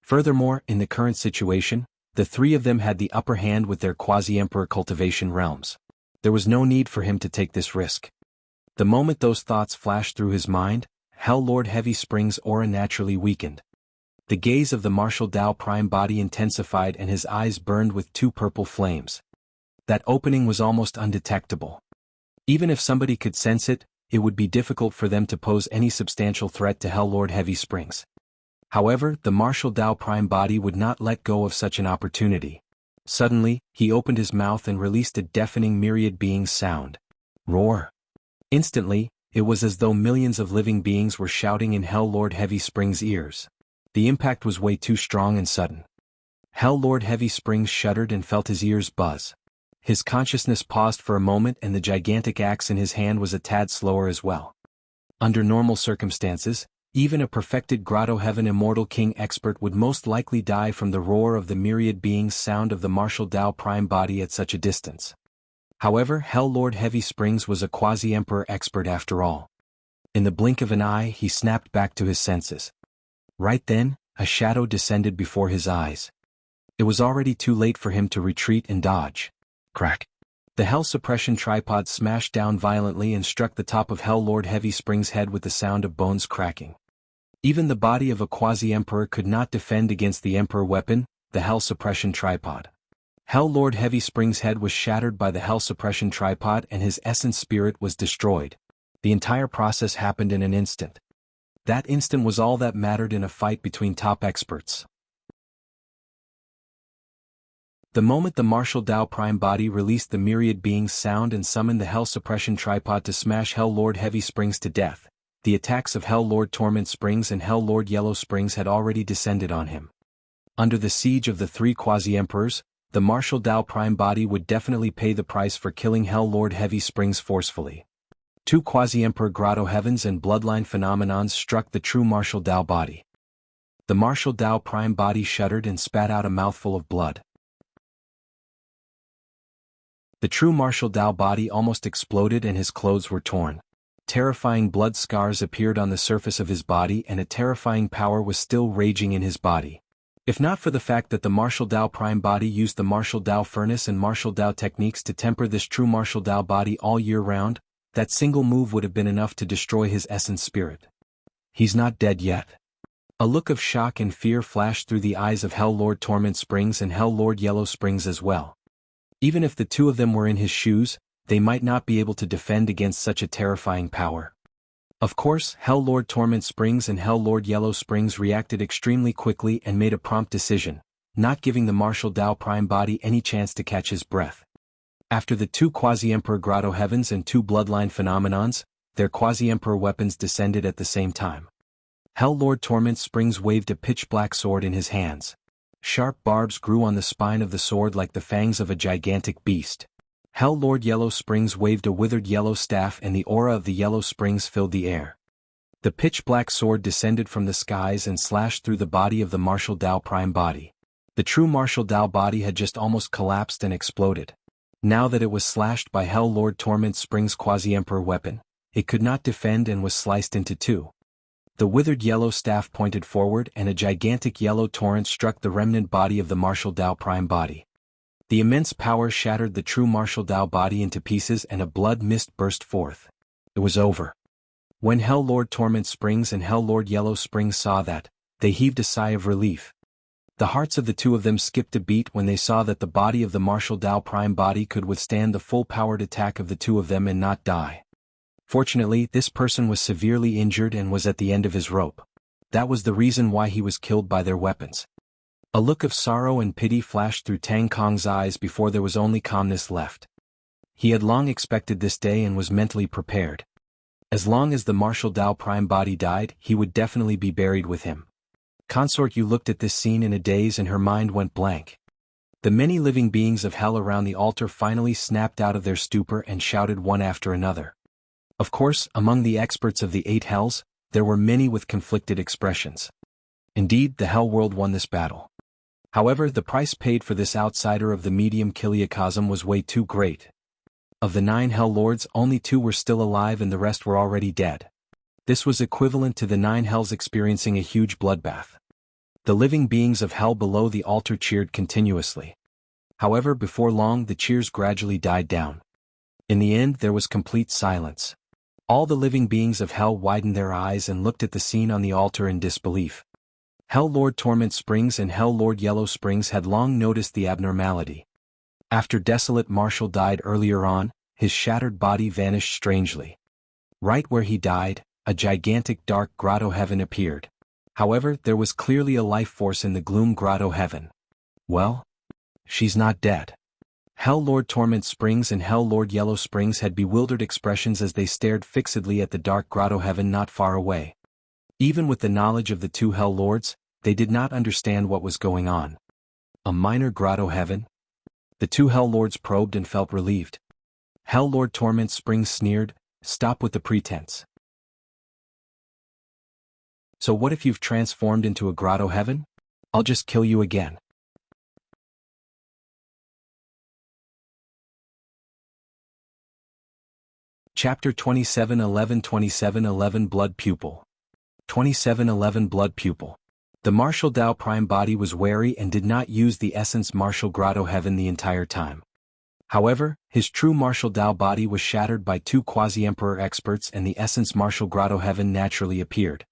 Furthermore, in the current situation, the three of them had the upper hand with their Quasi-Emperor cultivation realms. There was no need for him to take this risk. The moment those thoughts flashed through his mind, Hell Lord Heavy Springs' aura naturally weakened. The gaze of the Martial Dao Prime body intensified and his eyes burned with two purple flames. That opening was almost undetectable. Even if somebody could sense it, it would be difficult for them to pose any substantial threat to Hell Lord Heavy Springs. However, the Martial Dao Prime body would not let go of such an opportunity. Suddenly, he opened his mouth and released a deafening myriad beings sound. Roar! Instantly, it was as though millions of living beings were shouting in Hell Lord Heavy Springs' ears. The impact was way too strong and sudden. Hell Lord Heavy Springs shuddered and felt his ears buzz. His consciousness paused for a moment and the gigantic axe in his hand was a tad slower as well. Under normal circumstances, even a perfected Grotto Heaven Immortal King expert would most likely die from the roar of the myriad beings sound of the Martial Dao Prime body at such a distance. However, Hell Lord Heavy Springs was a Quasi-Emperor expert after all. In the blink of an eye he snapped back to his senses. Right then, a shadow descended before his eyes. It was already too late for him to retreat and dodge. Crack. The Hell Suppression tripod smashed down violently and struck the top of Hell Lord Heavy Springs' head with the sound of bones cracking. Even the body of a Quasi-Emperor could not defend against the Emperor weapon, the Hell Suppression tripod. Hell Lord Heavy Springs' head was shattered by the Hell Suppression tripod and his essence spirit was destroyed. The entire process happened in an instant. That instant was all that mattered in a fight between top experts. The moment the Martial Dao Prime body released the myriad beings sound and summoned the Hell Suppression tripod to smash Hell Lord Heavy Springs to death, the attacks of Hell Lord Torment Springs and Hell Lord Yellow Springs had already descended on him. Under the siege of the three Quasi-Emperors, the Martial Dao Prime body would definitely pay the price for killing Hell Lord Heavy Springs forcefully. Two Quasi-Emperor Grotto Heavens and Bloodline phenomenons struck the true Martial Dao body. The Martial Dao Prime body shuddered and spat out a mouthful of blood. The true Martial Dao body almost exploded and his clothes were torn. Terrifying blood scars appeared on the surface of his body and a terrifying power was still raging in his body. If not for the fact that the Martial Dao Prime body used the Martial Dao Furnace and Martial Dao techniques to temper this true Martial Dao body all year round, that single move would have been enough to destroy his essence spirit. He's not dead yet. A look of shock and fear flashed through the eyes of Hell Lord Torment Springs and Hell Lord Yellow Springs as well. Even if the two of them were in his shoes, they might not be able to defend against such a terrifying power. Of course, Hell Lord Torment Springs and Hell Lord Yellow Springs reacted extremely quickly and made a prompt decision, not giving the Martial Dao Prime body any chance to catch his breath. After the two Quasi-Emperor Grotto Heavens and two Bloodline phenomenons, their Quasi-Emperor weapons descended at the same time. Hell Lord Torment Springs waved a pitch-black sword in his hands. Sharp barbs grew on the spine of the sword like the fangs of a gigantic beast. Hell Lord Yellow Springs waved a withered yellow staff and the aura of the Yellow Springs filled the air. The pitch-black sword descended from the skies and slashed through the body of the Martial Dao Prime body. The true Martial Dao body had just almost collapsed and exploded. Now that it was slashed by Hell Lord Torment Springs' Quasi-Emperor weapon, it could not defend and was sliced into two. The withered yellow staff pointed forward and a gigantic yellow torrent struck the remnant body of the martial Dao prime body. The immense power shattered the true martial Dao body into pieces and a blood mist burst forth. It was over. When Hell Lord Torment Springs and Hell Lord Yellow Springs saw that, they heaved a sigh of relief. The hearts of the two of them skipped a beat when they saw that the body of the martial Dao prime body could withstand the full-powered attack of the two of them and not die. Fortunately, this person was severely injured and was at the end of his rope. That was the reason why he was killed by their weapons. A look of sorrow and pity flashed through Tang Kong's eyes before there was only calmness left. He had long expected this day and was mentally prepared. As long as the martial Dao prime body died, he would definitely be buried with him. Consort Yu looked at this scene in a daze and her mind went blank. The many living beings of hell around the altar finally snapped out of their stupor and shouted one after another. Of course, among the experts of the 8 hells, there were many with conflicted expressions. Indeed, the Hell World won this battle. However, the price paid for this outsider of the medium Kiliacosm was way too great. Of the 9 Hell Lords, only 2 were still alive and the rest were already dead. This was equivalent to the 9 hells experiencing a huge bloodbath. The living beings of hell below the altar cheered continuously. However, before long the cheers gradually died down. In the end there was complete silence. All the living beings of hell widened their eyes and looked at the scene on the altar in disbelief. Hell Lord Torment Springs and Hell Lord Yellow Springs had long noticed the abnormality. After Desolate Marshal died earlier on, his shattered body vanished strangely. Right where he died, a gigantic dark grotto heaven appeared. However, there was clearly a life force in the gloom grotto heaven. Well? She's not dead. Hell Lord Torment Springs and Hell Lord Yellow Springs had bewildered expressions as they stared fixedly at the dark grotto heaven not far away. Even with the knowledge of the 2 Hell Lords, they did not understand what was going on. A minor grotto heaven? The 2 Hell Lords probed and felt relieved. Hell Lord Torment Springs sneered, "Stop with the pretense. So what if you've transformed into a grotto heaven? I'll just kill you again." Chapter 2711 Blood Pupil. 2711 Blood Pupil. The martial Dao prime body was wary and did not use the essence martial grotto heaven the entire time. However, his true martial Dao body was shattered by 2 Quasi-Emperor experts and the essence martial grotto heaven naturally appeared.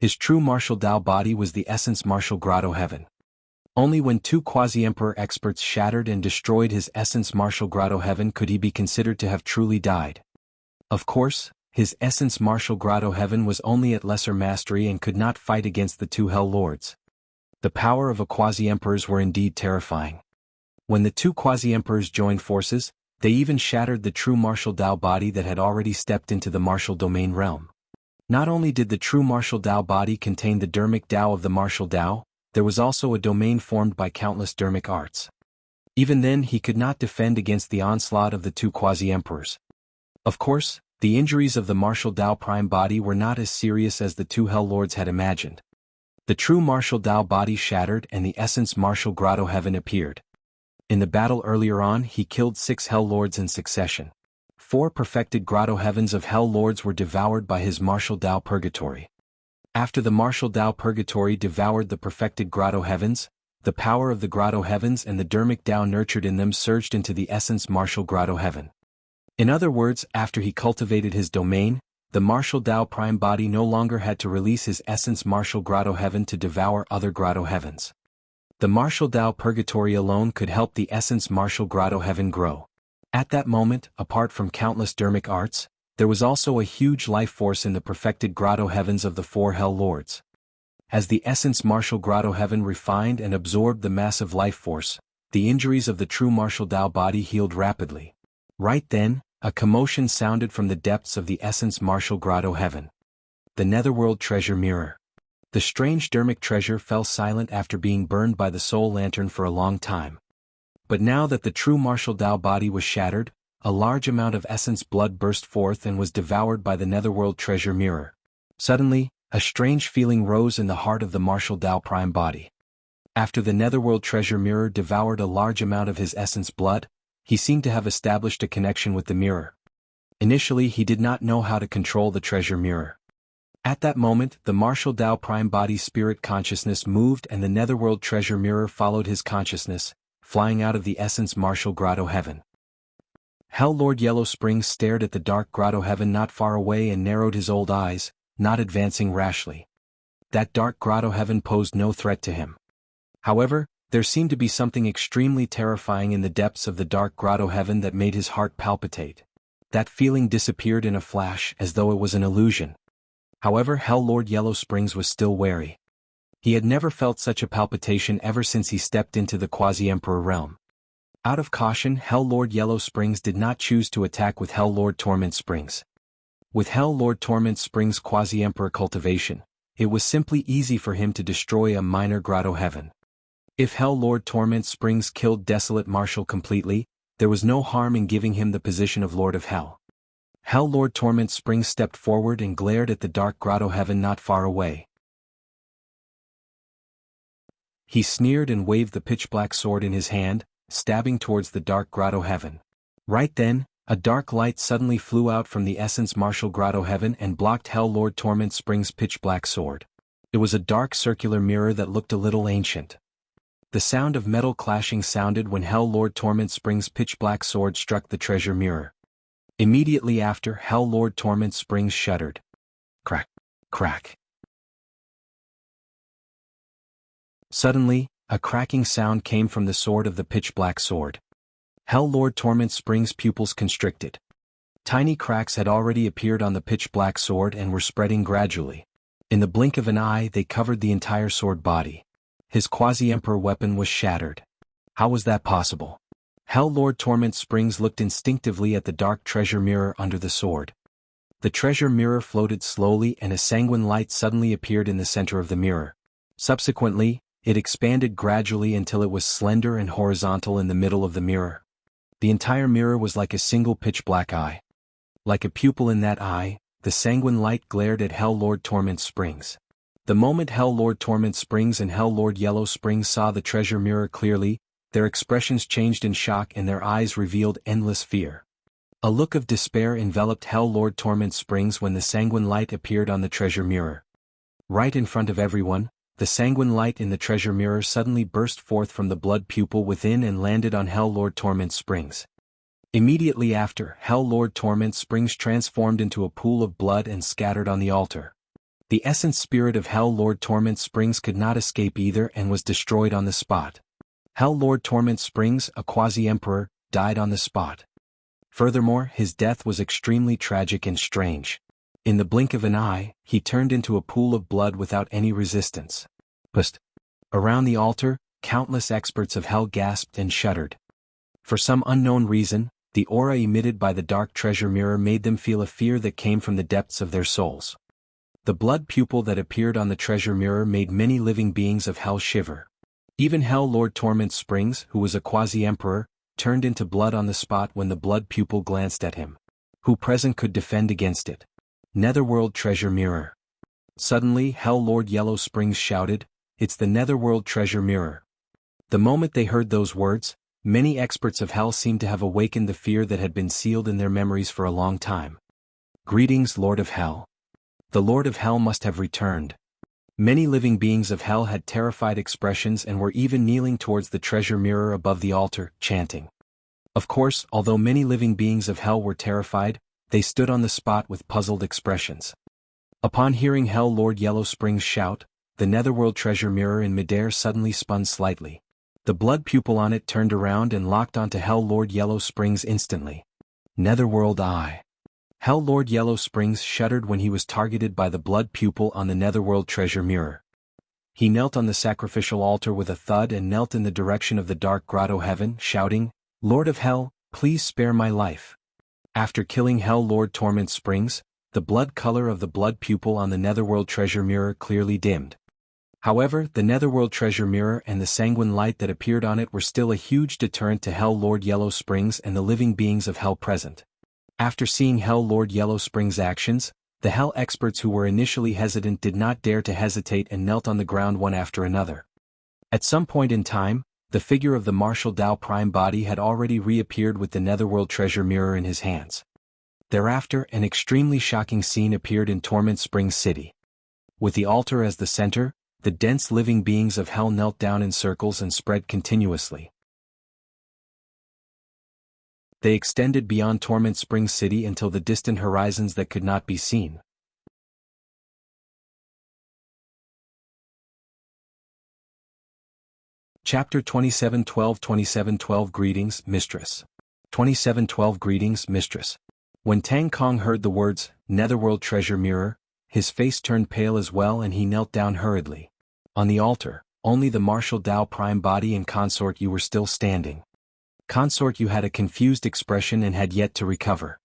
His true martial Dao body was the essence martial grotto heaven. Only when 2 Quasi-Emperor experts shattered and destroyed his essence martial grotto heaven could he be considered to have truly died. Of course, his essence martial grotto heaven was only at lesser mastery and could not fight against the 2 Hell Lords. The power of a Quasi-Emperors were indeed terrifying. When the 2 Quasi-Emperors joined forces, they even shattered the true martial Dao body that had already stepped into the martial domain realm. Not only did the true martial Dao body contain the dermic Dao of the martial Dao, there was also a domain formed by countless dermic arts. Even then he could not defend against the onslaught of the 2 Quasi-Emperors. Of course, the injuries of the martial Dao prime body were not as serious as the 2 Hell Lords had imagined. The true martial Dao body shattered and the essence martial grotto heaven appeared. In the battle earlier on he killed 6 Hell Lords in succession. 4 perfected grotto heavens of Hell Lords were devoured by his martial Dao purgatory. After the martial Dao purgatory devoured the perfected grotto heavens, the power of the grotto heavens and the dermic Dao nurtured in them surged into the essence martial grotto heaven. In other words, after he cultivated his domain, the martial Dao prime body no longer had to release his essence martial grotto heaven to devour other grotto heavens. The martial Dao purgatory alone could help the essence martial grotto heaven grow. At that moment, apart from countless dermic arts, there was also a huge life force in the perfected grotto heavens of the 4 Hell Lords. As the essence martial grotto heaven refined and absorbed the massive life force, the injuries of the true martial Dao body healed rapidly. Right then, a commotion sounded from the depths of the essence martial grotto heaven. The Netherworld treasure mirror. The strange dermic treasure fell silent after being burned by the soul lantern for a long time. But now that the true martial Dao body was shattered, a large amount of essence blood burst forth and was devoured by the Netherworld treasure mirror. Suddenly, a strange feeling rose in the heart of the martial Dao prime body. After the Netherworld treasure mirror devoured a large amount of his essence blood, he seemed to have established a connection with the mirror. Initially he did not know how to control the treasure mirror. At that moment, the martial Tao Prime Body Spirit Consciousness moved and the Netherworld Treasure Mirror followed his consciousness, flying out of the Essence Martial Grotto Heaven. Hell Lord Yellow Springs stared at the dark grotto heaven not far away and narrowed his old eyes, not advancing rashly. That dark grotto heaven posed no threat to him. However, there seemed to be something extremely terrifying in the depths of the dark grotto heaven that made his heart palpitate. That feeling disappeared in a flash as though it was an illusion. However, Hell Lord Yellow Springs was still wary. He had never felt such a palpitation ever since he stepped into the Quasi-Emperor realm. Out of caution, Hell Lord Yellow Springs did not choose to attack with Hell Lord Torment Springs. With Hell Lord Torment Springs' Quasi-Emperor cultivation, it was simply easy for him to destroy a minor grotto heaven. If Hell Lord Torment Springs killed Desolate Marshal completely, there was no harm in giving him the position of Lord of Hell. Hell Lord Torment Springs stepped forward and glared at the dark grotto heaven not far away. He sneered and waved the pitch-black sword in his hand, stabbing towards the dark grotto heaven. Right then, a dark light suddenly flew out from the Essence Martial Grotto Heaven and blocked Hell Lord Torment Springs' pitch-black sword. It was a dark circular mirror that looked a little ancient. The sound of metal clashing sounded when Hell Lord Torment Springs' pitch-black sword struck the treasure mirror. Immediately after, Hell Lord Torment Springs shuddered. Crack, crack. Suddenly, a cracking sound came from the sword of the pitch-black sword. Hell Lord Torment Springs' pupils constricted. Tiny cracks had already appeared on the pitch-black sword and were spreading gradually. In the blink of an eye they covered the entire sword body. His Quasi-Emperor weapon was shattered. How was that possible? Hell Lord Torment Springs looked instinctively at the dark treasure mirror under the sword. The treasure mirror floated slowly and a sanguine light suddenly appeared in the center of the mirror. Subsequently, it expanded gradually until it was slender and horizontal in the middle of the mirror. The entire mirror was like a single pitch-black eye. Like a pupil in that eye, the sanguine light glared at Hell Lord Torment Springs. The moment Hell Lord Torment Springs and Hell Lord Yellow Springs saw the treasure mirror clearly, their expressions changed in shock and their eyes revealed endless fear. A look of despair enveloped Hell Lord Torment Springs when the sanguine light appeared on the treasure mirror. Right in front of everyone, the sanguine light in the treasure mirror suddenly burst forth from the blood pupil within and landed on Hell Lord Torment Springs. Immediately after, Hell Lord Torment Springs transformed into a pool of blood and scattered on the altar. The essence spirit of Hell Lord Torment Springs could not escape either and was destroyed on the spot. Hell Lord Torment Springs, a Quasi-Emperor, died on the spot. Furthermore, his death was extremely tragic and strange. In the blink of an eye, he turned into a pool of blood without any resistance. Around the altar, countless experts of hell gasped and shuddered. For some unknown reason, the aura emitted by the dark treasure mirror made them feel a fear that came from the depths of their souls. The blood pupil that appeared on the treasure mirror made many living beings of hell shiver. Even Hell Lord Torment Springs, who was a Quasi-Emperor, turned into blood on the spot when the blood pupil glanced at him. Who present could defend against it? Netherworld Treasure Mirror. Suddenly, Hell Lord Yellow Springs shouted, "It's the Netherworld Treasure Mirror." The moment they heard those words, many experts of hell seemed to have awakened the fear that had been sealed in their memories for a long time. Greetings, Lord of Hell. The Lord of Hell must have returned. Many living beings of hell had terrified expressions and were even kneeling towards the treasure mirror above the altar, chanting. Of course, although many living beings of hell were terrified, they stood on the spot with puzzled expressions. Upon hearing Hell Lord Yellow Springs shout, the Netherworld treasure mirror in midair suddenly spun slightly. The blood pupil on it turned around and locked onto Hell Lord Yellow Springs instantly. Netherworld Eye. Hell Lord Yellow Springs shuddered when he was targeted by the blood pupil on the Netherworld treasure mirror. He knelt on the sacrificial altar with a thud and knelt in the direction of the dark grotto heaven, shouting, "Lord of Hell, please spare my life." After killing Hell Lord Torment Springs, the blood color of the blood pupil on the Netherworld treasure mirror clearly dimmed. However, the Netherworld treasure mirror and the sanguine light that appeared on it were still a huge deterrent to Hell Lord Yellow Springs and the living beings of hell present. After seeing Hell Lord Yellow Springs' actions, the hell experts who were initially hesitant did not dare to hesitate and knelt on the ground one after another. At some point in time, the figure of the martial Tao Prime Body had already reappeared with the Netherworld treasure mirror in his hands. Thereafter, an extremely shocking scene appeared in Torment Spring City. With the altar as the center, the dense living beings of hell knelt down in circles and spread continuously. They extended beyond Torment Spring City until the distant horizons that could not be seen. Chapter 2712 Greetings, Mistress. 2712 Greetings, Mistress. When Tang Kong heard the words, Netherworld Treasure Mirror, his face turned pale as well and he knelt down hurriedly. On the altar, only the martial Dao Prime Body and Consort Yu were still standing. Consort Yu had a confused expression and had yet to recover.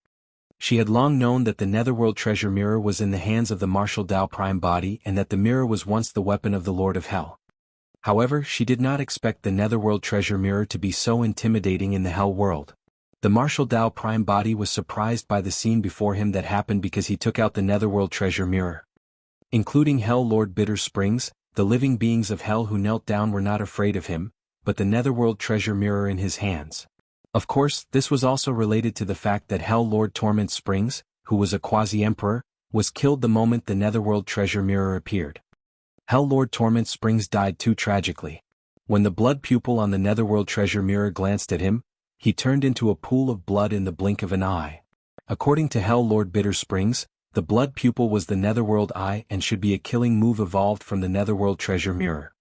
She had long known that the Netherworld Treasure Mirror was in the hands of the martial Dao Prime Body and that the mirror was once the weapon of the Lord of Hell. However, she did not expect the Netherworld Treasure Mirror to be so intimidating in the Hell world. The martial Dao Prime Body was surprised by the scene before him that happened because he took out the Netherworld Treasure Mirror. Including Hell Lord Bitter Springs, the living beings of Hell who knelt down were not afraid of him, but the Netherworld Treasure Mirror in his hands. Of course, this was also related to the fact that Hell Lord Torment Springs, who was a Quasi-Emperor, was killed the moment the Netherworld Treasure Mirror appeared. Hell Lord Torment Springs died too tragically. When the blood pupil on the Netherworld Treasure Mirror glanced at him, he turned into a pool of blood in the blink of an eye. According to Hell Lord Bitter Springs, the blood pupil was the Netherworld Eye and should be a killing move evolved from the Netherworld Treasure Mirror.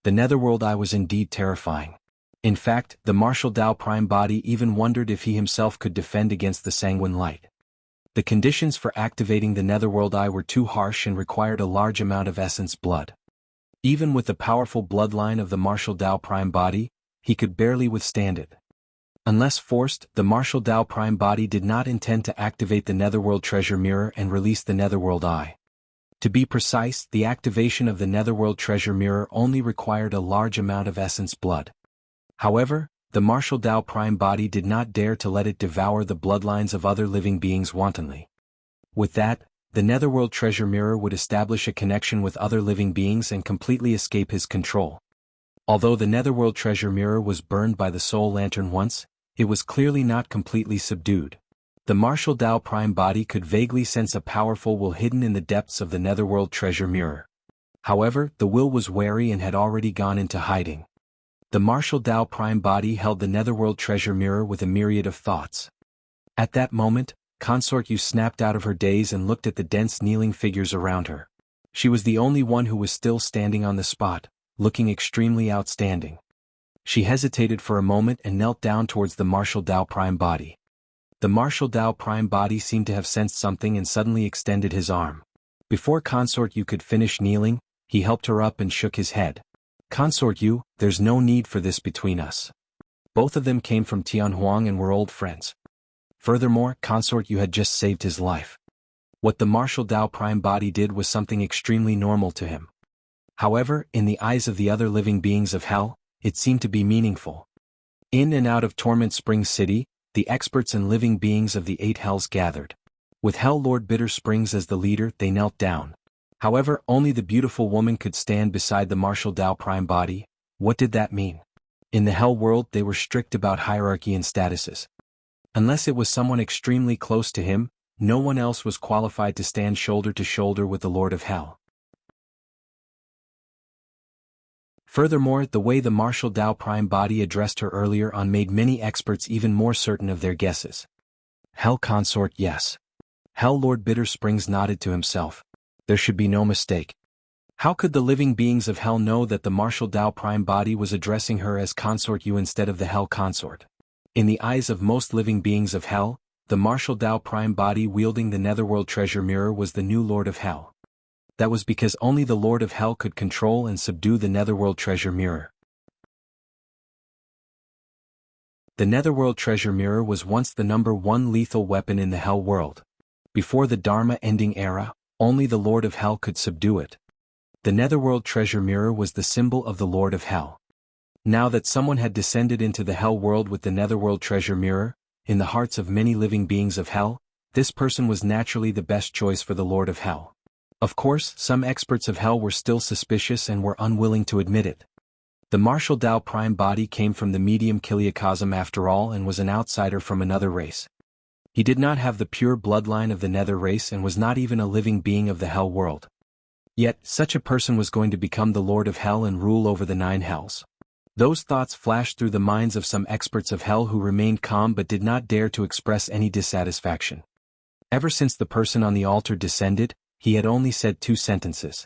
The Netherworld Eye was indeed terrifying. In fact, the martial Dao Prime Body even wondered if he himself could defend against the Sanguine Light. The conditions for activating the Netherworld Eye were too harsh and required a large amount of essence blood. Even with the powerful bloodline of the martial Dao Prime Body, he could barely withstand it. Unless forced, the martial Dao Prime Body did not intend to activate the Netherworld Treasure Mirror and release the Netherworld Eye. To be precise, the activation of the Netherworld Treasure Mirror only required a large amount of essence blood. However, the martial Dao Prime Body did not dare to let it devour the bloodlines of other living beings wantonly. With that, the Netherworld Treasure Mirror would establish a connection with other living beings and completely escape his control. Although the Netherworld Treasure Mirror was burned by the Soul Lantern once, it was clearly not completely subdued. The martial Dao Prime Body could vaguely sense a powerful will hidden in the depths of the Netherworld Treasure Mirror. However, the will was wary and had already gone into hiding. The martial Dao Prime Body held the Netherworld Treasure Mirror with a myriad of thoughts. At that moment, Consort Yu snapped out of her daze and looked at the dense kneeling figures around her. She was the only one who was still standing on the spot, looking extremely outstanding. She hesitated for a moment and knelt down towards the martial Dao Prime Body. The martial Dao Prime Body seemed to have sensed something and suddenly extended his arm. Before Consort Yu could finish kneeling, he helped her up and shook his head. Consort Yu, there's no need for this between us. Both of them came from Tianhuang and were old friends. Furthermore, Consort Yu had just saved his life. What the martial Dao Prime Body did was something extremely normal to him. However, in the eyes of the other living beings of Hell, it seemed to be meaningful. In and out of Torment Springs City, the experts and living beings of the 8 Hells gathered. With Hell Lord Bitter Springs as the leader, they knelt down. However, only the beautiful woman could stand beside the martial Dao Prime Body. What did that mean? In the Hell world they were strict about hierarchy and statuses. Unless it was someone extremely close to him, no one else was qualified to stand shoulder to shoulder with the Lord of Hell. Furthermore, the way the martial Dao Prime Body addressed her earlier on made many experts even more certain of their guesses. Hell Consort, yes. Hell Lord Bitter Springs nodded to himself. There should be no mistake. How could the living beings of Hell know that the martial Dao Prime Body was addressing her as Consort Yu instead of the Hell Consort? In the eyes of most living beings of Hell, the martial Dao Prime Body wielding the Netherworld Treasure Mirror was the new Lord of Hell. That was because only the Lord of Hell could control and subdue the Netherworld Treasure Mirror. The Netherworld Treasure Mirror was once the #1 lethal weapon in the Hell world. Before the Dharma-ending era, only the Lord of Hell could subdue it. The Netherworld Treasure Mirror was the symbol of the Lord of Hell. Now that someone had descended into the Hell world with the Netherworld Treasure Mirror, in the hearts of many living beings of Hell, this person was naturally the best choice for the Lord of Hell. Of course, some experts of Hell were still suspicious and were unwilling to admit it. The martial Dao Prime Body came from the medium Kiliacosm after all and was an outsider from another race. He did not have the pure bloodline of the Nether race and was not even a living being of the Hell world. Yet, such a person was going to become the Lord of Hell and rule over the 9 hells. Those thoughts flashed through the minds of some experts of Hell who remained calm but did not dare to express any dissatisfaction. Ever since the person on the altar descended, he had only said 2 sentences.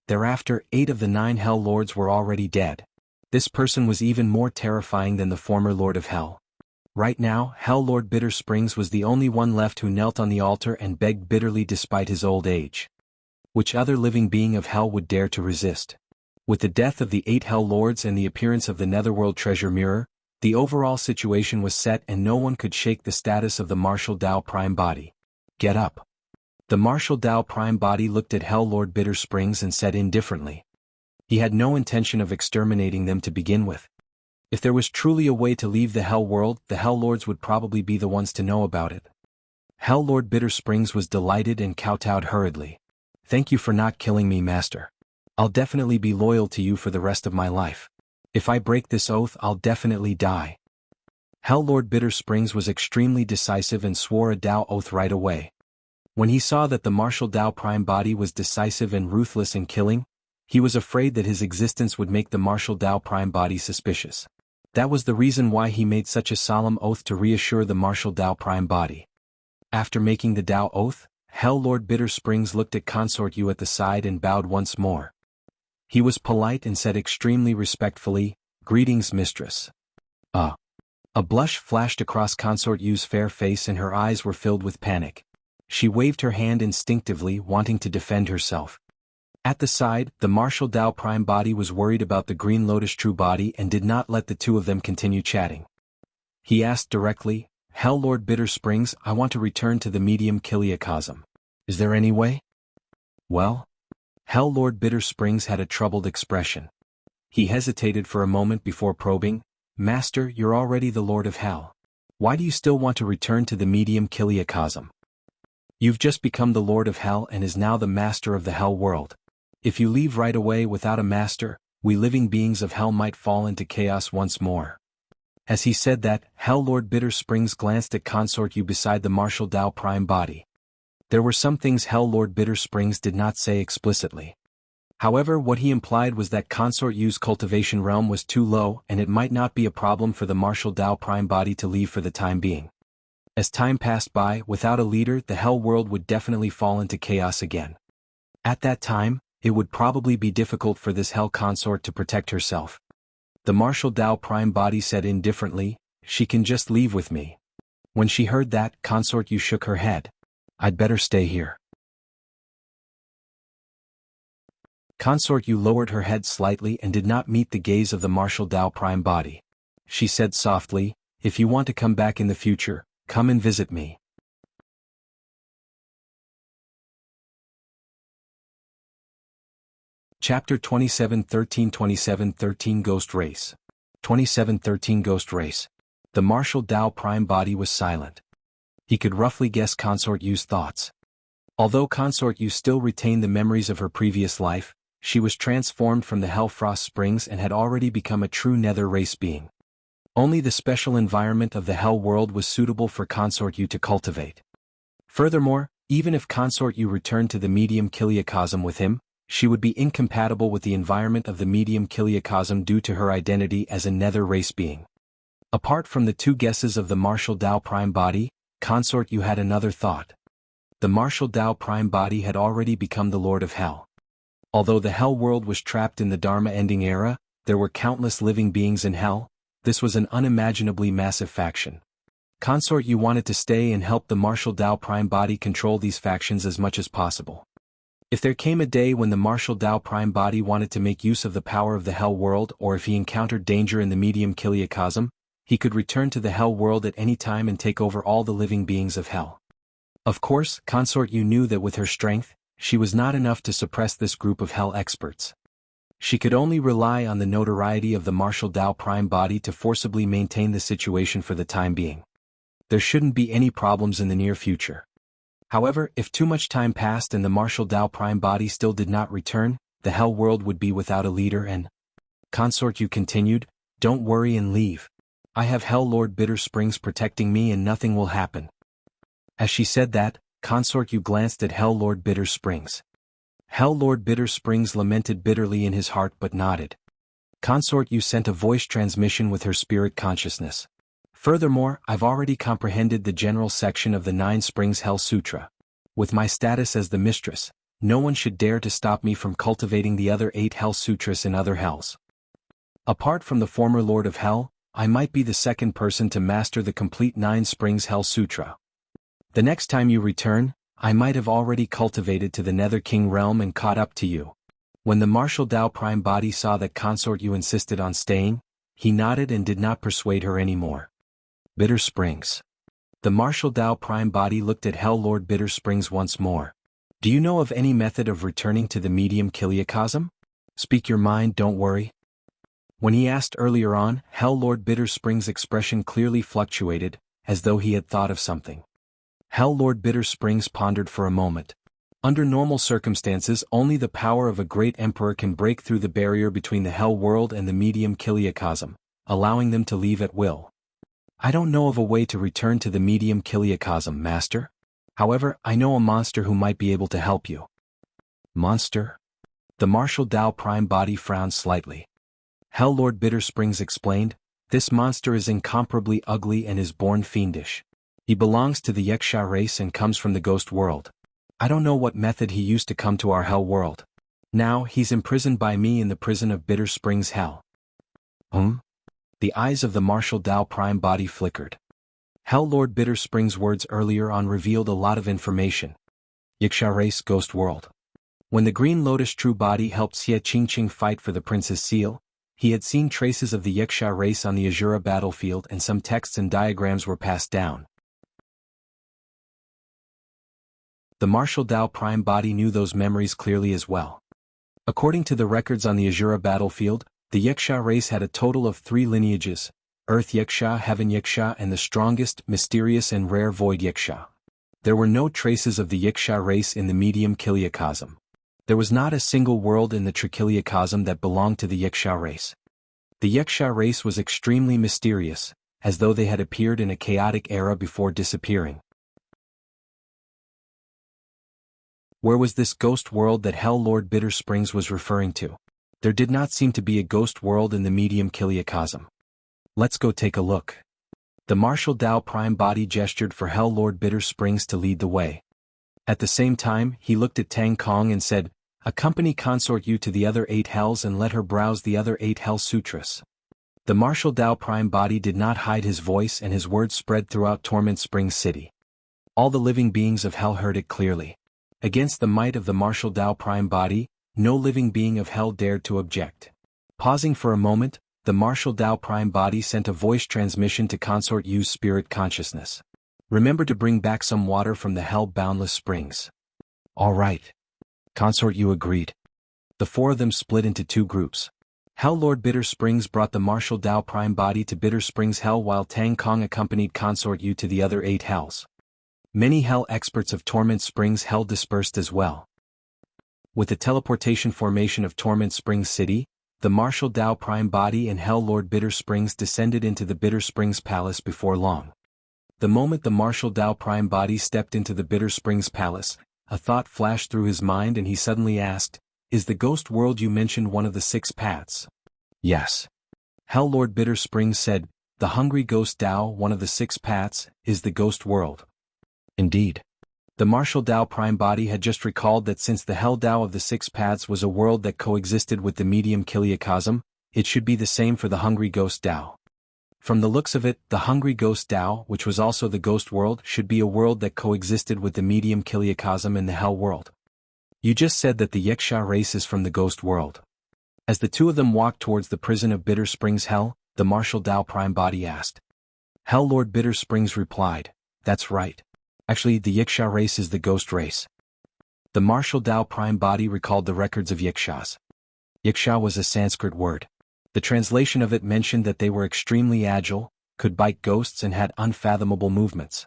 Thereafter, 8 of the 9 Hell Lords were already dead. This person was even more terrifying than the former Lord of Hell. Right now, Hell Lord Bitter Springs was the only one left who knelt on the altar and begged bitterly despite his old age. Which other living being of Hell would dare to resist? With the death of the 8 Hell Lords and the appearance of the Netherworld treasure mirror, the overall situation was set and no one could shake the status of the Martial Dao Prime Body. Get up. The Martial Dao Prime Body looked at Hell Lord Bitter Springs and said indifferently. He had no intention of exterminating them to begin with. If there was truly a way to leave the Hell world, the Hell Lords would probably be the ones to know about it. Hell Lord Bitter Springs was delighted and kowtowed hurriedly. Thank you for not killing me, Master. I'll definitely be loyal to you for the rest of my life. If I break this oath, I'll definitely die. Hell Lord Bitter Springs was extremely decisive and swore a Dao oath right away. When he saw that the Martial Dao Prime Body was decisive and ruthless in killing, he was afraid that his existence would make the Martial Dao Prime Body suspicious. That was the reason why he made such a solemn oath to reassure the Martial Dao Prime Body. After making the Dao oath, Hell Lord Bitter Springs looked at Consort Yu at the side and bowed once more. He was polite and said extremely respectfully, "Greetings, Mistress." A blush flashed across Consort Yu's fair face and her eyes were filled with panic. She waved her hand instinctively, wanting to defend herself. At the side, the Martial Dao Prime Body was worried about the Green Lotus True Body and did not let the two of them continue chatting. He asked directly, "Hell Lord Bitter Springs, I want to return to the medium Kiliacosm. Is there any way?" Well? Hell Lord Bitter Springs had a troubled expression. He hesitated for a moment before probing, "Master, you're already the Lord of Hell. Why do you still want to return to the medium Kiliacosm? You've just become the Lord of Hell and is now the Master of the Hell world. If you leave right away without a master, we living beings of Hell might fall into chaos once more." As he said that, Hell Lord Bitter Springs glanced at Consort Yu beside the Martial Dao Prime Body. There were some things Hell Lord Bitter Springs did not say explicitly. However, what he implied was that Consort Yu's cultivation realm was too low and it might not be a problem for the Martial Dao Prime Body to leave for the time being. As time passed by, without a leader, the Hell world would definitely fall into chaos again. At that time, it would probably be difficult for this Hell consort to protect herself. The Martial Dao Prime Body said indifferently, "She can just leave with me." When she heard that, Consort Yu shook her head. "I'd better stay here." Consort Yu lowered her head slightly and did not meet the gaze of the Martial Dao Prime Body. She said softly, "If you want to come back in the future, come and visit me." Chapter 2713 Ghost Race. 2713 Ghost Race. The Martial Dao Prime Body was silent. He could roughly guess Consort Yu's thoughts. Although Consort Yu still retained the memories of her previous life, she was transformed from the Hellfrost Springs and had already become a true Nether race being. Only the special environment of the Hell world was suitable for Consort Yu to cultivate. Furthermore, even if Consort Yu returned to the medium Kiliacosm with him, she would be incompatible with the environment of the medium Kiliacosm due to her identity as a Nether race being. Apart from the 2 guesses of the Martial Dao Prime Body, Consort Yu had another thought. The Martial Dao Prime Body had already become the Lord of Hell. Although the Hell world was trapped in the Dharma ending era, there were countless living beings in Hell. This was an unimaginably massive faction. Consort Yu wanted to stay and help the Martial Dao Prime Body control these factions as much as possible. If there came a day when the Martial Dao Prime Body wanted to make use of the power of the Hell world or if he encountered danger in the medium Kiliacosm, he could return to the Hell world at any time and take over all the living beings of Hell. Of course, Consort Yu knew that with her strength, she was not enough to suppress this group of Hell experts. She could only rely on the notoriety of the Martial Dao Prime Body to forcibly maintain the situation for the time being. There shouldn't be any problems in the near future. However, if too much time passed and the Martial Dao Prime Body still did not return, the Hell world would be without a leader and... Consort Yu continued, "Don't worry and leave. I have Hell Lord Bitter Springs protecting me and nothing will happen." As she said that, Consort Yu glanced at Hell Lord Bitter Springs. Hell Lord Bitter Springs lamented bitterly in his heart but nodded. Consort Yu sent a voice transmission with her spirit consciousness. Furthermore, I've already comprehended the general section of the 9 Springs Hell Sutra. With my status as the Mistress, no one should dare to stop me from cultivating the other 8 Hell Sutras in other hells. Apart from the former Lord of Hell, I might be the second person to master the complete 9 Springs Hell Sutra. The next time you return, I might have already cultivated to the Nether King realm and caught up to you. When the Martial Dao Prime Body saw that Consort Yu insisted on staying, he nodded and did not persuade her anymore. Bitter Springs. The Martial Dao Prime Body looked at Hell Lord Bitter Springs once more. Do you know of any method of returning to the medium Kiliacosm? Speak your mind, don't worry. When he asked earlier on, Hell Lord Bitter Springs' expression clearly fluctuated, as though he had thought of something. Hell Lord Bitter Springs pondered for a moment. Under normal circumstances, only the power of a great emperor can break through the barrier between the Hell World and the medium Kiliacosm, allowing them to leave at will. I don't know of a way to return to the medium Kiliacosm, Master. However, I know a monster who might be able to help you. Monster? The Martial Dao Prime Body frowned slightly. Hell Lord Bitter Springs explained, this monster is incomparably ugly and is born fiendish. He belongs to the Yaksha race and comes from the ghost world. I don't know what method he used to come to our Hell World. Now he's imprisoned by me in the prison of Bitter Springs Hell. The eyes of the Martial Dao Prime Body flickered. Hell Lord Bitter Springs' words earlier on revealed a lot of information. Yaksha race ghost world. When the Green Lotus True Body helped Xie Qingqing fight for the Prince's Seal, he had seen traces of the Yaksha race on the Azura battlefield and some texts and diagrams were passed down. The Martial Dao Prime Body knew those memories clearly as well. According to the records on the Azura battlefield, the Yaksha race had a total of 3 lineages, Earth Yaksha, Heaven Yaksha and the strongest, mysterious and rare Void Yaksha. There were no traces of the Yaksha race in the medium Kiliacosm. There was not a single world in the Trikiliacosm that belonged to the Yaksha race. The Yaksha race was extremely mysterious, as though they had appeared in a chaotic era before disappearing. Where was this ghost world that Hell Lord Bitter Springs was referring to? There did not seem to be a ghost world in the medium Kiliacosm. Let's go take a look. The Martial Dao Prime Body gestured for Hell Lord Bitter Springs to lead the way. At the same time, he looked at Tang Kong and said, accompany Consort Yu to the other 8 hells and let her browse the other 8 hell sutras. The Martial Dao Prime Body did not hide his voice and his words spread throughout Torment Springs City. All the living beings of hell heard it clearly. Against the might of the Martial Dao Prime Body, no living being of hell dared to object. Pausing for a moment, the Martial Dao Prime Body sent a voice transmission to Consort Yu's spirit consciousness. Remember to bring back some water from the hell boundless springs. All right. Consort Yu agreed. The 4 of them split into 2 groups. Hell Lord Bitter Springs brought the Martial Dao Prime Body to Bitter Springs Hell while Tang Kong accompanied Consort Yu to the other 8 hells. Many hell experts of Torment Springs Hell dispersed as well. With the teleportation formation of Torment Springs City, the Martial Dao Prime Body and Hell Lord Bitter Springs descended into the Bitter Springs Palace before long. The moment the Martial Dao Prime Body stepped into the Bitter Springs Palace, a thought flashed through his mind and he suddenly asked, is the ghost world you mentioned one of the 6 paths? Yes. Hell Lord Bitter Springs said, the Hungry Ghost Dao, one of the 6 paths, is the ghost world. Indeed. The Martial Dao Prime Body had just recalled that since the Hell Dao of the 6 paths was a world that coexisted with the medium Kiliacosm, it should be the same for the Hungry Ghost Dao. From the looks of it, the Hungry Ghost Dao, which was also the ghost world, should be a world that coexisted with the medium Kiliacosm and the Hell World. You just said that the Yaksha race is from the ghost world. As the 2 of them walked towards the prison of Bitter Springs Hell, the Martial Dao Prime Body asked. Hell Lord Bitter Springs replied, that's right. Actually, the Yaksha race is the ghost race. The Martial Dao Prime Body recalled the records of Yakshas. Yaksha was a Sanskrit word. The translation of it mentioned that they were extremely agile, could bite ghosts and had unfathomable movements.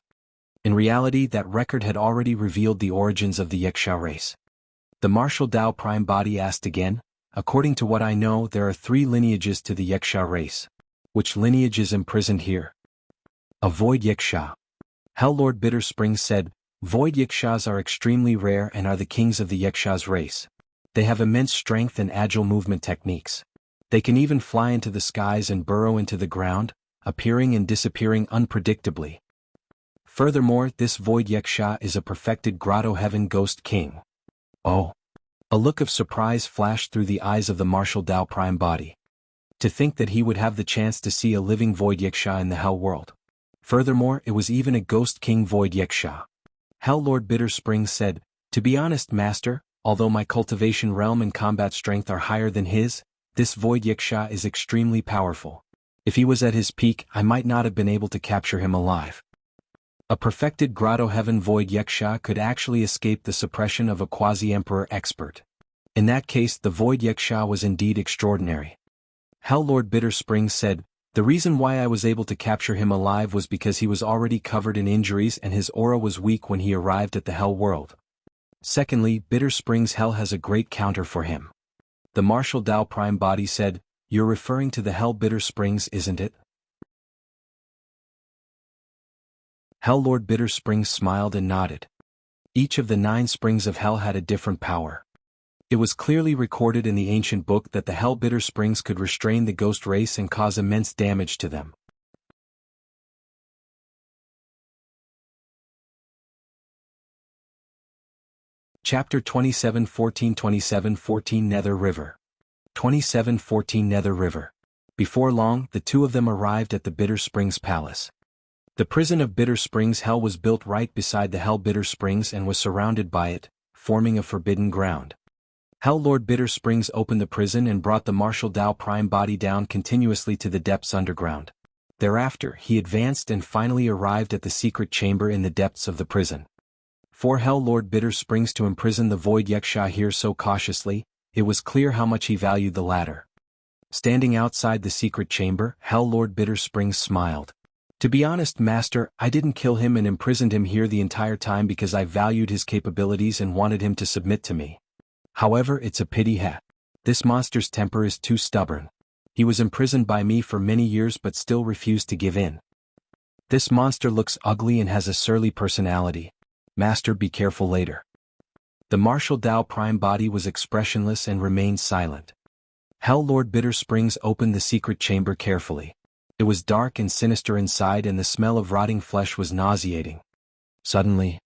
In reality, that record had already revealed the origins of the Yaksha race. The Martial Dao Prime Body asked again, according to what I know, there are 3 lineages to the Yaksha race. Which lineage is imprisoned here? A Void Yaksha. Hell Lord Bitter Springs said, Void Yakshas are extremely rare and are the kings of the Yakshas race. They have immense strength and agile movement techniques. They can even fly into the skies and burrow into the ground, appearing and disappearing unpredictably. Furthermore, this Void Yaksha is a perfected Grotto Heaven Ghost King. Oh! A look of surprise flashed through the eyes of the Martial Dao Prime Body. To think that he would have the chance to see a living Void Yaksha in the Hell World. Furthermore, it was even a Ghost King Void Yaksha. Hell Lord Bitter Springs said, to be honest, Master, although my cultivation realm and combat strength are higher than his, this Void Yaksha is extremely powerful. If he was at his peak, I might not have been able to capture him alive. A perfected Grotto Heaven Void Yaksha could actually escape the suppression of a Quasi-Emperor expert. In that case, the Void Yaksha was indeed extraordinary. Hell Lord Bitter Springs said, the reason why I was able to capture him alive was because he was already covered in injuries and his aura was weak when he arrived at the Hell World. Secondly, Bitter Springs Hell has a great counter for him. The Martial Dao Prime Body said, you're referring to the Hell Bitter Springs, isn't it? Hell Lord Bitter Springs smiled and nodded. Each of the 9 springs of hell had a different power. It was clearly recorded in the ancient book that the Hell Bitter Springs could restrain the ghost race and cause immense damage to them. Chapter 27 14 Nether River. 27:14 Nether River. Before long, the two of them arrived at the Bitter Springs Palace. The prison of Bitter Springs Hell was built right beside the Hell Bitter Springs and was surrounded by it, forming a forbidden ground. Hell Lord Bitter Springs opened the prison and brought the Martial Dao Prime Body down continuously to the depths underground. Thereafter, he advanced and finally arrived at the secret chamber in the depths of the prison. For Hell Lord Bitter Springs to imprison the Void Yaksha here so cautiously, it was clear how much he valued the latter. Standing outside the secret chamber, Hell Lord Bitter Springs smiled. To be honest, Master, I didn't kill him and imprisoned him here the entire time because I valued his capabilities and wanted him to submit to me. However, it's a pity this monster's temper is too stubborn. He was imprisoned by me for many years but still refused to give in. This monster looks ugly and has a surly personality. Master, be careful later. The Martial Dao Prime Body was expressionless and remained silent. Hell Lord Bitter Springs opened the secret chamber carefully. It was dark and sinister inside and the smell of rotting flesh was nauseating. Suddenly,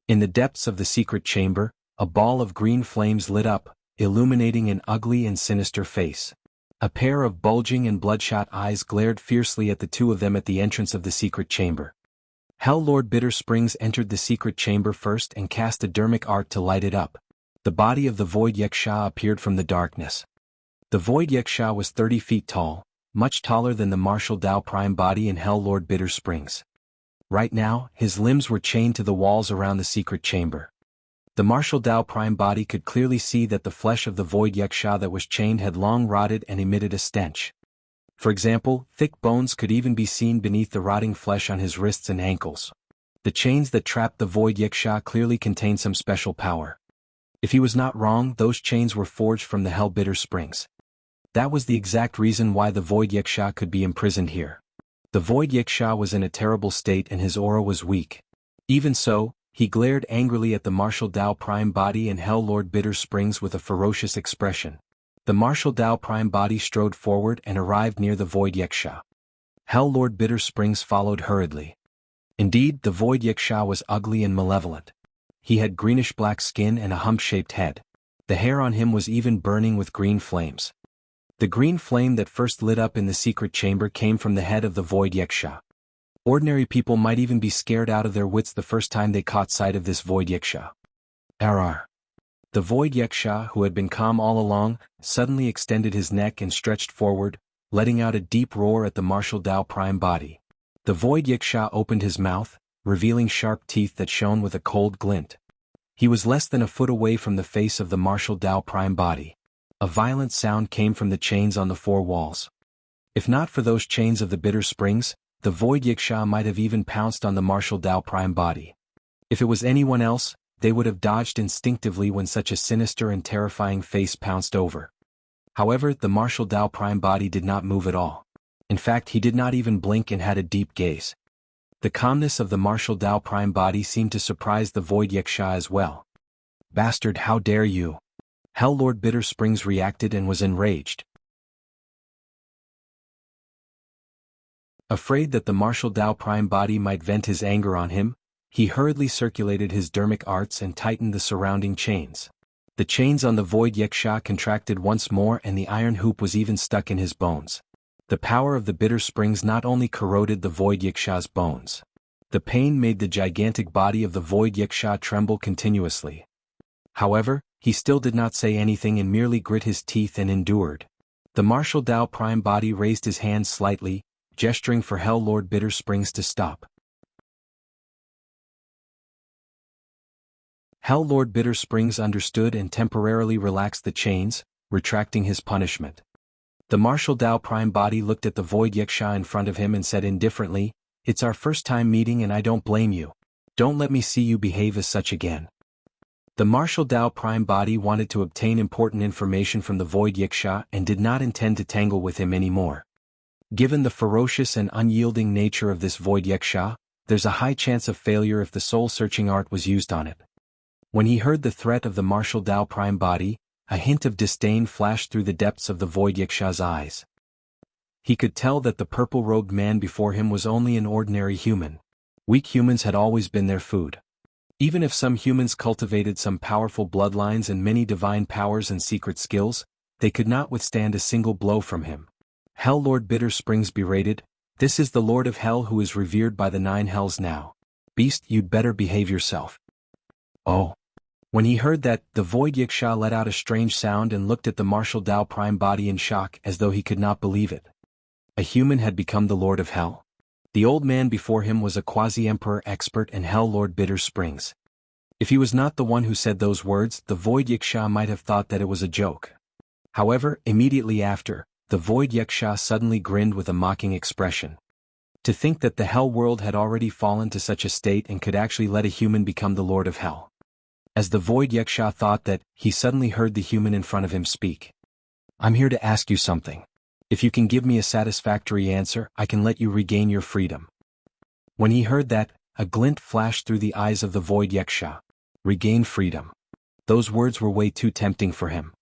in the depths of the secret chamber, a ball of green flames lit up, illuminating an ugly and sinister face. A pair of bulging and bloodshot eyes glared fiercely at the two of them at the entrance of the secret chamber. Hell Lord Bitter Springs entered the secret chamber first and cast a dermic art to light it up. The body of the Void Yaksha appeared from the darkness. The Void Yaksha was 30 feet tall, much taller than the Martial Dao Prime Body in Hell Lord Bitter Springs. Right now, his limbs were chained to the walls around the secret chamber. The Martial Dao Prime Body could clearly see that the flesh of the Void Yaksha that was chained had long rotted and emitted a stench. For example, thick bones could even be seen beneath the rotting flesh on his wrists and ankles. The chains that trapped the Void Yaksha clearly contained some special power. If he was not wrong, those chains were forged from the Hell Bitter Springs. That was the exact reason why the Void Yaksha could be imprisoned here. The Void Yaksha was in a terrible state and his aura was weak. Even so, he glared angrily at the Martial Dao Prime Body and Hell Lord Bitter Springs with a ferocious expression. The Martial Dao Prime Body strode forward and arrived near the Void Yaksha. Hell Lord Bitter Springs followed hurriedly. Indeed, the Void Yaksha was ugly and malevolent. He had greenish-black skin and a hump-shaped head. The hair on him was even burning with green flames. The green flame that first lit up in the secret chamber came from the head of the Void Yaksha. Ordinary people might even be scared out of their wits the first time they caught sight of this Void Yaksha. Arar. The Void Yaksha, who had been calm all along, suddenly extended his neck and stretched forward, letting out a deep roar at the Martial Dao Prime Body. The Void Yaksha opened his mouth, revealing sharp teeth that shone with a cold glint. He was less than a foot away from the face of the Martial Dao Prime Body. A violent sound came from the chains on the 4 walls. If not for those chains of the Bitter Springs, the Void Yaksha might have even pounced on the Martial Dao Prime Body. If it was anyone else, they would have dodged instinctively when such a sinister and terrifying face pounced over. However, the Martial Dao Prime Body did not move at all. In fact, he did not even blink and had a deep gaze. The calmness of the martial Dao Prime body seemed to surprise the Void Yaksha as well. "Bastard, how dare you!" Hell Lord Bitter Springs reacted and was enraged. Afraid that the martial Dao Prime body might vent his anger on him, he hurriedly circulated his dermic arts and tightened the surrounding chains. The chains on the Void Yaksha contracted once more and the iron hoop was even stuck in his bones. The power of the bitter springs not only corroded the Void Yaksha's bones. The pain made the gigantic body of the Void Yaksha tremble continuously. However, he still did not say anything and merely grit his teeth and endured. The martial Dao Prime body raised his hands slightly, gesturing for Hell Lord Bitter Springs to stop. Hell Lord Bitter Springs understood and temporarily relaxed the chains, retracting his punishment. The martial Dao Prime body looked at the Void Yaksha in front of him and said indifferently, "It's our first time meeting and I don't blame you. Don't let me see you behave as such again." The martial Dao Prime body wanted to obtain important information from the Void Yaksha and did not intend to tangle with him anymore. Given the ferocious and unyielding nature of this Void Yaksha, there's a high chance of failure if the soul-searching art was used on it. When he heard the threat of the martial Dao Prime body, a hint of disdain flashed through the depths of the Void Yaksha's eyes. He could tell that the purple-robed man before him was only an ordinary human. Weak humans had always been their food. Even if some humans cultivated some powerful bloodlines and many divine powers and secret skills, they could not withstand a single blow from him. Hell Lord Bitter Springs berated, "This is the Lord of Hell who is revered by the 9 hells now. Beast, you'd better behave yourself." Oh. When he heard that, the Void Yaksha let out a strange sound and looked at the martial Dao Prime body in shock as though he could not believe it. A human had become the Lord of Hell. The old man before him was a Quasi-Emperor expert in Hell Lord Bitter Springs. If he was not the one who said those words, the Void Yaksha might have thought that it was a joke. However, immediately after, the Void Yaksha suddenly grinned with a mocking expression. To think that the Hell world had already fallen to such a state and could actually let a human become the Lord of Hell. As the Void Yaksha thought that, he suddenly heard the human in front of him speak. "I'm here to ask you something. If you can give me a satisfactory answer, I can let you regain your freedom." When he heard that, a glint flashed through the eyes of the Void Yaksha. Regain freedom. Those words were way too tempting for him.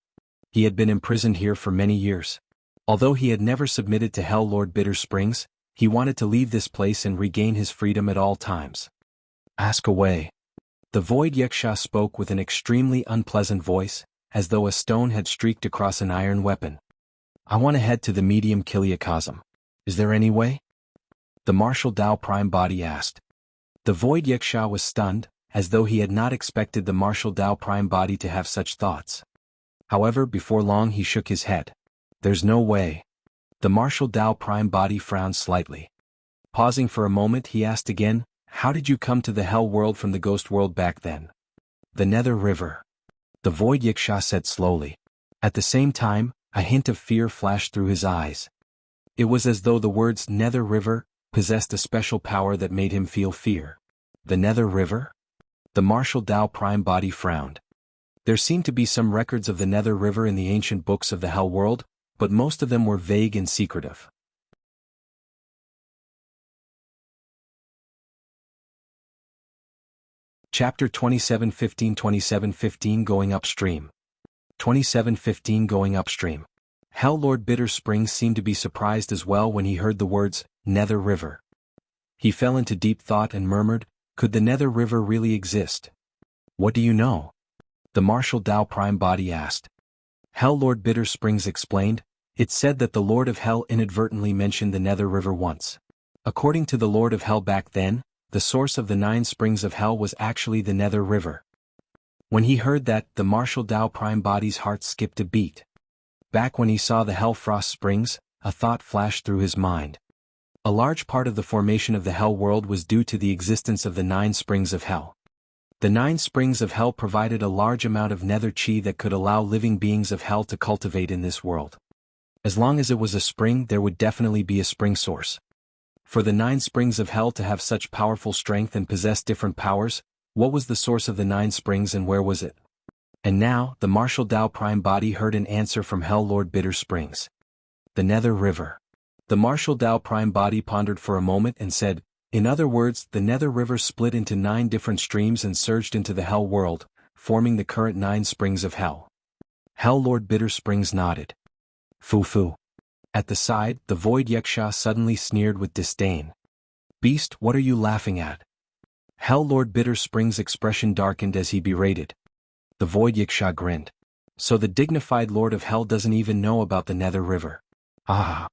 He had been imprisoned here for many years. Although he had never submitted to Hell Lord Bitter Springs, he wanted to leave this place and regain his freedom at all times. "Ask away." The Void Yaksha spoke with an extremely unpleasant voice, as though a stone had streaked across an iron weapon. "I want to head to the medium Kiliakosm. Is there any way?" The martial Dao Prime body asked. The Void Yaksha was stunned, as though he had not expected the martial Dao Prime body to have such thoughts. However, before long he shook his head. "There's no way." The martial Dao Prime body frowned slightly. Pausing for a moment, he asked again, "How did you come to the Hell world from the Ghost world back then?" "The Nether River." The Void Yaksha said slowly. At the same time, a hint of fear flashed through his eyes. It was as though the words Nether River possessed a special power that made him feel fear. The Nether River? The martial Dao Prime body frowned. There seemed to be some records of the Nether River in the ancient books of the Hell world, but most of them were vague and secretive. Chapter 2715 Going Upstream. 2715 Going Upstream. Hell Lord Bitter Springs seemed to be surprised as well when he heard the words, Nether River. He fell into deep thought and murmured, "Could the Nether River really exist?" "What do you know?" the martial Dao Prime body asked. Hell Lord Bitter Springs explained, "It's said that the Lord of Hell inadvertently mentioned the Nether River once. According to the Lord of Hell back then, the source of the 9 springs of Hell was actually the Nether River." When he heard that, the martial Dao Prime body's heart skipped a beat. Back when he saw the Hell Frost Springs, a thought flashed through his mind. A large part of the formation of the Hell world was due to the existence of the 9 springs of Hell. The 9 springs of Hell provided a large amount of nether chi that could allow living beings of Hell to cultivate in this world. As long as it was a spring, there would definitely be a spring source. For the 9 springs of Hell to have such powerful strength and possess different powers, what was the source of the 9 springs and where was it? And now, the martial Dao Prime body heard an answer from Hell Lord Bitter Springs. The Nether River. The martial Dao Prime body pondered for a moment and said, In other words, the Nether River split into 9 different streams and surged into the Hell World, forming the current 9 springs of Hell. Hell Lord Bitter Springs nodded. Foo-foo. At the side, the Void Yaksha suddenly sneered with disdain. Beast, what are you laughing at? Hell Lord Bitter Springs' expression darkened as he berated. The Void Yaksha grinned. So the dignified Lord of Hell doesn't even know about the Nether River. Ah.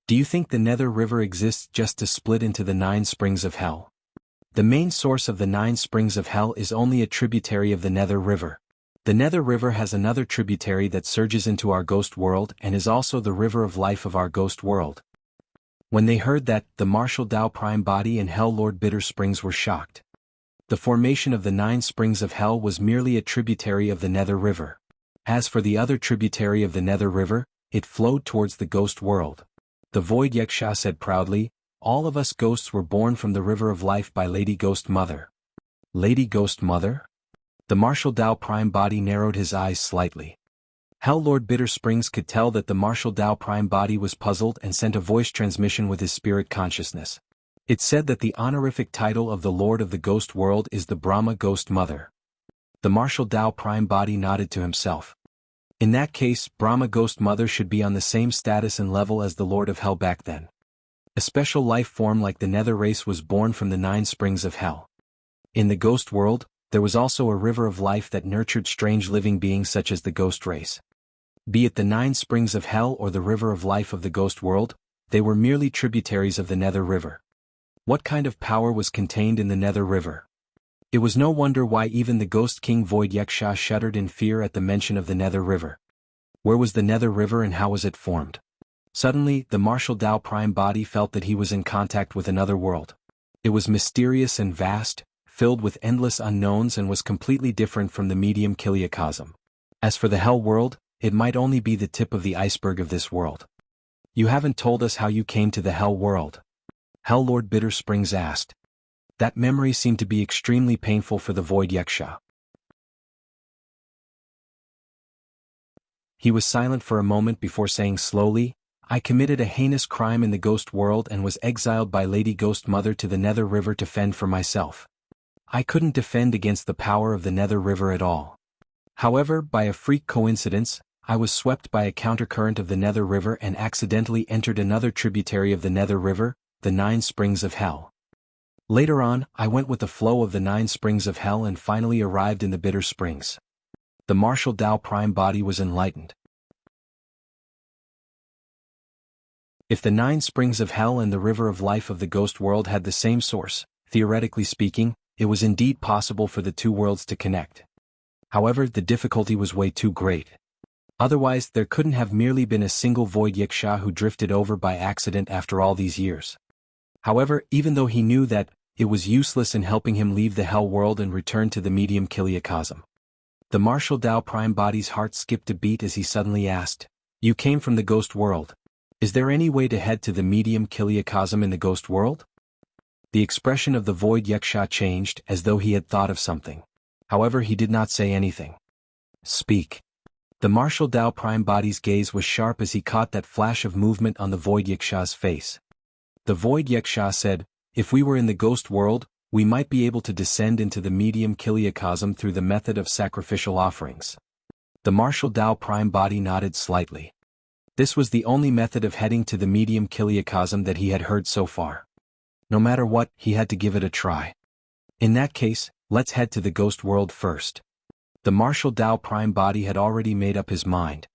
Do you think the Nether River exists just to split into the 9 springs of Hell? The main source of the 9 springs of Hell is only a tributary of the Nether River. The Nether River has another tributary that surges into our ghost world and is also the river of life of our ghost world. When they heard that, the Martial Dao Prime Body and Hell Lord Bitter Springs were shocked. The formation of the 9 springs of Hell was merely a tributary of the Nether River. As for the other tributary of the Nether River, it flowed towards the ghost world. The Void Yaksha said proudly, all of us ghosts were born from the river of life by Lady Ghost Mother. Lady Ghost Mother? The Martial Dao Prime Body narrowed his eyes slightly. Hell Lord Bitter Springs could tell that the Martial Dao Prime Body was puzzled and sent a voice transmission with his spirit consciousness. It said that the honorific title of the Lord of the Ghost World is the Brahma Ghost Mother. The Martial Dao Prime Body nodded to himself. In that case, Brahma Ghost Mother should be on the same status and level as the Lord of Hell back then. A special life form like the Nether race was born from the 9 springs of Hell. In the ghost world, there was also a river of life that nurtured strange living beings such as the ghost race. Be it the 9 springs of Hell or the river of life of the ghost world, they were merely tributaries of the Nether River. What kind of power was contained in the Nether River? It was no wonder why even the Ghost King Void Yaksha shuddered in fear at the mention of the Nether River. Where was the Nether River and how was it formed? Suddenly, the Martial Dao Prime Body felt that he was in contact with another world. It was mysterious and vast, filled with endless unknowns and was completely different from the medium Kiliacosm. As for the Hell World, it might only be the tip of the iceberg of this world. You haven't told us how you came to the Hell World. Hell Lord Bitter Springs asked. That memory seemed to be extremely painful for the Void Yaksha. He was silent for a moment before saying slowly, I committed a heinous crime in the ghost world and was exiled by Lady Ghost Mother to the Nether River to fend for myself. I couldn't defend against the power of the Nether River at all. However, by a freak coincidence, I was swept by a countercurrent of the Nether River and accidentally entered another tributary of the Nether River, the 9 springs of Hell. Later on, I went with the flow of the 9 springs of Hell and finally arrived in the Bitter Springs. The Martial Dao Prime Body was enlightened. If the 9 springs of Hell and the river of life of the ghost world had the same source, theoretically speaking, it was indeed possible for the 2 worlds to connect. However, the difficulty was way too great. Otherwise, there couldn't have merely been a single Void Yaksha who drifted over by accident after all these years. However, even though he knew that, it was useless in helping him leave the Hell World and return to the medium Kiliacosm. The Martial Dao Prime Body's heart skipped a beat as he suddenly asked, You came from the ghost world. Is there any way to head to the medium Kiliacosm in the ghost world? The expression of the Void Yaksha changed as though he had thought of something. However, he did not say anything. Speak. The Martial Dao Prime Body's gaze was sharp as he caught that flash of movement on the Void Yaksha's face. The Void Yaksha said, If we were in the ghost world, we might be able to descend into the medium Kiliacosm through the method of sacrificial offerings. The Martial Dao Prime Body nodded slightly. This was the only method of heading to the medium Kiliacosm that he had heard so far. No matter what, he had to give it a try. In that case, let's head to the ghost world first. The Martial Dao Prime Body had already made up his mind.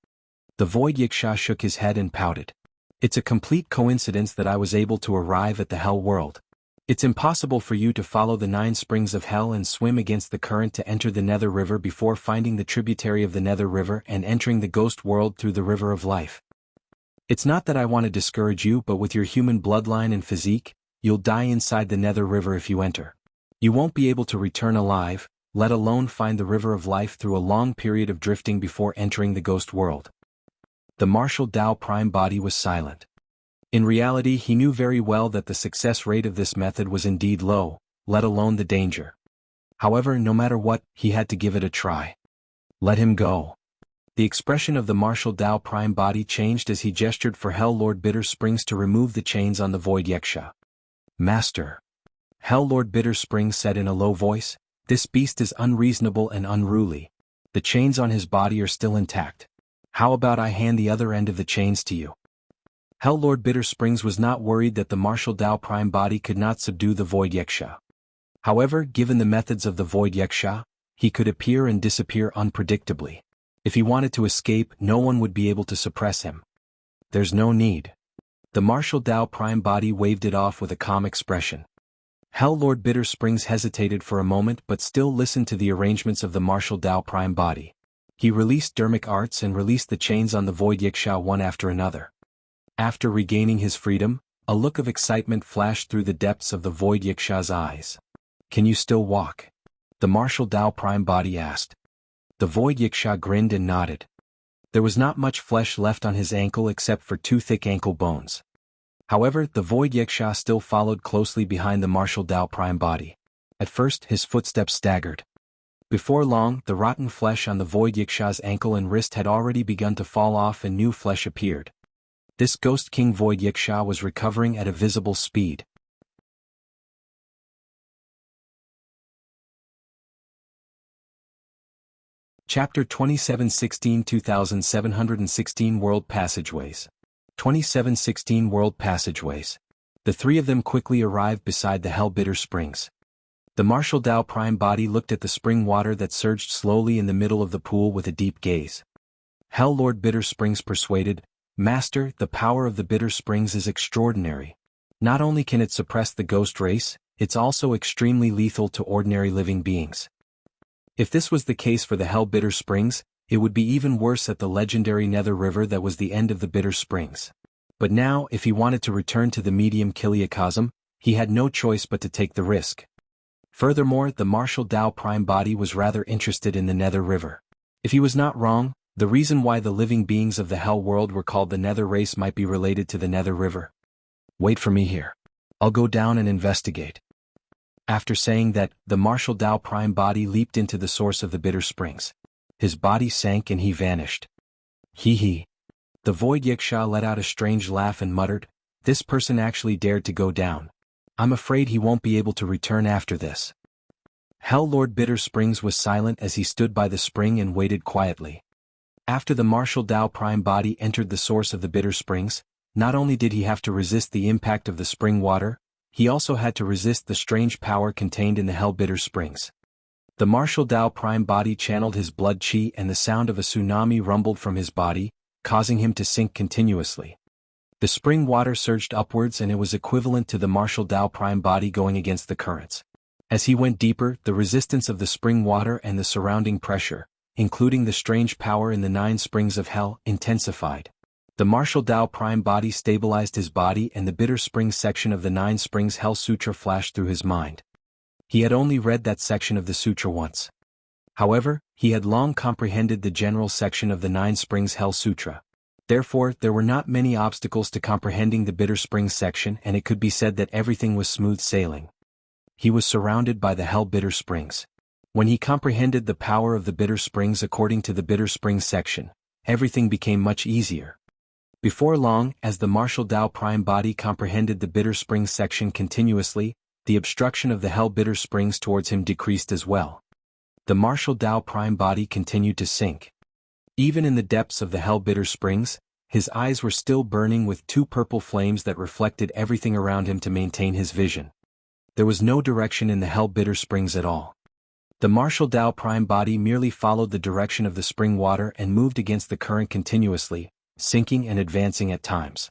The Void Yaksha shook his head and pouted. It's a complete coincidence that I was able to arrive at the Hell World. It's impossible for you to follow the 9 springs of Hell and swim against the current to enter the Nether River before finding the tributary of the Nether River and entering the ghost world through the River of Life. It's not that I want to discourage you, but with your human bloodline and physique, you'll die inside the Nether River if you enter. You won't be able to return alive, let alone find the River of Life through a long period of drifting before entering the ghost world. The Martial Dao Prime Body was silent. In reality, he knew very well that the success rate of this method was indeed low, let alone the danger. However, no matter what, he had to give it a try. Let him go. The expression of the Martial Dao Prime Body changed as he gestured for Hell Lord Bitter Springs to remove the chains on the Void Yaksha. Master. Hell Lord Bitter Spring said in a low voice, this beast is unreasonable and unruly. The chains on his body are still intact. How about I hand the other end of the chains to you? Hell Lord Bitter Springs was not worried that the martial Tao Prime body could not subdue the Void Yaksha. However, given the methods of the Void Yaksha, he could appear and disappear unpredictably. If he wanted to escape, no one would be able to suppress him. There's no need. The martial Tao Prime body waved it off with a calm expression. Hell Lord Bitter Springs hesitated for a moment but still listened to the arrangements of the martial Tao Prime body. He released Dermic Arts and released the chains on the Void Yaksha one after another. After regaining his freedom, a look of excitement flashed through the depths of the Void Yaksha's eyes. Can you still walk? The martial Tao Prime body asked. The Void Yaksha grinned and nodded. There was not much flesh left on his ankle except for 2 thick ankle bones. However, the Void Yaksha still followed closely behind the martial Tao Prime body. At first, his footsteps staggered. Before long, the rotten flesh on the Void Yaksha's ankle and wrist had already begun to fall off and new flesh appeared. This Ghost King Void Yaksha was recovering at a visible speed. Chapter 2716 2716 World Passageways. 2716 World Passageways. The 3 of them quickly arrived beside the Hell-Bitter Springs. The martial Tao Prime body looked at the spring water that surged slowly in the middle of the pool with a deep gaze. Hell Lord Bitter Springs persuaded, Master, the power of the Bitter Springs is extraordinary. Not only can it suppress the ghost race, it's also extremely lethal to ordinary living beings. If this was the case for the Hell Bitter Springs, it would be even worse at the legendary Nether River that was the end of the Bitter Springs. But now, if he wanted to return to the medium Kiliacosm, he had no choice but to take the risk. Furthermore, the martial Tao Prime body was rather interested in the Nether River. If he was not wrong, the reason why the living beings of the Hell World were called the Nether race might be related to the Nether River. Wait for me here. I'll go down and investigate. After saying that, the martial Tao Prime body leaped into the source of the Bitter Springs. His body sank and he vanished. Hee hee. The Void Yaksha let out a strange laugh and muttered, this person actually dared to go down. I'm afraid he won't be able to return after this. Hell Lord Bitter Springs was silent as he stood by the spring and waited quietly. After the martial Tao Prime body entered the source of the Bitter Springs, not only did he have to resist the impact of the spring water, he also had to resist the strange power contained in the Hell Bitter Springs. The martial Tao Prime body channeled his blood chi and the sound of a tsunami rumbled from his body, causing him to sink continuously. The spring water surged upwards and it was equivalent to the martial Tao Prime body going against the currents. As he went deeper, the resistance of the spring water and the surrounding pressure, including the strange power in the 9 springs of hell, intensified. The martial Tao Prime body stabilized his body and the Bitter Springs section of the 9 Springs Hell Sutra flashed through his mind. He had only read that section of the sutra once. However, he had long comprehended the general section of the 9 Springs Hell Sutra. Therefore, there were not many obstacles to comprehending the Bitter Springs section and it could be said that everything was smooth sailing. He was surrounded by the Hell Bitter Springs. When he comprehended the power of the Bitter Springs according to the Bitter Springs section, everything became much easier. Before long, as the martial Tao Prime body comprehended the Bitter Springs section continuously, the obstruction of the Hell Bitter Springs towards him decreased as well. The martial Tao Prime body continued to sink. Even in the depths of the Hell Bitter Springs, his eyes were still burning with 2 purple flames that reflected everything around him to maintain his vision. There was no direction in the Hell Bitter Springs at all. The martial Tao Prime body merely followed the direction of the spring water and moved against the current continuously, sinking and advancing at times.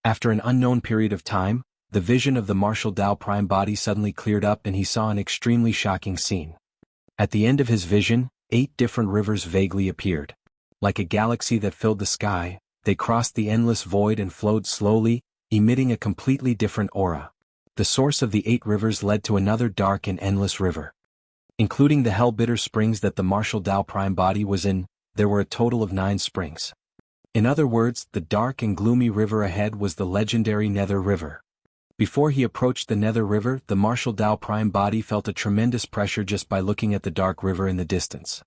After an unknown period of time, the vision of the martial Tao Prime body suddenly cleared up and he saw an extremely shocking scene. At the end of his vision, 8 different rivers vaguely appeared. Like a galaxy that filled the sky, they crossed the endless void and flowed slowly, emitting a completely different aura. The source of the 8 rivers led to another dark and endless river. Including the Hell Bitter Springs that the martial Tao Prime body was in, there were a total of 9 springs. In other words, the dark and gloomy river ahead was the legendary Nether River. Before he approached the Nether River, the martial Tao Prime body felt a tremendous pressure just by looking at the dark river in the distance.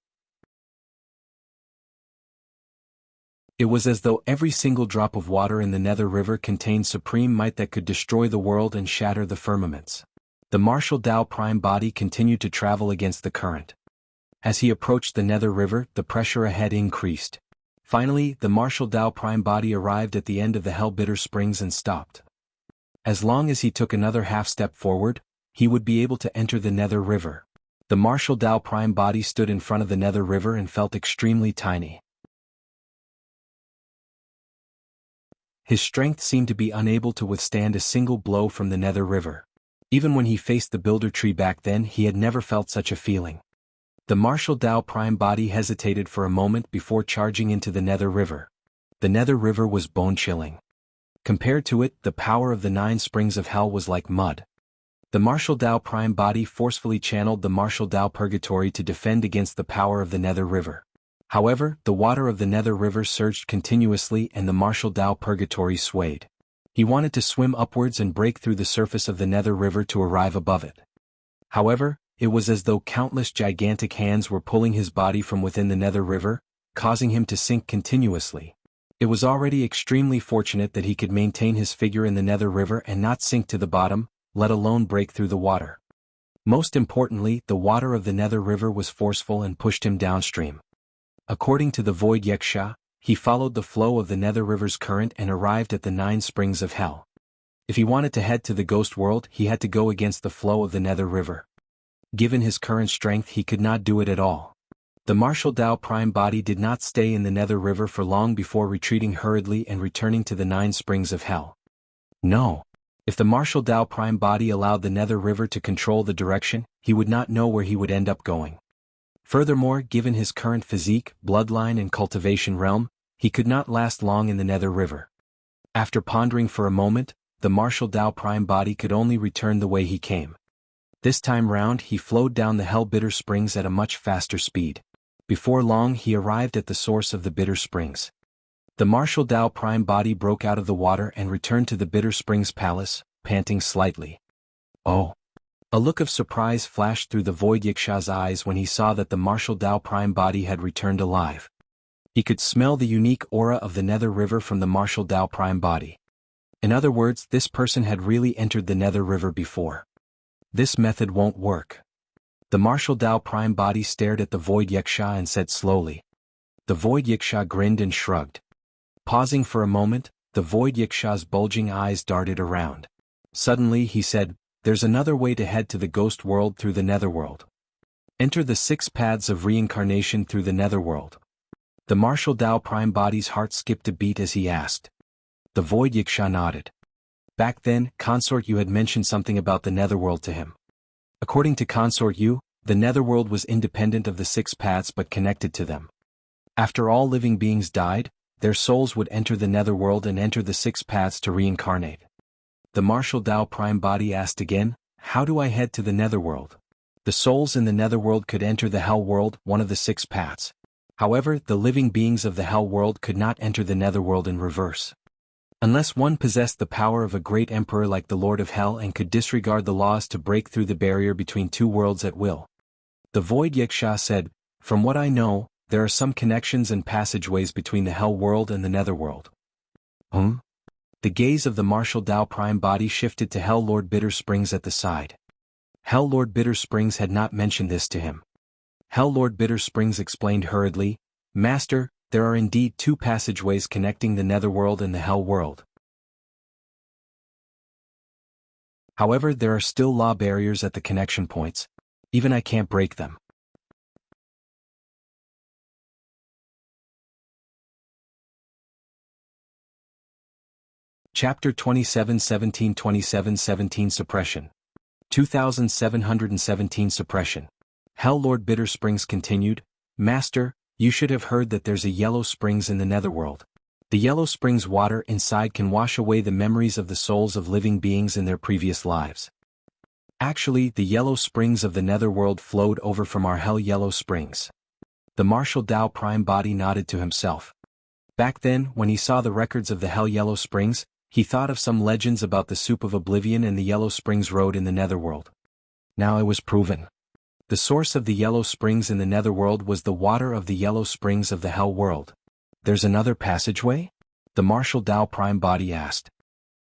It was as though every single drop of water in the Nether River contained supreme might that could destroy the world and shatter the firmaments. The martial Dao Prime body continued to travel against the current. As he approached the Nether River, the pressure ahead increased. Finally, the martial Dao Prime body arrived at the end of the Hellbitter Springs and stopped. As long as he took another half-step forward, he would be able to enter the Nether River. The martial Dao Prime body stood in front of the Nether River and felt extremely tiny. His strength seemed to be unable to withstand a single blow from the Nether River. Even when he faced the Builder Tree back then, he had never felt such a feeling. The martial Dao Prime body hesitated for a moment before charging into the Nether River. The Nether River was bone-chilling. Compared to it, the power of the 9 springs of hell was like mud. The martial Dao Prime body forcefully channeled the martial Dao Purgatory to defend against the power of the Nether River. However, the water of the Nether River surged continuously and the martial Dao Purgatory swayed. He wanted to swim upwards and break through the surface of the Nether River to arrive above it. However, it was as though countless gigantic hands were pulling his body from within the Nether River, causing him to sink continuously. It was already extremely fortunate that he could maintain his figure in the Nether River and not sink to the bottom, let alone break through the water. Most importantly, the water of the Nether River was forceful and pushed him downstream. According to the Void Yaksha, he followed the flow of the Nether River's current and arrived at the 9 springs of hell. If he wanted to head to the Ghost World, he had to go against the flow of the Nether River. Given his current strength, he could not do it at all. The martial Dao Prime body did not stay in the Nether River for long before retreating hurriedly and returning to the 9 springs of hell. No. If the martial Dao Prime body allowed the Nether River to control the direction, he would not know where he would end up going. Furthermore, given his current physique, bloodline and cultivation realm, he could not last long in the Nether River. After pondering for a moment, the martial Dao Prime body could only return the way he came. This time round he flowed down the Hellbitter Springs at a much faster speed. Before long he arrived at the source of the Bitter Springs. The martial Dao Prime body broke out of the water and returned to the Bitter Springs Palace, panting slightly. Oh! A look of surprise flashed through the Void Yaksha's eyes when he saw that the martial Dao Prime body had returned alive. He could smell the unique aura of the Nether River from the martial Dao Prime body. In other words, this person had really entered the Nether River before. This method won't work. The martial Dao Prime body stared at the Void Yaksha and said slowly. The Void Yaksha grinned and shrugged. Pausing for a moment, the Void Yaksha's bulging eyes darted around. Suddenly he said, "There's another way to head to the Ghost World through the Netherworld. Enter the 6 paths of reincarnation through the Netherworld." The martial Dao Prime body's heart skipped a beat as he asked. The Void Yaksha nodded. Back then, Consort Yu had mentioned something about the Netherworld to him. According to Consort Yu, the Netherworld was independent of the 6 paths but connected to them. After all living beings died, their souls would enter the Netherworld and enter the 6 paths to reincarnate. The martial Dao Prime body asked again, "How do I head to the Netherworld?" The souls in the Netherworld could enter the Hell World, one of the 6 paths. However, the living beings of the Hell World could not enter the Netherworld in reverse. Unless one possessed the power of a great emperor like the Lord of Hell and could disregard the laws to break through the barrier between 2 worlds at will. The Void Yaksha said, "From what I know, there are some connections and passageways between the Hell World and the Netherworld." The gaze of the martial Dao Prime body shifted to Hell Lord Bitter Springs at the side. Hell Lord Bitter Springs had not mentioned this to him. Hell Lord Bitter Springs explained hurriedly, "Master, there are indeed 2 passageways connecting the Netherworld and the Hell World. However, there are still law barriers at the connection points. Even I can't break them." Chapter 27 1727 Suppression. 2717 Suppression. Hell Lord Bitter Springs continued, "Master, you should have heard that there's a yellow springs in the Netherworld. The yellow springs water inside can wash away the memories of the souls of living beings in their previous lives. Actually, the yellow springs of the Netherworld flowed over from our Hell Yellow Springs." The martial Dao Prime body nodded to himself. Back then, when he saw the records of the Hell Yellow Springs, he thought of some legends about the Soup of Oblivion and the Yellow Springs Road in the Netherworld. Now it was proven. The source of the Yellow Springs in the Netherworld was the water of the Yellow Springs of the Hell World. There's another passageway? The Martial Dao Prime Body asked.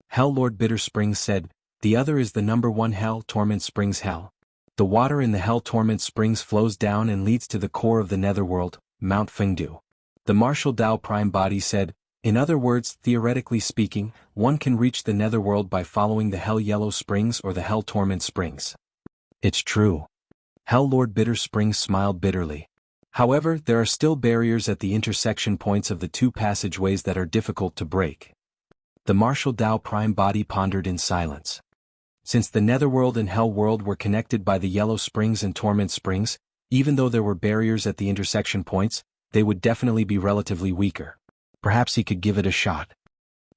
Hell Lord Bitter Springs said, the other is the number 1 Hell Torment Springs Hell. The water in the Hell Torment Springs flows down and leads to the core of the Netherworld, Mount Fengdu. The Martial Dao Prime Body said, in other words, theoretically speaking, one can reach the Netherworld by following the Hell Yellow Springs or the Hell Torment Springs. It's true. Hell Lord Bitter Springs smiled bitterly. However, there are still barriers at the intersection points of the 2 passageways that are difficult to break. The Martial Dao Prime Body pondered in silence. Since the Netherworld and Hell World were connected by the Yellow Springs and Torment Springs, even though there were barriers at the intersection points, they would definitely be relatively weaker. Perhaps he could give it a shot.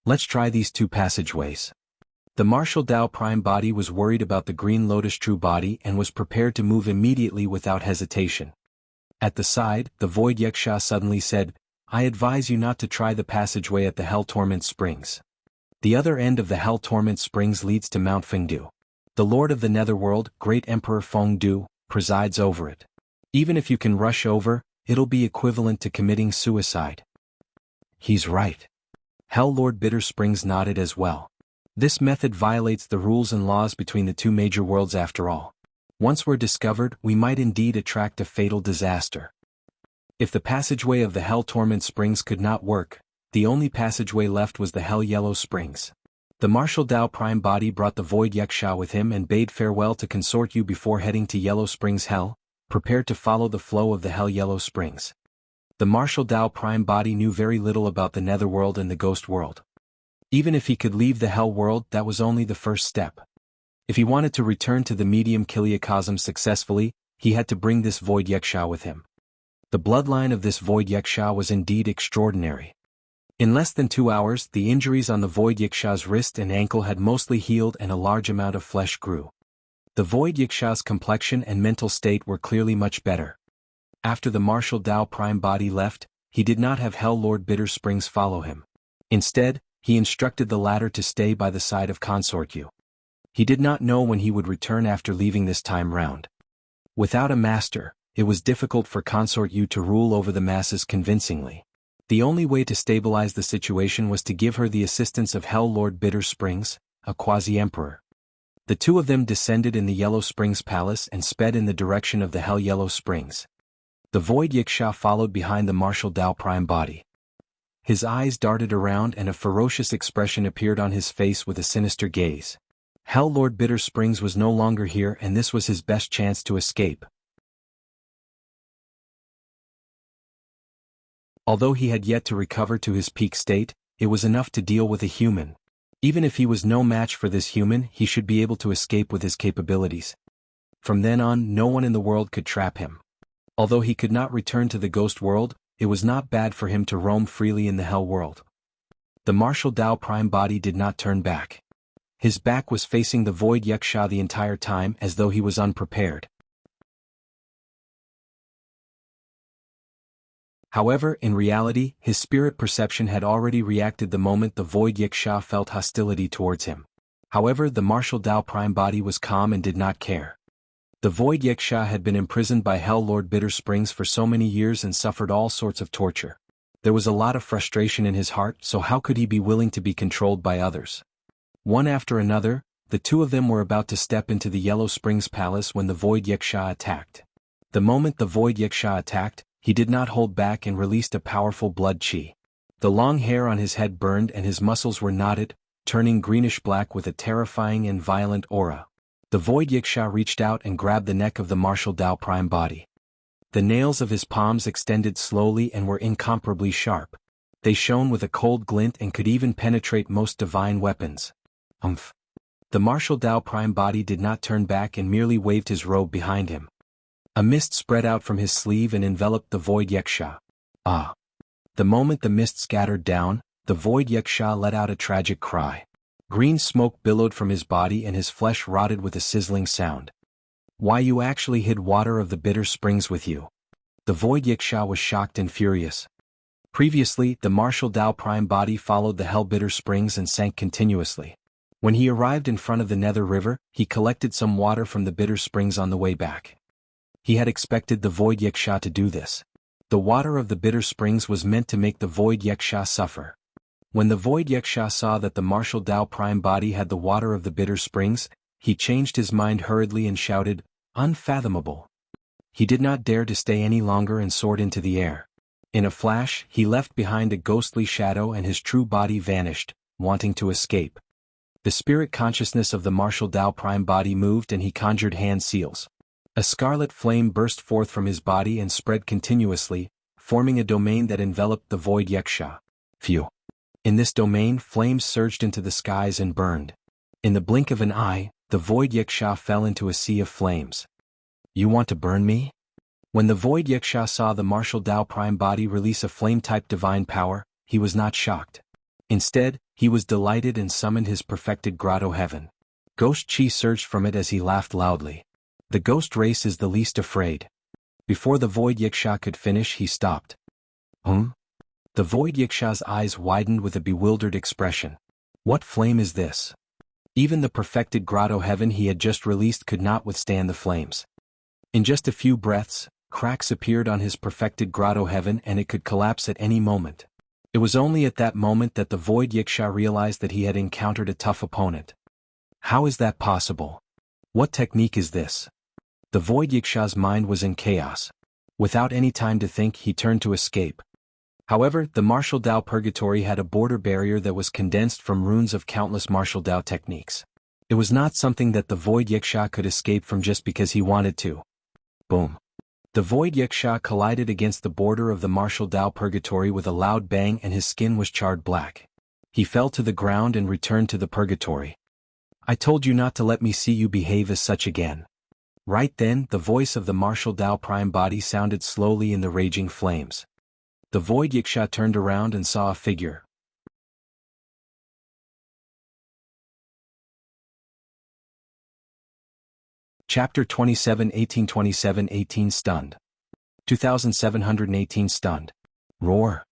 Let's try these 2 passageways. The Martial Dao Prime Body was worried about the Green Lotus True Body and was prepared to move immediately without hesitation. At the side, the Void Yaksha suddenly said, I advise you not to try the passageway at the Hell Torment Springs. The other end of the Hell Torment Springs leads to Mount Fengdu. The Lord of the Netherworld, Great Emperor Fengdu, presides over it. Even if you can rush over, it'll be equivalent to committing suicide. He's right. Hell Lord Bitter Springs nodded as well. This method violates the rules and laws between the 2 major worlds after all. Once we're discovered, we might indeed attract a fatal disaster. If the passageway of the Hell Torment Springs could not work, the only passageway left was the Hell Yellow Springs. The Martial Dao Prime Body brought the Void Yaksha with him and bade farewell to consort you before heading to Yellow Springs Hell, prepared to follow the flow of the Hell Yellow Springs. The Martial Dao Prime Body knew very little about the Netherworld and the Ghost World. Even if he could leave the Hell World, that was only the first step. If he wanted to return to the medium Kiliacosm successfully, he had to bring this Void Yaksha with him. The bloodline of this Void Yaksha was indeed extraordinary. In less than 2 hours, the injuries on the Void Yaksha's wrist and ankle had mostly healed and a large amount of flesh grew. The Void Yaksha's complexion and mental state were clearly much better. After the Martial Dao Prime Body left, he did not have Hell Lord Bitter Springs follow him. Instead, he instructed the latter to stay by the side of Consort Yu. He did not know when he would return after leaving this time round. Without a master, it was difficult for Consort Yu to rule over the masses convincingly. The only way to stabilize the situation was to give her the assistance of Hell Lord Bitter Springs, a Quasi-Emperor. The 2 of them descended in the Yellow Springs Palace and sped in the direction of the Hell Yellow Springs. The Void Yaksha followed behind the Martial Dao Prime Body. His eyes darted around and a ferocious expression appeared on his face with a sinister gaze. Hell Lord Bitter Springs was no longer here and this was his best chance to escape. Although he had yet to recover to his peak state, it was enough to deal with a human. Even if he was no match for this human, he should be able to escape with his capabilities. From then on, no one in the world could trap him. Although he could not return to the Ghost World, it was not bad for him to roam freely in the Hell World. The Martial Dao Prime Body did not turn back. His back was facing the Void Yaksha the entire time as though he was unprepared. However, in reality, his spirit perception had already reacted the moment the Void Yaksha felt hostility towards him. However, the Martial Dao Prime Body was calm and did not care. The Void Yaksha had been imprisoned by Hell Lord Bitter Springs for so many years and suffered all sorts of torture. There was a lot of frustration in his heart, so how could he be willing to be controlled by others? One after another, the 2 of them were about to step into the Yellow Springs Palace when the Void Yaksha attacked. The moment the Void Yaksha attacked, he did not hold back and released a powerful blood chi. The long hair on his head burned and his muscles were knotted, turning greenish-black with a terrifying and violent aura. The Void Yaksha reached out and grabbed the neck of the Martial Dao Prime Body. The nails of his palms extended slowly and were incomparably sharp. They shone with a cold glint and could even penetrate most divine weapons. The Martial Dao Prime Body did not turn back and merely waved his robe behind him. A mist spread out from his sleeve and enveloped the Void Yaksha. The moment the mist scattered down, the Void Yaksha let out a tragic cry. Green smoke billowed from his body and his flesh rotted with a sizzling sound. Why, you actually hid water of the bitter springs with you? The Void Yaksha was shocked and furious. Previously, the Martial Dao Prime Body followed the Hell Bitter Springs and sank continuously. When he arrived in front of the Nether River, he collected some water from the bitter springs on the way back. He had expected the Void Yaksha to do this. The water of the bitter springs was meant to make the Void Yaksha suffer. When the Void Yaksha saw that the martial Tao prime body had the water of the bitter springs, he changed his mind hurriedly and shouted, "Unfathomable!" He did not dare to stay any longer and soared into the air. In a flash, he left behind a ghostly shadow and his true body vanished, wanting to escape. The spirit consciousness of the martial Tao prime body moved and he conjured hand seals. A scarlet flame burst forth from his body and spread continuously, forming a domain that enveloped the Void Yaksha. Phew! In this domain, flames surged into the skies and burned. In the blink of an eye, the Void Yaksha fell into a sea of flames. "You want to burn me?" When the Void Yaksha saw the martial Tao prime body release a flame-type divine power, he was not shocked. Instead, he was delighted and summoned his perfected grotto heaven. Ghost chi surged from it as he laughed loudly. The ghost race is the least afraid. Before the Void Yaksha could finish, he stopped. The Void Yaksha's eyes widened with a bewildered expression. What flame is this? Even the perfected grotto heaven he had just released could not withstand the flames. In just a few breaths, cracks appeared on his perfected grotto heaven and it could collapse at any moment. It was only at that moment that the Void Yaksha realized that he had encountered a tough opponent. How is that possible? What technique is this? The Void Yaksha's mind was in chaos. Without any time to think, he turned to escape. However, the martial Tao purgatory had a border barrier that was condensed from runes of countless martial Tao techniques. It was not something that the Void Yaksha could escape from just because he wanted to. Boom! The Void Yaksha collided against the border of the martial Tao purgatory with a loud bang and his skin was charred black. He fell to the ground and returned to the purgatory. "I told you not to let me see you behave as such again." Right then, the voice of the martial Tao prime body sounded slowly in the raging flames. The Void Yaksha turned around and saw a figure. Chapter 27 1827-18 Stunned. 2718 Stunned. Roar.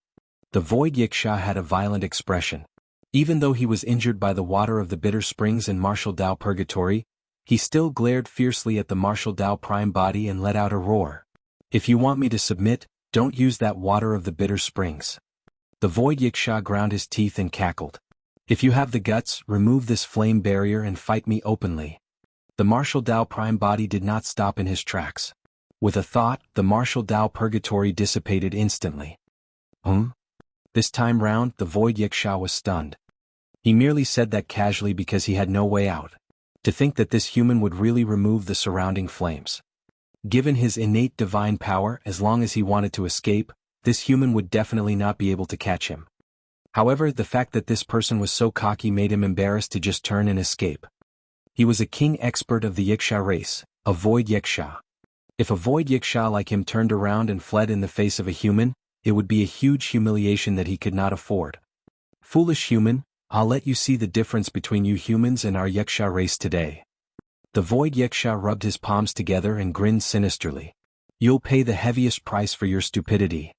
The Void Yaksha had a violent expression. Even though he was injured by the water of the bitter springs and martial Tao purgatory, he still glared fiercely at the martial Tao prime body and let out a roar. "If you want me to submit, don't use that water of the bitter springs." The Void Yaksha ground his teeth and cackled. "If you have the guts, remove this flame barrier and fight me openly." The martial Tao prime body did not stop in his tracks. With a thought, the martial Tao purgatory dissipated instantly. This time round, the Void Yaksha was stunned. He merely said that casually because he had no way out. To think that this human would really remove the surrounding flames. Given his innate divine power, as long as he wanted to escape, this human would definitely not be able to catch him. However, the fact that this person was so cocky made him embarrassed to just turn and escape. He was a king expert of the Yaksha race, a Void Yaksha. If a Void Yaksha like him turned around and fled in the face of a human, it would be a huge humiliation that he could not afford. "Foolish human, I'll let you see the difference between you humans and our Yaksha race today." The Void Yaksha rubbed his palms together and grinned sinisterly. "You'll pay the heaviest price for your stupidity."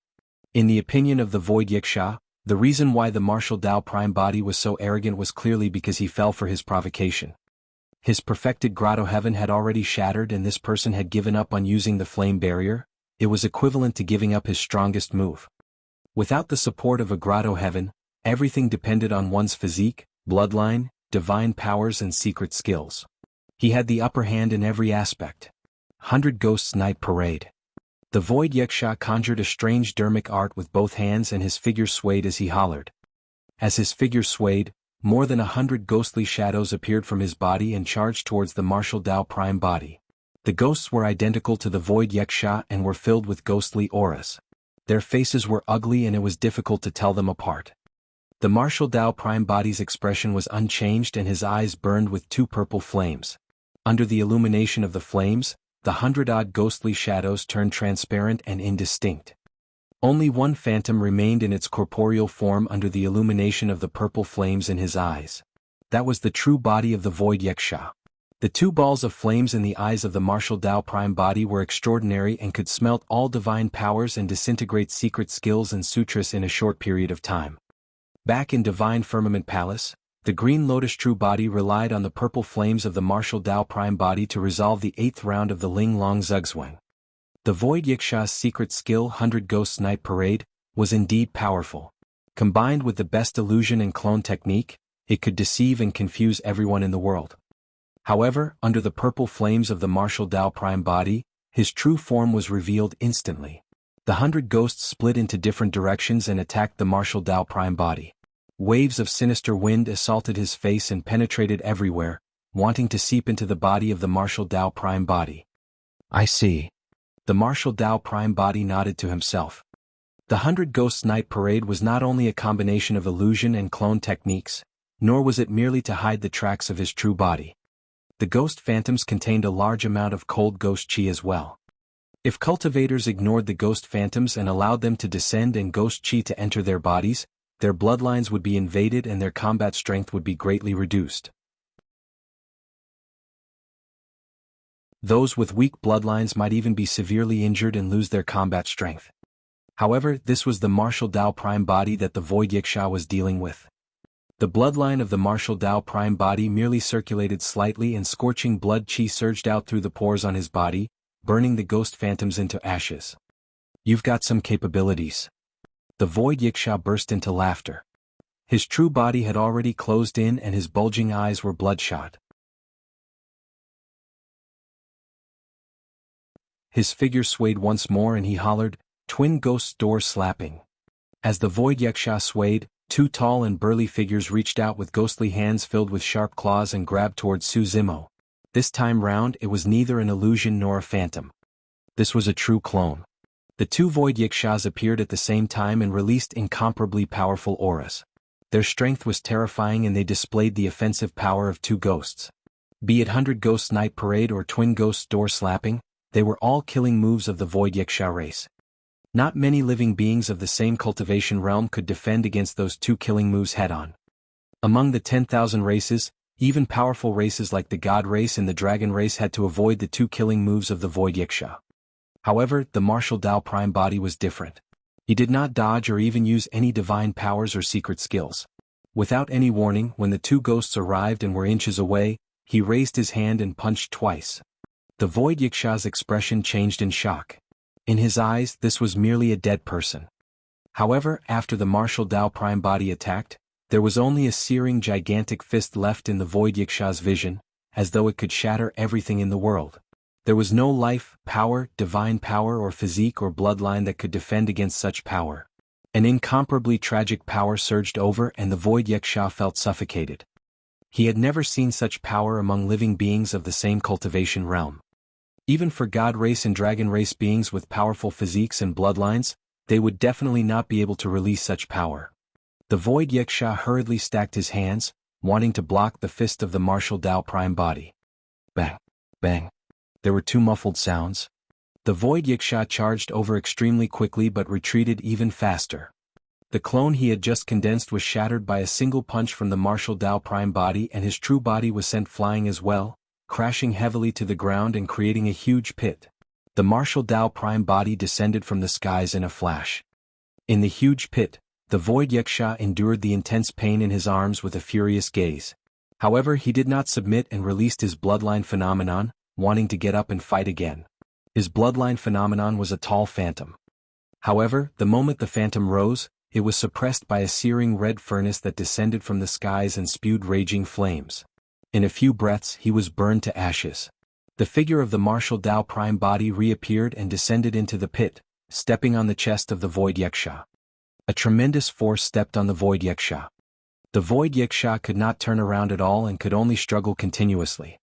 In the opinion of the Void Yaksha, the reason why the martial Tao prime body was so arrogant was clearly because he fell for his provocation. His perfected grotto heaven had already shattered and this person had given up on using the flame barrier. It was equivalent to giving up his strongest move. Without the support of a grotto heaven, everything depended on one's physique, bloodline, divine powers and secret skills. He had the upper hand in every aspect. 100 Ghosts Night Parade. The Void Yaksha conjured a strange dermic art with both hands and his figure swayed as he hollered. As his figure swayed, more than 100 ghostly shadows appeared from his body and charged towards the martial Tao prime body. The ghosts were identical to the Void Yaksha and were filled with ghostly auras. Their faces were ugly and it was difficult to tell them apart. The martial Tao prime body's expression was unchanged and his eyes burned with two purple flames. Under the illumination of the flames, the 100-odd ghostly shadows turned transparent and indistinct. Only one phantom remained in its corporeal form under the illumination of the purple flames in his eyes. That was the true body of the Void Yaksha. The two balls of flames in the eyes of the martial Tao prime body were extraordinary and could smelt all divine powers and disintegrate secret skills and sutras in a short period of time. Back in Divine Firmament Palace, the Green Lotus true body relied on the purple flames of the martial Tao prime body to resolve the 8th round of the Ling Long Zugzwang. The Void Yiksha's secret skill 100 Ghost Snipe Parade was indeed powerful. Combined with the best illusion and clone technique, it could deceive and confuse everyone in the world. However, under the purple flames of the martial Dao Prime body, his true form was revealed instantly. The 100 ghosts split into different directions and attacked the martial Dao Prime body. Waves of sinister wind assaulted his face and penetrated everywhere, wanting to seep into the body of the martial Dao Prime body. I see. The martial Dao Prime body nodded to himself. The 100 Ghost Snipe Parade was not only a combination of illusion and clone techniques, nor was it merely to hide the tracks of his true body. The ghost phantoms contained a large amount of cold ghost chi as well. If cultivators ignored the ghost phantoms and allowed them to descend and ghost chi to enter their bodies, their bloodlines would be invaded and their combat strength would be greatly reduced. Those with weak bloodlines might even be severely injured and lose their combat strength. However, this was the martial Dao Prime body that the Void Yiksha was dealing with. The bloodline of the martial Dao Prime body merely circulated slightly and scorching blood chi surged out through the pores on his body, burning the ghost phantoms into ashes. You've got some capabilities. The Void Yiksha burst into laughter. His true body had already closed in and his bulging eyes were bloodshot. His figure swayed once more and he hollered, "Twin ghosts door slapping." As the Void Yiksha swayed, two tall and burly figures reached out with ghostly hands filled with sharp claws and grabbed towards Su Zimo. This time round it was neither an illusion nor a phantom. This was a true clone. The two Void Yikshas appeared at the same time and released incomparably powerful auras. Their strength was terrifying and they displayed the offensive power of two ghosts. Be it 100 Ghost Snipe Parade or Twin Ghost Door Slapping, they were all killing moves of the Void Yiksha race. Not many living beings of the same cultivation realm could defend against those two killing moves head-on. Among the 10,000 races, even powerful races like the God race and the Dragon race had to avoid the two killing moves of the Void Yiksha. However, the martial Dao Prime body was different. He did not dodge or even use any divine powers or secret skills. Without any warning, when the two ghosts arrived and were inches away, he raised his hand and punched twice. The Void Yiksha's expression changed in shock. In his eyes, this was merely a dead person. However, after the martial Dao Prime body attacked, there was only a searing gigantic fist left in the Void Yiksha's vision, as though it could shatter everything in the world. There was no life, power, divine power or physique or bloodline that could defend against such power. An incomparably tragic power surged over and the Void Yiksha felt suffocated. He had never seen such power among living beings of the same cultivation realm. Even for God race and Dragon race beings with powerful physiques and bloodlines, they would definitely not be able to release such power. The Void Yiksha hurriedly stacked his hands, wanting to block the fist of the martial Dao Prime body. Bang! Bang! There were two muffled sounds. The Void Yiksha charged over extremely quickly but retreated even faster. The clone he had just condensed was shattered by a single punch from the martial Dao Prime body and his true body was sent flying as well, crashing heavily to the ground and creating a huge pit. The martial Dao Prime body descended from the skies in a flash. In the huge pit, the Void Yiksha endured the intense pain in his arms with a furious gaze. However, he did not submit and released his bloodline phenomenon, wanting to get up and fight again. His bloodline phenomenon was a tall phantom. However, the moment the phantom rose, it was suppressed by a searing red furnace that descended from the skies and spewed raging flames. In a few breaths he was burned to ashes. The figure of the martial Dao Prime body reappeared and descended into the pit, stepping on the chest of the Void Yiksha. A tremendous force stepped on the Void Yiksha. The Void Yiksha could not turn around at all and could only struggle continuously.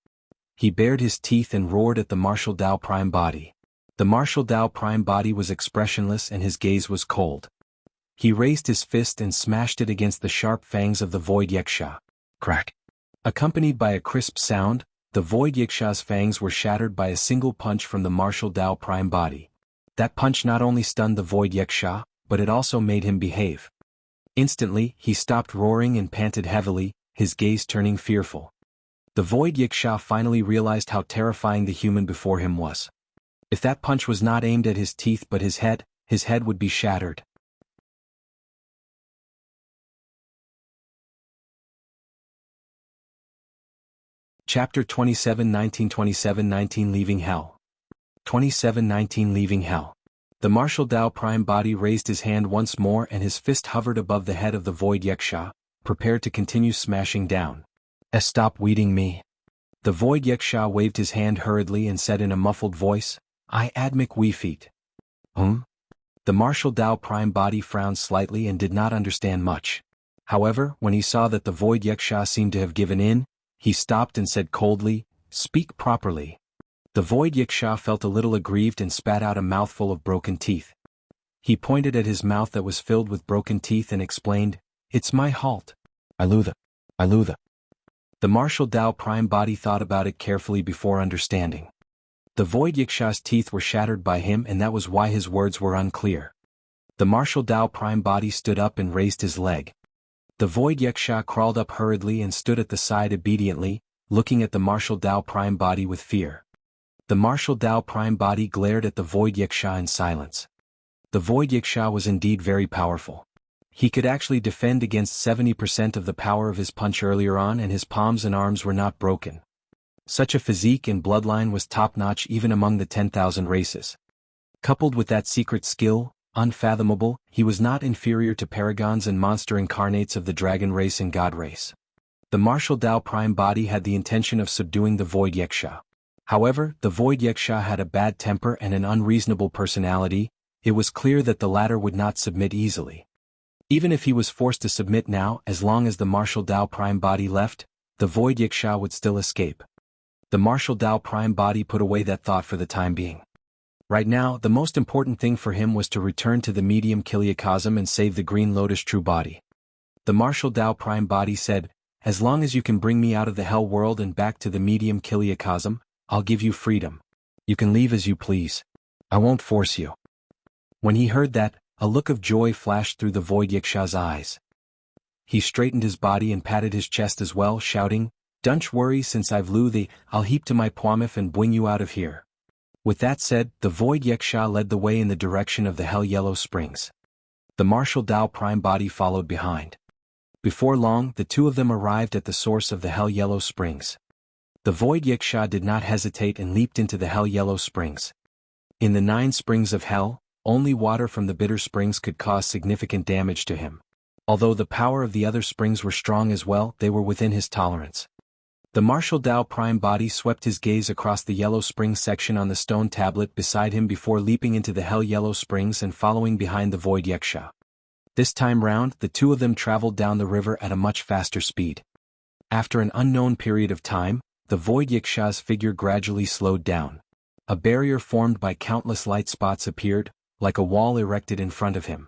He bared his teeth and roared at the martial Dao Prime body. The martial Dao Prime body was expressionless and his gaze was cold. He raised his fist and smashed it against the sharp fangs of the Void Yiksha. Crack! Accompanied by a crisp sound, the Void Yiksha's fangs were shattered by a single punch from the martial Dao Prime body. That punch not only stunned the Void Yiksha, but it also made him behave. Instantly, he stopped roaring and panted heavily, his gaze turning fearful. The Void Yiksha finally realized how terrifying the human before him was. If that punch was not aimed at his teeth but his head would be shattered. Chapter 27 1927 19 Leaving Hell. 2719 Leaving Hell. The martial Dao Prime Body raised his hand once more and his fist hovered above the head of the Void Yaksha, prepared to continue smashing down. Stop weeding me. The Void Yaksha waved his hand hurriedly and said in a muffled voice, I admik we feet. The martial Dao Prime Body frowned slightly and did not understand much. However, when he saw that the Void Yaksha seemed to have given in, he stopped and said coldly, Speak properly. The Void Yaksha felt a little aggrieved and spat out a mouthful of broken teeth. He pointed at his mouth that was filled with broken teeth and explained, It's my halt. Ilutha. The martial Dao Prime Body thought about it carefully before understanding. The Void Yaksha's teeth were shattered by him and that was why his words were unclear. The martial Dao Prime Body stood up and raised his leg. The Void Yaksha crawled up hurriedly and stood at the side obediently, looking at the martial Dao Prime Body with fear. The martial Dao Prime Body glared at the Void Yaksha in silence. The Void Yaksha was indeed very powerful. He could actually defend against 70% of the power of his punch earlier on and his palms and arms were not broken. Such a physique and bloodline was top-notch even among the 10,000 races. Coupled with that secret skill, unfathomable, he was not inferior to paragons and monster incarnates of the dragon race and god race. The martial Dao Prime Body had the intention of subduing the Void Yaksha. However, the Void Yaksha had a bad temper and an unreasonable personality. It was clear that the latter would not submit easily. Even if he was forced to submit now, as long as the martial Dao Prime Body left, the Void Yaksha would still escape. The martial Dao Prime Body put away that thought for the time being. Right now, the most important thing for him was to return to the medium Kiliacosm and save the Green Lotus True Body. The martial Dao Prime Body said, As long as you can bring me out of the Hell World and back to the medium Kiliacosm, I'll give you freedom. You can leave as you please. I won't force you. When he heard that, a look of joy flashed through the Void Yaksha's eyes. He straightened his body and patted his chest as well, shouting, Dunch worry since I've loo thee, I'll heap to my Pwamif and bring you out of here. With that said, the Void Yaksha led the way in the direction of the Hell Yellow Springs. The martial Dao Prime Body followed behind. Before long, the two of them arrived at the source of the Hell Yellow Springs. The Void Yaksha did not hesitate and leaped into the Hell Yellow Springs. In the 9 springs of hell, only water from the bitter springs could cause significant damage to him. Although the power of the other springs were strong as well, they were within his tolerance. The martial Dao Prime Body swept his gaze across the Yellow Springs section on the stone tablet beside him before leaping into the Hell Yellow Springs and following behind the Void Yaksha. This time round, the two of them traveled down the river at a much faster speed. After an unknown period of time, the Void Yaksha's figure gradually slowed down. A barrier formed by countless light spots appeared, like a wall erected in front of him.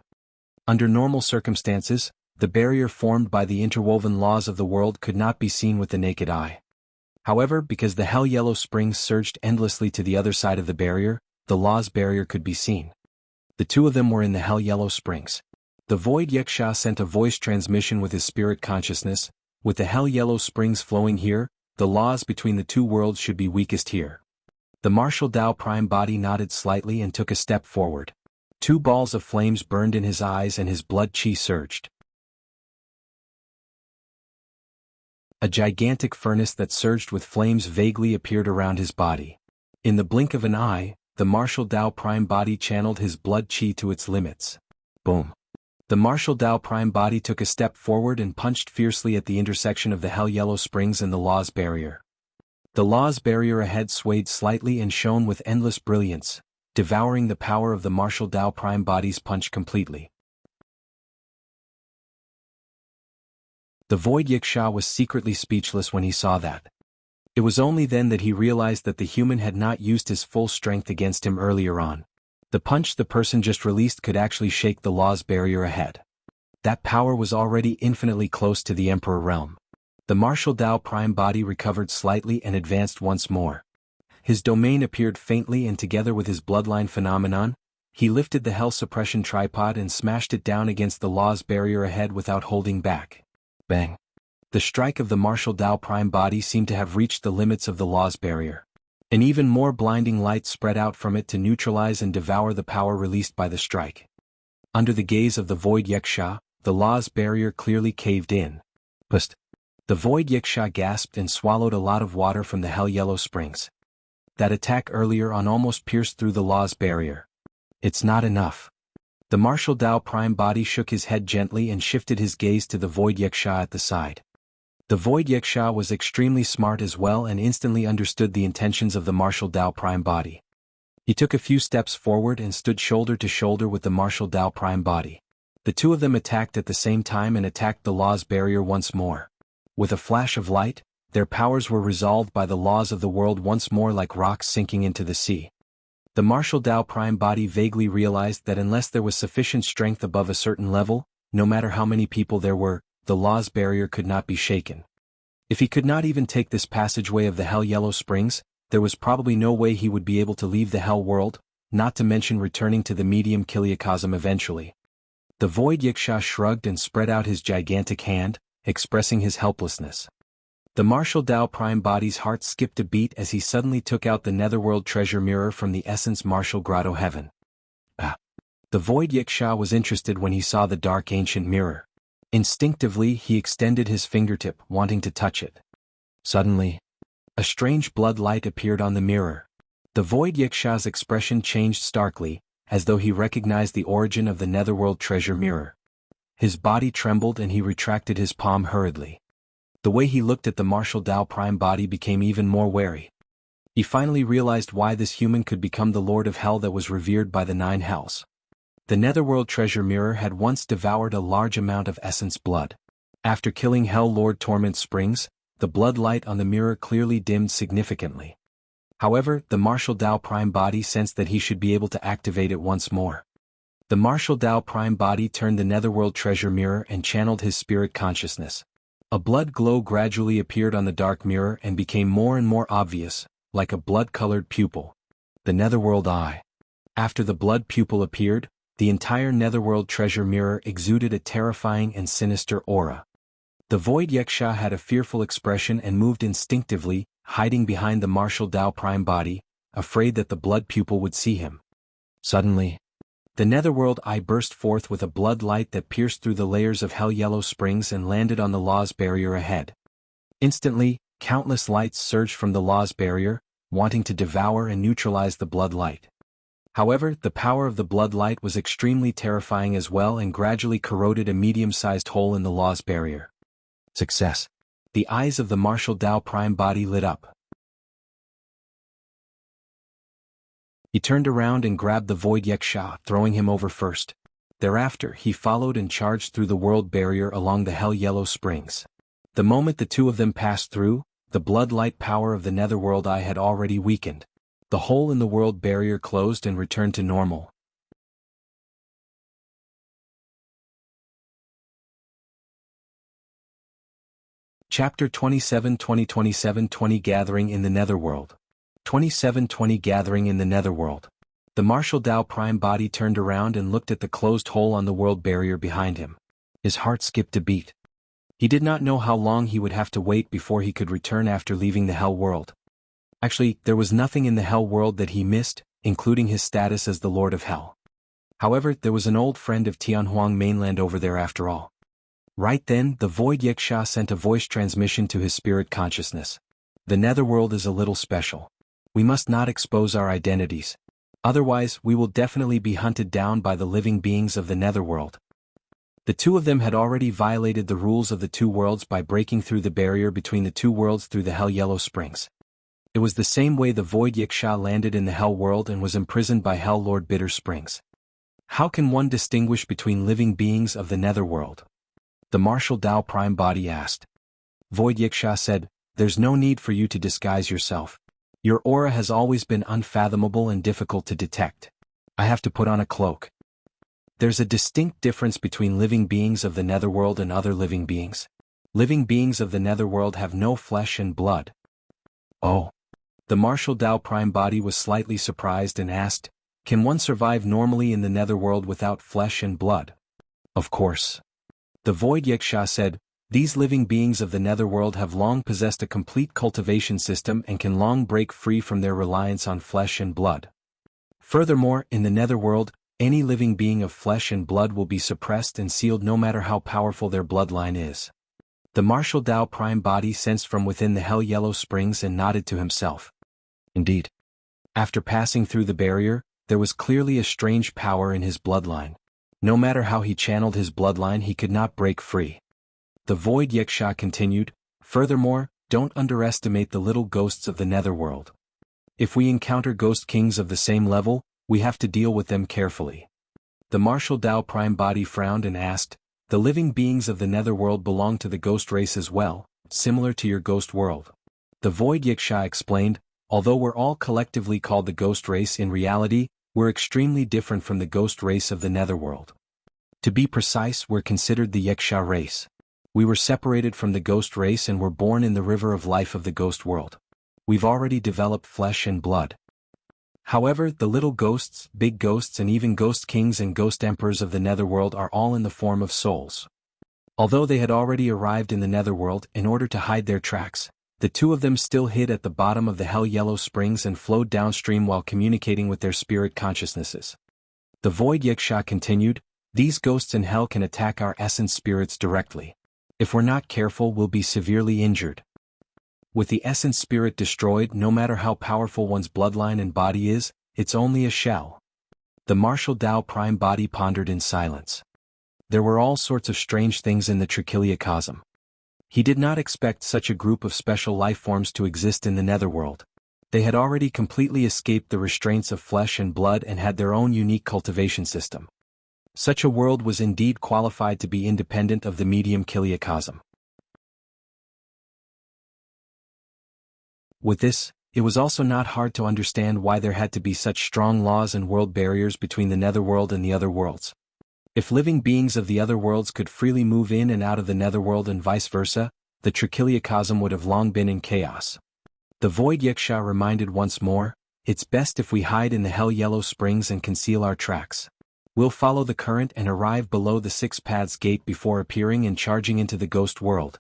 Under normal circumstances, the barrier formed by the interwoven laws of the world could not be seen with the naked eye. However, because the Hell Yellow Springs surged endlessly to the other side of the barrier, the laws barrier could be seen. The two of them were in the Hell Yellow Springs. The Void Yaksha sent a voice transmission with his spirit consciousness, with the Hell Yellow Springs flowing here, the laws between the two worlds should be weakest here. The martial Dao Prime Body nodded slightly and took a step forward. 2 balls of flames burned in his eyes and his blood chi surged. A gigantic furnace that surged with flames vaguely appeared around his body. In the blink of an eye, the martial Dao Prime Body channeled his blood chi to its limits. Boom. The martial Dao Prime Body took a step forward and punched fiercely at the intersection of the Hell Yellow Springs and the Law's Barrier. The Law's Barrier ahead swayed slightly and shone with endless brilliance, devouring the power of the martial Dao Prime Body's punch completely. The Void Yaksha was secretly speechless when he saw that. It was only then that he realized that the human had not used his full strength against him earlier on. The punch the person just released could actually shake the Law's Barrier ahead. That power was already infinitely close to the Emperor realm. The martial Dao Prime Body recovered slightly and advanced once more. His domain appeared faintly and together with his bloodline phenomenon, he lifted the Hell Suppression tripod and smashed it down against the Law's Barrier ahead without holding back. Bang. The strike of the martial Dao Prime Body seemed to have reached the limits of the Law's Barrier. An even more blinding light spread out from it to neutralize and devour the power released by the strike. Under the gaze of the Void Yaksha, the Law's Barrier clearly caved in. Pust. The Void Yaksha gasped and swallowed a lot of water from the Hell Yellow Springs. That attack earlier on almost pierced through the law's barrier. It's not enough. The martial Dao Prime body shook his head gently and shifted his gaze to the Void Yaksha at the side. The Void Yaksha was extremely smart as well and instantly understood the intentions of the martial Dao Prime body. He took a few steps forward and stood shoulder to shoulder with the martial Dao Prime body. The two of them attacked at the same time and attacked the law's barrier once more. With a flash of light, their powers were resolved by the laws of the world once more like rocks sinking into the sea. The martial Dao Prime body vaguely realized that unless there was sufficient strength above a certain level, no matter how many people there were, the law's barrier could not be shaken. If he could not even take this passageway of the Hell Yellow Springs, there was probably no way he would be able to leave the Hell World, not to mention returning to the medium Kiliacosm eventually. The Void Yaksha shrugged and spread out his gigantic hand, expressing his helplessness. The martial Dao Prime body's heart skipped a beat as he suddenly took out the Netherworld treasure mirror from the Essence Martial Grotto Heaven. The Void Yaksha was interested when he saw the dark ancient mirror. Instinctively he extended his fingertip, wanting to touch it. Suddenly, a strange blood light appeared on the mirror. The Void Yaksha's expression changed starkly, as though he recognized the origin of the Netherworld treasure mirror. His body trembled and he retracted his palm hurriedly. The way he looked at the martial Dao Prime body became even more wary. He finally realized why this human could become the Lord of Hell that was revered by the Nine Hells. The Netherworld treasure mirror had once devoured a large amount of essence blood. After killing Hell Lord Torment Springs, the blood light on the mirror clearly dimmed significantly. However, the martial Dao Prime body sensed that he should be able to activate it once more. The martial Dao Prime body turned the Netherworld treasure mirror and channeled his spirit consciousness. A blood glow gradually appeared on the dark mirror and became more and more obvious, like a blood-colored pupil. The Netherworld Eye. After the blood pupil appeared, the entire Netherworld treasure mirror exuded a terrifying and sinister aura. The Void Yaksha had a fearful expression and moved instinctively, hiding behind the martial Dao Prime body, afraid that the blood pupil would see him. Suddenly, the Netherworld Eye burst forth with a blood light that pierced through the layers of Hell Yellow Springs and landed on the law's barrier ahead. Instantly, countless lights surged from the law's barrier, wanting to devour and neutralize the blood light. However, the power of the blood light was extremely terrifying as well and gradually corroded a medium-sized hole in the law's barrier. Success. The eyes of the martial Dao Prime body lit up. He turned around and grabbed the Void Yaksha, throwing him over first. Thereafter, he followed and charged through the world barrier along the Hell Yellow Springs. The moment the two of them passed through, the blood light power of the Netherworld Eye had already weakened. The hole in the world barrier closed and returned to normal. Chapter 27 2027-20 Gathering in the Netherworld. 27-20 Gathering in the Netherworld. The martial Dao Prime body turned around and looked at the closed hole on the world barrier behind him. His heart skipped a beat. He did not know how long he would have to wait before he could return after leaving the Hell World. Actually, there was nothing in the Hell World that he missed, including his status as the Lord of Hell. However, there was an old friend of Tianhuang mainland over there after all. Right then, the Void Yaksha sent a voice transmission to his spirit consciousness. The Netherworld is a little special. We must not expose our identities. Otherwise, we will definitely be hunted down by the living beings of the Netherworld. The two of them had already violated the rules of the two worlds by breaking through the barrier between the two worlds through the Hell Yellow Springs. It was the same way the Void Yaksha landed in the Hell World and was imprisoned by Hell Lord Bitter Springs. How can one distinguish between living beings of the Netherworld? The martial Dao Prime body asked. Void Yaksha said, "There's no need for you to disguise yourself. Your aura has always been unfathomable and difficult to detect. I have to put on a cloak. There's a distinct difference between living beings of the Netherworld and other living beings. Living beings of the Netherworld have no flesh and blood." Oh. The martial Dao Prime body was slightly surprised and asked, "Can one survive normally in the Netherworld without flesh and blood?" Of course. The Void Yaksha said, "These living beings of the Netherworld have long possessed a complete cultivation system and can long break free from their reliance on flesh and blood. Furthermore, in the Netherworld, any living being of flesh and blood will be suppressed and sealed no matter how powerful their bloodline is." The martial Dao Prime body sensed from within the Hell Yellow Springs and nodded to himself. Indeed. After passing through the barrier, there was clearly a strange power in his bloodline. No matter how he channeled his bloodline, he could not break free. The Void Yiksha continued, "Furthermore, don't underestimate the little ghosts of the Netherworld. If we encounter ghost kings of the same level, we have to deal with them carefully." The Martial Dao Prime Body frowned and asked, "The living beings of the Netherworld belong to the ghost race as well, similar to your ghost world?" The Void Yiksha explained, "Although we're all collectively called the ghost race, in reality, we're extremely different from the ghost race of the Netherworld. To be precise, we're considered the Yiksha race. We were separated from the ghost race and were born in the river of life of the ghost world. We've already developed flesh and blood. However, the little ghosts, big ghosts and even ghost kings and ghost emperors of the Netherworld are all in the form of souls." Although they had already arrived in the Netherworld in order to hide their tracks, the two of them still hid at the bottom of the Hell Yellow Springs and flowed downstream while communicating with their spirit consciousnesses. The Void Yiksha continued, "These ghosts in hell can attack our essence spirits directly. If we're not careful, we'll be severely injured. With the essence spirit destroyed, no matter how powerful one's bloodline and body is, it's only a shell." The Martial Dao Prime Body pondered in silence. There were all sorts of strange things in the Trichiliacosm. He did not expect such a group of special life forms to exist in the Netherworld. They had already completely escaped the restraints of flesh and blood and had their own unique cultivation system. Such a world was indeed qualified to be independent of the medium Kiliacosm. With this, it was also not hard to understand why there had to be such strong laws and world barriers between the Netherworld and the other worlds. If living beings of the other worlds could freely move in and out of the Netherworld and vice versa, the Trichiliacosm would have long been in chaos. The Void Yiksha reminded once more, "It's best if we hide in the Hell Yellow Springs and conceal our tracks. We'll follow the current and arrive below the Six Paths Gate before appearing and charging into the ghost world.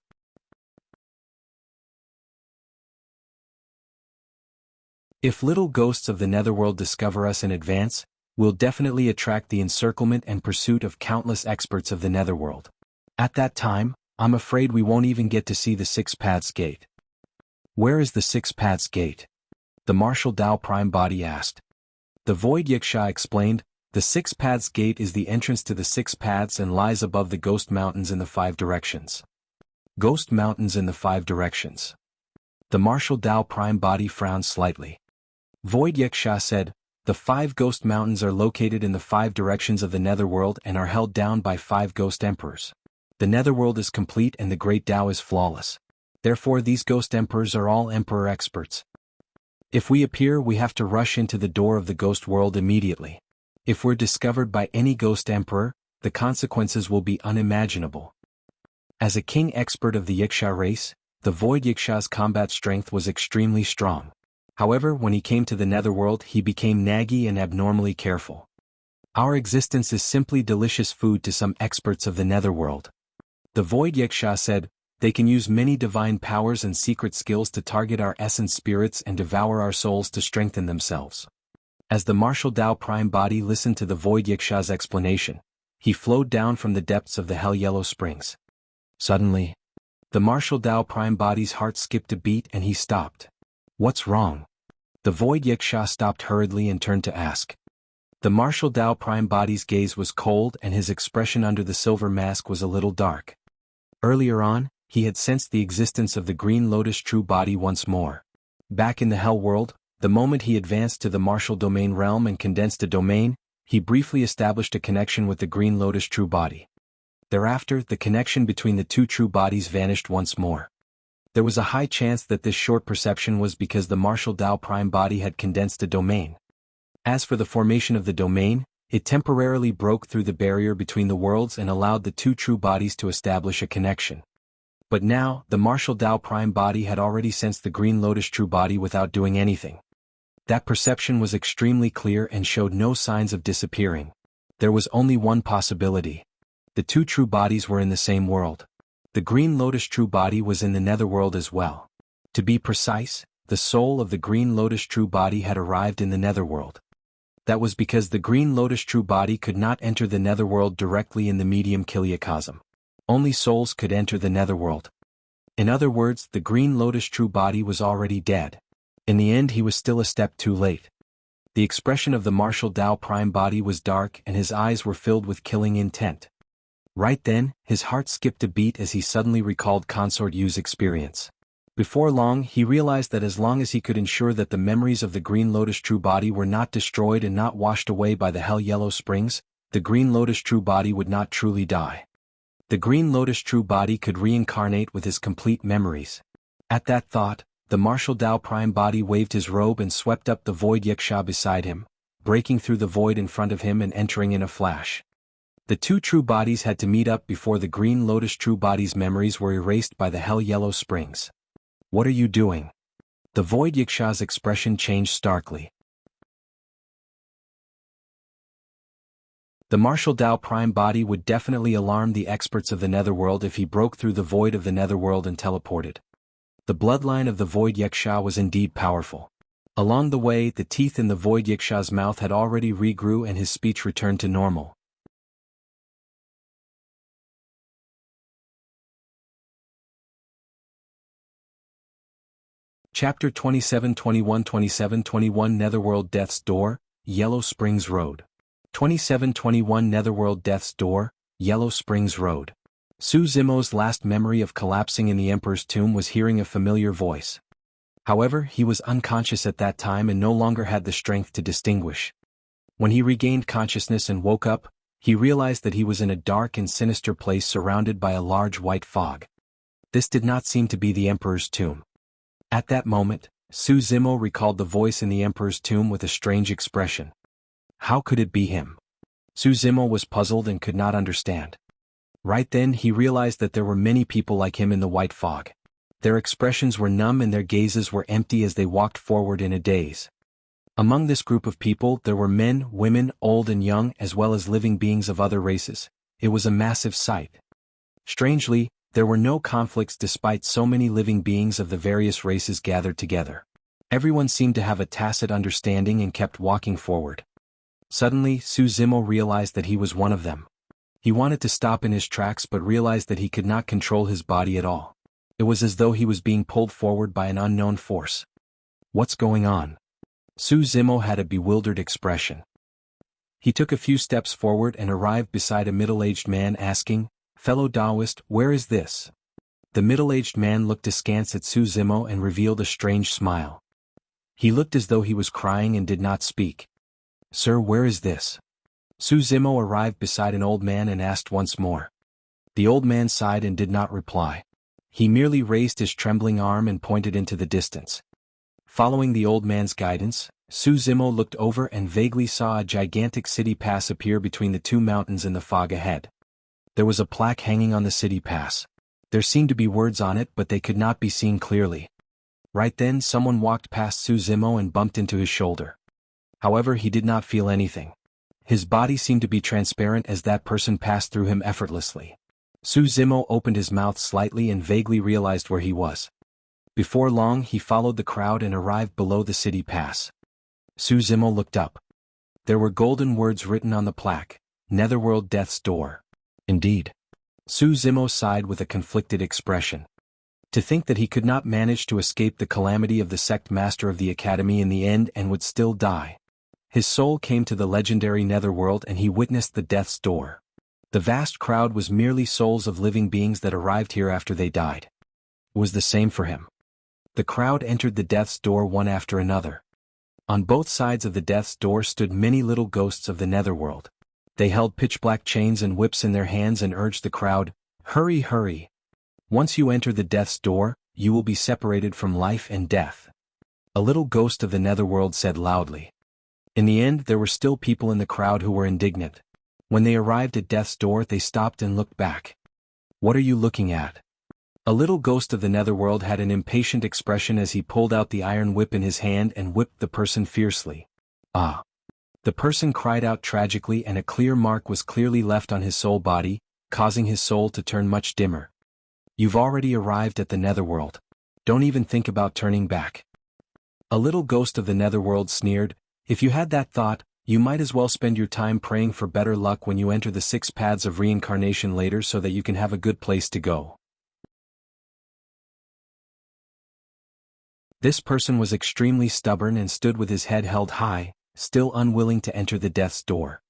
If little ghosts of the Netherworld discover us in advance, we'll definitely attract the encirclement and pursuit of countless experts of the Netherworld. At that time, I'm afraid we won't even get to see the Six Paths Gate." "Where is the Six Paths Gate?" the Martial Dao Prime Body asked. The Void Yiksha explained, "The Six Paths Gate is the entrance to the Six Paths and lies above the Ghost Mountains in the 5 directions." "Ghost Mountains in the 5 directions." The Martial Dao Prime Body frowned slightly. Void Yiksha said, "The 5 Ghost Mountains are located in the 5 directions of the Netherworld and are held down by 5 Ghost Emperors. The Netherworld is complete and the Great Tao is flawless. Therefore these Ghost Emperors are all Emperor experts. If we appear, we have to rush into the door of the Ghost World immediately. If we're discovered by any Ghost Emperor, the consequences will be unimaginable." As a king expert of the Yiksha race, the Void Yiksha's combat strength was extremely strong. However, when he came to the Netherworld, he became naggy and abnormally careful. "Our existence is simply delicious food to some experts of the Netherworld." The Void Yiksha said, "They can use many divine powers and secret skills to target our essence spirits and devour our souls to strengthen themselves." As the Martial Dao Prime Body listened to the Void Yiksha's explanation, he flowed down from the depths of the Hell Yellow Springs. Suddenly, the Martial Dao Prime Body's heart skipped a beat and he stopped. "What's wrong?" The Void Yiksha stopped hurriedly and turned to ask. The Martial Dao Prime Body's gaze was cold and his expression under the silver mask was a little dark. Earlier on, he had sensed the existence of the Green Lotus True Body once more. Back in the Hell World, the moment he advanced to the Martial Domain realm and condensed a domain, he briefly established a connection with the Green Lotus True Body. Thereafter, the connection between the two true bodies vanished once more. There was a high chance that this short perception was because the Martial Dao Prime Body had condensed a domain. As for the formation of the domain, it temporarily broke through the barrier between the worlds and allowed the two true bodies to establish a connection. But now, the Martial Dao Prime Body had already sensed the Green Lotus True Body without doing anything. That perception was extremely clear and showed no signs of disappearing. There was only one possibility. The two true bodies were in the same world. The Green Lotus True Body was in the Netherworld as well. To be precise, the soul of the Green Lotus True Body had arrived in the Netherworld. That was because the Green Lotus True Body could not enter the Netherworld directly in the medium Kiliacosm. Only souls could enter the Netherworld. In other words, the Green Lotus True Body was already dead. In the end, he was still a step too late. The expression of the martial Tao prime body was dark and his eyes were filled with killing intent. Right then, his heart skipped a beat as he suddenly recalled Consort Yu's experience. Before long he realized that as long as he could ensure that the memories of the Green Lotus true body were not destroyed and not washed away by the Hell Yellow Springs, the Green Lotus true body would not truly die. The Green Lotus true body could reincarnate with his complete memories. At that thought, the martial Tao prime body waved his robe and swept up the void Yiksha beside him, breaking through the void in front of him and entering in a flash. The two true bodies had to meet up before the Green Lotus true body's memories were erased by the Hell Yellow Springs. What are you doing? The void Yiksha's expression changed starkly. The martial Tao prime body would definitely alarm the experts of the Netherworld if he broke through the void of the Netherworld and teleported. The bloodline of the void Yiksha was indeed powerful. Along the way, the teeth in the void Yiksha's mouth had already regrew and his speech returned to normal. Chapter 27-21 Netherworld Death's Door, Yellow Springs Road. 27-21 Netherworld Death's Door, Yellow Springs Road. Su Zimo's last memory of collapsing in the Emperor's tomb was hearing a familiar voice. However, he was unconscious at that time and no longer had the strength to distinguish. When he regained consciousness and woke up, he realized that he was in a dark and sinister place surrounded by a large white fog. This did not seem to be the Emperor's tomb. At that moment, Su Zimo recalled the voice in the Emperor's tomb with a strange expression. How could it be him? Su Zimo was puzzled and could not understand. Right then he realized that there were many people like him in the white fog. Their expressions were numb and their gazes were empty as they walked forward in a daze. Among this group of people there were men, women, old and young, as well as living beings of other races. It was a massive sight. Strangely, there were no conflicts despite so many living beings of the various races gathered together. Everyone seemed to have a tacit understanding and kept walking forward. Suddenly, Su Zimo realized that he was one of them. He wanted to stop in his tracks but realized that he could not control his body at all. It was as though he was being pulled forward by an unknown force. What's going on? Su Zimo had a bewildered expression. He took a few steps forward and arrived beside a middle-aged man asking, "Fellow Taoist, where is this?" The middle-aged man looked askance at Su Zimo and revealed a strange smile. He looked as though he was crying and did not speak. "Sir, where is this?" Su Zimo arrived beside an old man and asked once more. The old man sighed and did not reply. He merely raised his trembling arm and pointed into the distance. Following the old man's guidance, Su Zimo looked over and vaguely saw a gigantic city pass appear between the two mountains in the fog ahead. There was a plaque hanging on the city pass. There seemed to be words on it but they could not be seen clearly. Right then someone walked past Su Zimo and bumped into his shoulder. However, he did not feel anything. His body seemed to be transparent as that person passed through him effortlessly. Su Zimo opened his mouth slightly and vaguely realized where he was. Before long he followed the crowd and arrived below the city pass. Su Zimo looked up. There were golden words written on the plaque, "Netherworld Death's Door." Indeed. Su Zimo sighed with a conflicted expression. To think that he could not manage to escape the calamity of the sect master of the academy in the end and would still die. His soul came to the legendary Netherworld and he witnessed the Death's Door. The vast crowd was merely souls of living beings that arrived here after they died. It was the same for him. The crowd entered the Death's Door one after another. On both sides of the Death's Door stood many little ghosts of the Netherworld. They held pitch-black chains and whips in their hands and urged the crowd, "Hurry, hurry. Once you enter the Death's Door, you will be separated from life and death." A little ghost of the Netherworld said loudly. In the end there were still people in the crowd who were indignant. When they arrived at Death's Door they stopped and looked back. "What are you looking at?" A little ghost of the Netherworld had an impatient expression as he pulled out the iron whip in his hand and whipped the person fiercely. "Ah!" The person cried out tragically and a clear mark was clearly left on his soul body, causing his soul to turn much dimmer. "You've already arrived at the Netherworld. Don't even think about turning back." A little ghost of the Netherworld sneered, "If you had that thought, you might as well spend your time praying for better luck when you enter the 6 paths of reincarnation later so that you can have a good place to go." This person was extremely stubborn and stood with his head held high, still unwilling to enter the death's door.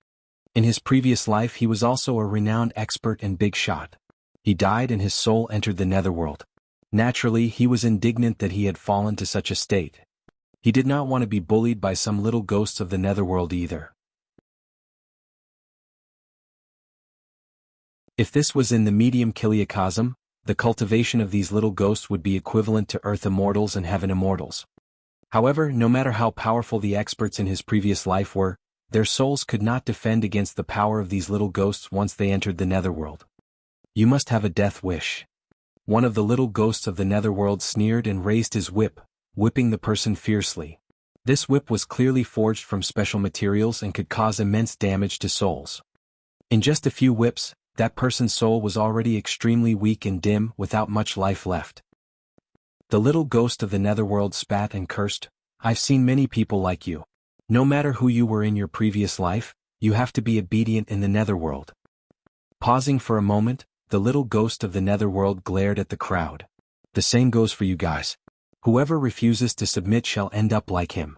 In his previous life he was also a renowned expert and big shot. He died and his soul entered the Netherworld. Naturally, he was indignant that he had fallen to such a state. He did not want to be bullied by some little ghosts of the Netherworld either. If this was in the medium Kiliacosm, the cultivation of these little ghosts would be equivalent to Earth Immortals and Heaven Immortals. However, no matter how powerful the experts in his previous life were, their souls could not defend against the power of these little ghosts once they entered the Netherworld. You must have a death wish. One of the little ghosts of the Netherworld sneered and raised his whip, whipping the person fiercely. This whip was clearly forged from special materials and could cause immense damage to souls. In just a few whips, that person's soul was already extremely weak and dim, without much life left. The little ghost of the Netherworld spat and cursed, "I've seen many people like you. No matter who you were in your previous life, you have to be obedient in the Netherworld." Pausing for a moment, the little ghost of the Netherworld glared at the crowd. "The same goes for you guys. Whoever refuses to submit shall end up like him."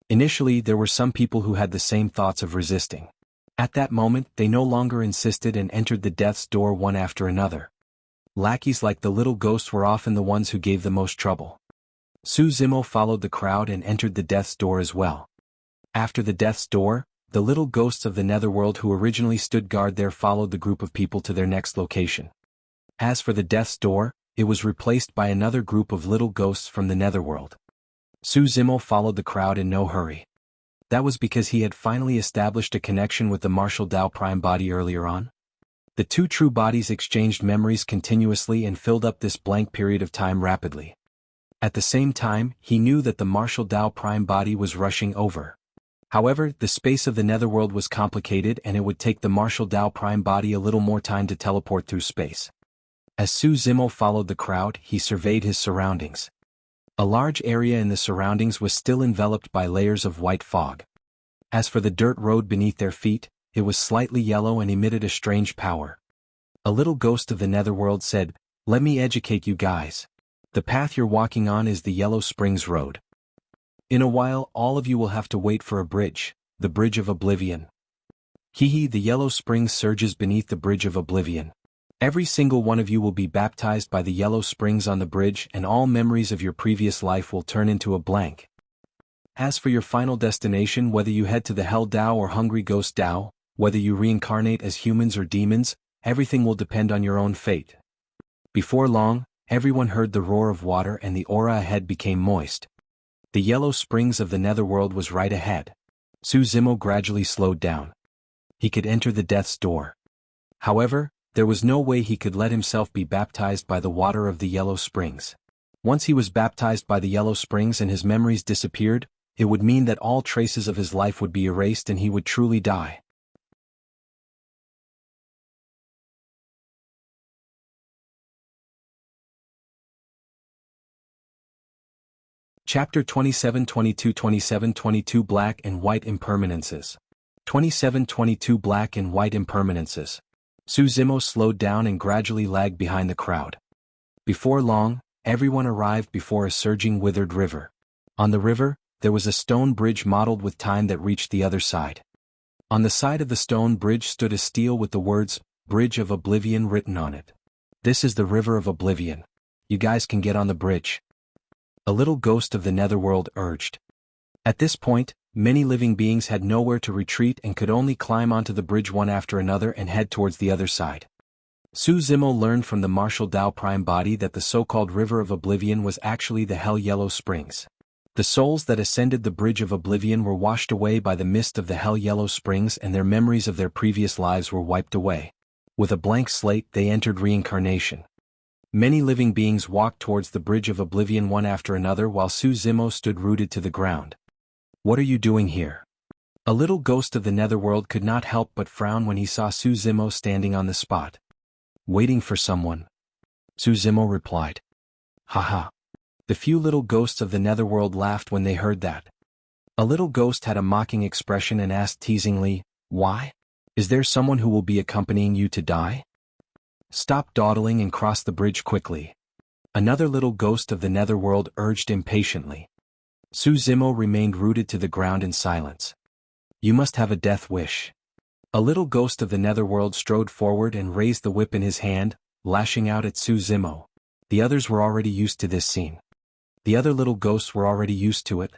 Initially, there were some people who had the same thoughts of resisting. At that moment, they no longer insisted and entered the death's door one after another. Lackeys like the little ghosts were often the ones who gave the most trouble. Su Zimo followed the crowd and entered the death's door as well. After the death's door, the little ghosts of the Netherworld who originally stood guard there followed the group of people to their next location. As for the death's door, it was replaced by another group of little ghosts from the Netherworld. Su Zimo followed the crowd in no hurry. That was because he had finally established a connection with the Martial Dao Prime body earlier on. The two true bodies exchanged memories continuously and filled up this blank period of time rapidly. At the same time, he knew that the Martial Dao Prime body was rushing over. However, the space of the Netherworld was complicated and it would take the Martial Dao Prime body a little more time to teleport through space. As Su Zimo followed the crowd, he surveyed his surroundings. A large area in the surroundings was still enveloped by layers of white fog. As for the dirt road beneath their feet, it was slightly yellow and emitted a strange power. A little ghost of the Netherworld said, "Let me educate you guys. The path you're walking on is the Yellow Springs Road. In a while, all of you will have to wait for a bridge, the Bridge of Oblivion. The Yellow Springs surges beneath the Bridge of Oblivion. Every single one of you will be baptized by the Yellow Springs on the bridge and all memories of your previous life will turn into a blank. As for your final destination, whether you head to the Hell Dao or Hungry Ghost Dao, whether you reincarnate as humans or demons, everything will depend on your own fate." Before long, everyone heard the roar of water and the aura ahead became moist. The Yellow Springs of the Netherworld was right ahead. Su Zimo gradually slowed down. He could enter the death's door. However, there was no way he could let himself be baptized by the water of the Yellow Springs. Once he was baptized by the Yellow Springs and his memories disappeared, it would mean that all traces of his life would be erased and he would truly die. Chapter 27 22 27 22 Black and White Impermanences. 27 22 Black and White Impermanences. Su Zimo slowed down and gradually lagged behind the crowd. Before long, everyone arrived before a surging withered river. On the river, there was a stone bridge mottled with time that reached the other side. On the side of the stone bridge stood a stele with the words, "Bridge of Oblivion" written on it. "This is the River of Oblivion. You guys can get on the bridge," a little ghost of the Netherworld urged. At this point, many living beings had nowhere to retreat and could only climb onto the bridge one after another and head towards the other side. Su Zimo learned from the Martial Dao Prime body that the so-called River of Oblivion was actually the Hell Yellow Springs. The souls that ascended the Bridge of Oblivion were washed away by the mist of the Hell Yellow Springs and their memories of their previous lives were wiped away. With a blank slate they entered reincarnation. Many living beings walked towards the Bridge of Oblivion one after another while Su Zimo stood rooted to the ground. "What are you doing here?" A little ghost of the Netherworld could not help but frown when he saw Su Zimo standing on the spot. "Waiting for someone," Su Zimo replied. "Haha." The few little ghosts of the Netherworld laughed when they heard that. A little ghost had a mocking expression and asked teasingly, "Why? Is there someone who will be accompanying you to die? Stop dawdling and cross the bridge quickly," another little ghost of the Netherworld urged impatiently. Su Zimo remained rooted to the ground in silence. You must have a death wish. A little ghost of the Netherworld strode forward and raised the whip in his hand, lashing out at Su Zimo. The others were already used to this scene. The other little ghosts were already used to it.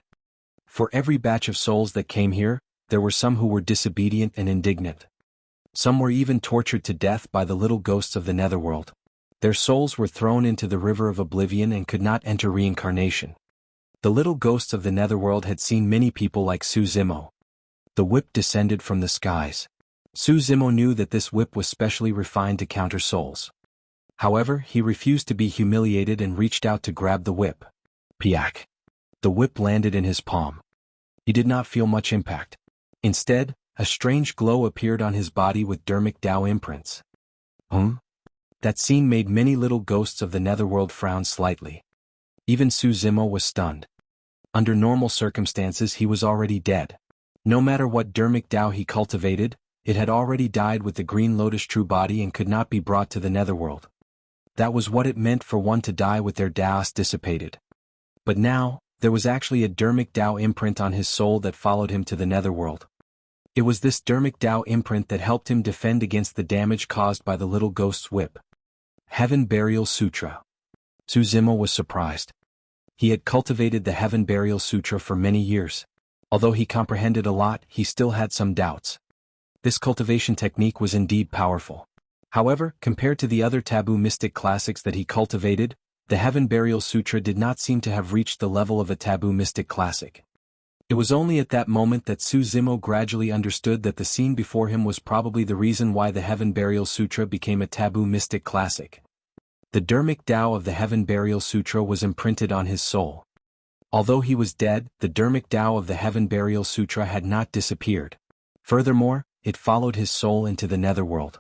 For every batch of souls that came here, there were some who were disobedient and indignant. Some were even tortured to death by the little ghosts of the Netherworld. Their souls were thrown into the river of oblivion and could not enter reincarnation. The little ghosts of the Netherworld had seen many people like Su Zimo. The whip descended from the skies. Su Zimo knew that this whip was specially refined to counter souls. However, he refused to be humiliated and reached out to grab the whip. Piak. The whip landed in his palm. He did not feel much impact. Instead, a strange glow appeared on his body with dermic Dao imprints. That scene made many little ghosts of the Netherworld frown slightly. Even Su Zimo was stunned. Under normal circumstances he was already dead. No matter what dermic Dao he cultivated, it had already died with the Green Lotus true body and could not be brought to the Netherworld. That was what it meant for one to die with their Daos dissipated. But now, there was actually a dermic Dao imprint on his soul that followed him to the Netherworld. It was this dermic Dao imprint that helped him defend against the damage caused by the little ghost's whip. Heaven Burial Sutra. Su Zimo was surprised. He had cultivated the Heaven Burial Sutra for many years. Although he comprehended a lot, he still had some doubts. This cultivation technique was indeed powerful. However, compared to the other taboo mystic classics that he cultivated, the Heaven Burial Sutra did not seem to have reached the level of a taboo mystic classic. It was only at that moment that Su Zimo gradually understood that the scene before him was probably the reason why the Heaven Burial Sutra became a taboo mystic classic. The dermic Dao of the Heaven Burial Sutra was imprinted on his soul. Although he was dead, the dermic Dao of the Heaven Burial Sutra had not disappeared. Furthermore, it followed his soul into the Netherworld.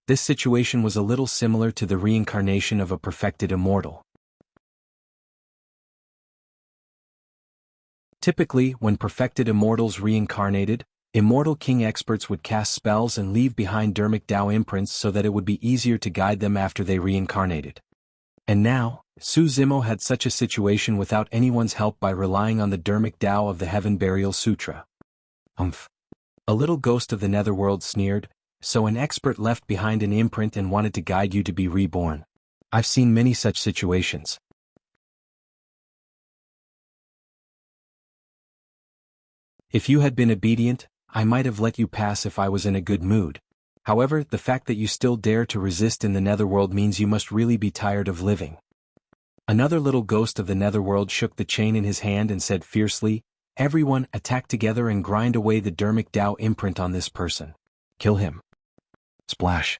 This situation was a little similar to the reincarnation of a perfected immortal. Typically, when perfected immortals reincarnated, immortal king experts would cast spells and leave behind dermic Dao imprints so that it would be easier to guide them after they reincarnated. And now, Su Zimo had such a situation without anyone's help by relying on the dermic Dao of the Heaven Burial Sutra. A little ghost of the Netherworld sneered, so an expert left behind an imprint and wanted to guide you to be reborn. I've seen many such situations. If you had been obedient, I might have let you pass if I was in a good mood. However, the fact that you still dare to resist in the Netherworld means you must really be tired of living. Another little ghost of the Netherworld shook the chain in his hand and said fiercely, "Everyone, attack together and grind away the dermic Dao imprint on this person. Kill him." Splash.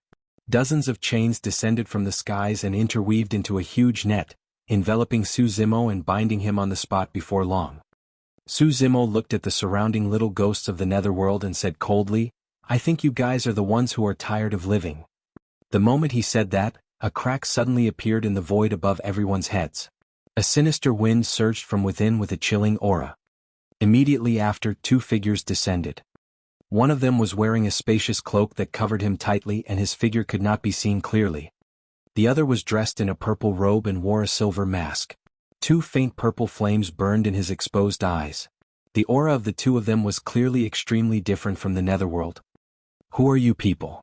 Dozens of chains descended from the skies and interweaved into a huge net, enveloping Su Zimo and binding him on the spot before long. Su Zimo looked at the surrounding little ghosts of the Netherworld and said coldly, "I think you guys are the ones who are tired of living." The moment he said that, a crack suddenly appeared in the void above everyone's heads. A sinister wind surged from within with a chilling aura. Immediately after, two figures descended. One of them was wearing a spacious cloak that covered him tightly and his figure could not be seen clearly. The other was dressed in a purple robe and wore a silver mask. Two faint purple flames burned in his exposed eyes. The aura of the two of them was clearly extremely different from the Netherworld. "Who are you people?"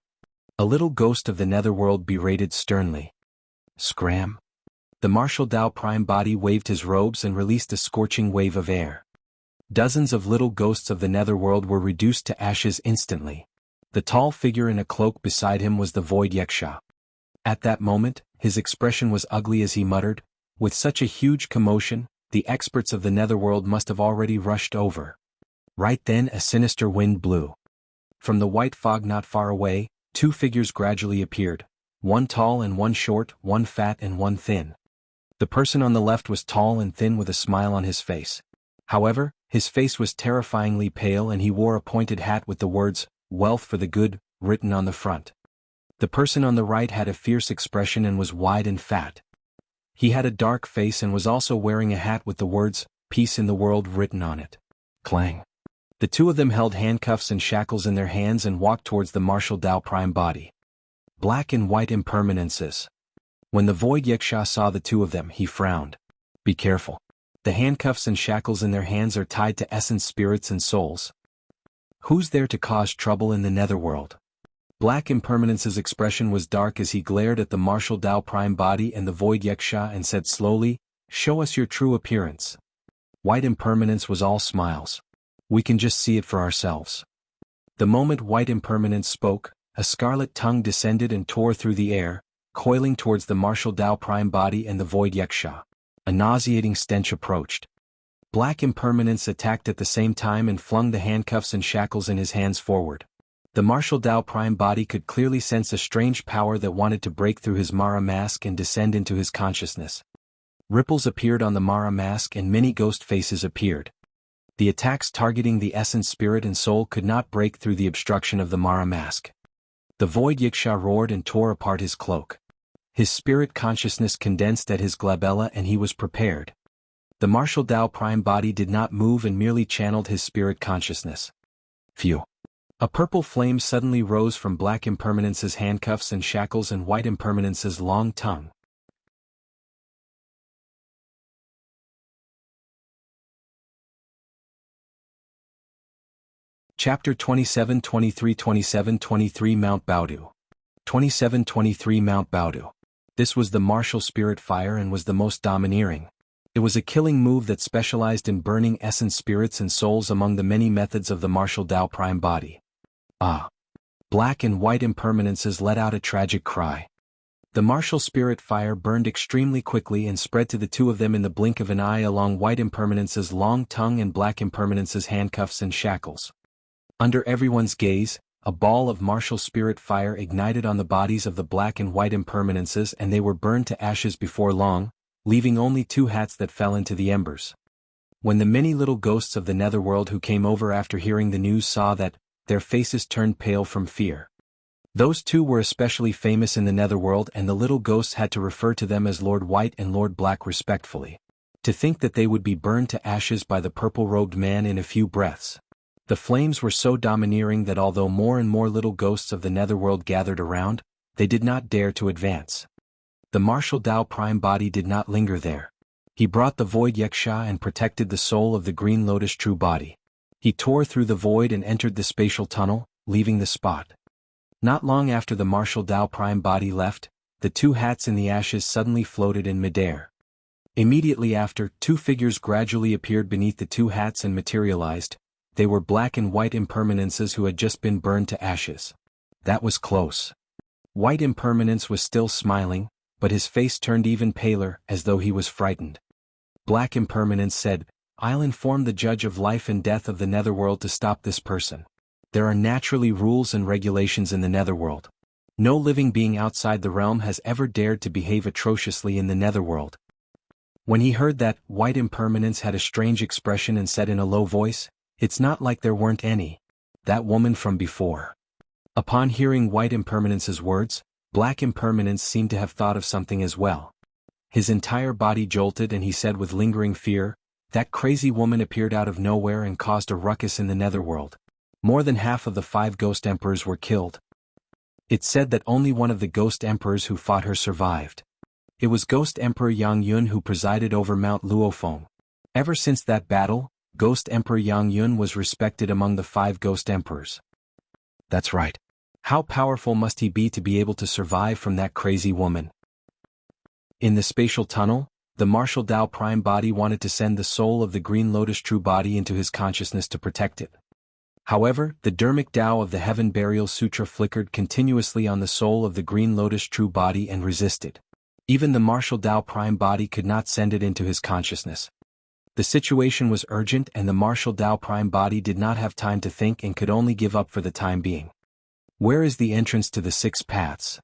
A little ghost of the Netherworld berated sternly. "Scram." The martial Dao Prime body waved his robes and released a scorching wave of air. Dozens of little ghosts of the Netherworld were reduced to ashes instantly. The tall figure in a cloak beside him was the Void Yaksha. At that moment, his expression was ugly as he muttered, "With such a huge commotion, the experts of the Netherworld must have already rushed over." Right then a sinister wind blew. From the white fog not far away, two figures gradually appeared, one tall and one short, one fat and one thin. The person on the left was tall and thin with a smile on his face. However, his face was terrifyingly pale and he wore a pointed hat with the words, "Wealth for the Good," written on the front. The person on the right had a fierce expression and was wide and fat. He had a dark face and was also wearing a hat with the words, "Peace in the World," written on it. Clang. The two of them held handcuffs and shackles in their hands and walked towards the martial Dao Prime body. Black and white impermanences. When the Void Yaksha saw the two of them, he frowned. "Be careful. The handcuffs and shackles in their hands are tied to essence spirits and souls. Who's there to cause trouble in the Netherworld? Black Impermanence's expression was dark as he glared at the martial Dao Prime body and the Void Yaksha and said slowly, "Show us your true appearance." White Impermanence was all smiles. "We can just see it for ourselves." The moment White Impermanence spoke, a scarlet tongue descended and tore through the air, coiling towards the martial Dao Prime body and the Void Yaksha. A nauseating stench approached. Black Impermanence attacked at the same time and flung the handcuffs and shackles in his hands forward. The martial Dao Prime body could clearly sense a strange power that wanted to break through his Mara mask and descend into his consciousness. Ripples appeared on the Mara mask and many ghost faces appeared. The attacks targeting the essence spirit and soul could not break through the obstruction of the Mara mask. The Void Yaksha roared and tore apart his cloak. His spirit consciousness condensed at his glabella and he was prepared. The martial Dao Prime body did not move and merely channeled his spirit consciousness. Phew. A purple flame suddenly rose from Black Impermanence's handcuffs and shackles and White Impermanence's long tongue. Chapter 27 23 27 23 Mount Baodu. 27 23 Mount Baodu. This was the martial spirit fire and was the most domineering. It was a killing move that specialized in burning essence spirits and souls among the many methods of the martial Dao Prime body. Ah! Black and White Impermanences let out a tragic cry. The martial spirit fire burned extremely quickly and spread to the two of them in the blink of an eye along White Impermanence's long tongue and Black Impermanence's handcuffs and shackles. Under everyone's gaze, a ball of martial spirit fire ignited on the bodies of the Black and White Impermanences and they were burned to ashes before long, leaving only two hats that fell into the embers. When the many little ghosts of the Netherworld who came over after hearing the news saw that, their faces turned pale from fear. Those two were especially famous in the Netherworld and the little ghosts had to refer to them as Lord White and Lord Black respectfully. To think that they would be burned to ashes by the purple-robed man in a few breaths. The flames were so domineering that although more and more little ghosts of the Netherworld gathered around, they did not dare to advance. The martial Dao Prime body did not linger there. He brought the Void Yaksha and protected the soul of the Green Lotus true body. He tore through the void and entered the spatial tunnel, leaving the spot. Not long after the martial Dao Prime body left, the two hats in the ashes suddenly floated in midair. Immediately after, two figures gradually appeared beneath the two hats and materialized. They were Black and White Impermanences who had just been burned to ashes. That was close. White Impermanence was still smiling, but his face turned even paler, as though he was frightened. Black Impermanence said, "I'll inform the judge of life and death of the Netherworld to stop this person. There are naturally rules and regulations in the Netherworld. No living being outside the realm has ever dared to behave atrociously in the Netherworld." When he heard that, White Impermanence had a strange expression and said in a low voice, "It's not like there weren't any. That woman from before." Upon hearing White Impermanence's words, Black Impermanence seemed to have thought of something as well. His entire body jolted and he said with lingering fear, "That crazy woman appeared out of nowhere and caused a ruckus in the Netherworld. More than half of the 5 Ghost Emperors were killed. It's said that only one of the Ghost Emperors who fought her survived. It was Ghost Emperor Yang Yun who presided over Mount Luofeng. Ever since that battle, Ghost Emperor Yang Yun was respected among the 5 Ghost Emperors." That's right. How powerful must he be to be able to survive from that crazy woman? In the spatial tunnel, the martial Dao Prime body wanted to send the soul of the Green Lotus true body into his consciousness to protect it. However, the Dharmic Tao of the Heaven Burial Sutra flickered continuously on the soul of the Green Lotus true body and resisted. Even the martial Dao Prime body could not send it into his consciousness. The situation was urgent and the martial Dao Prime body did not have time to think and could only give up for the time being. "Where is the entrance to the 6 paths?"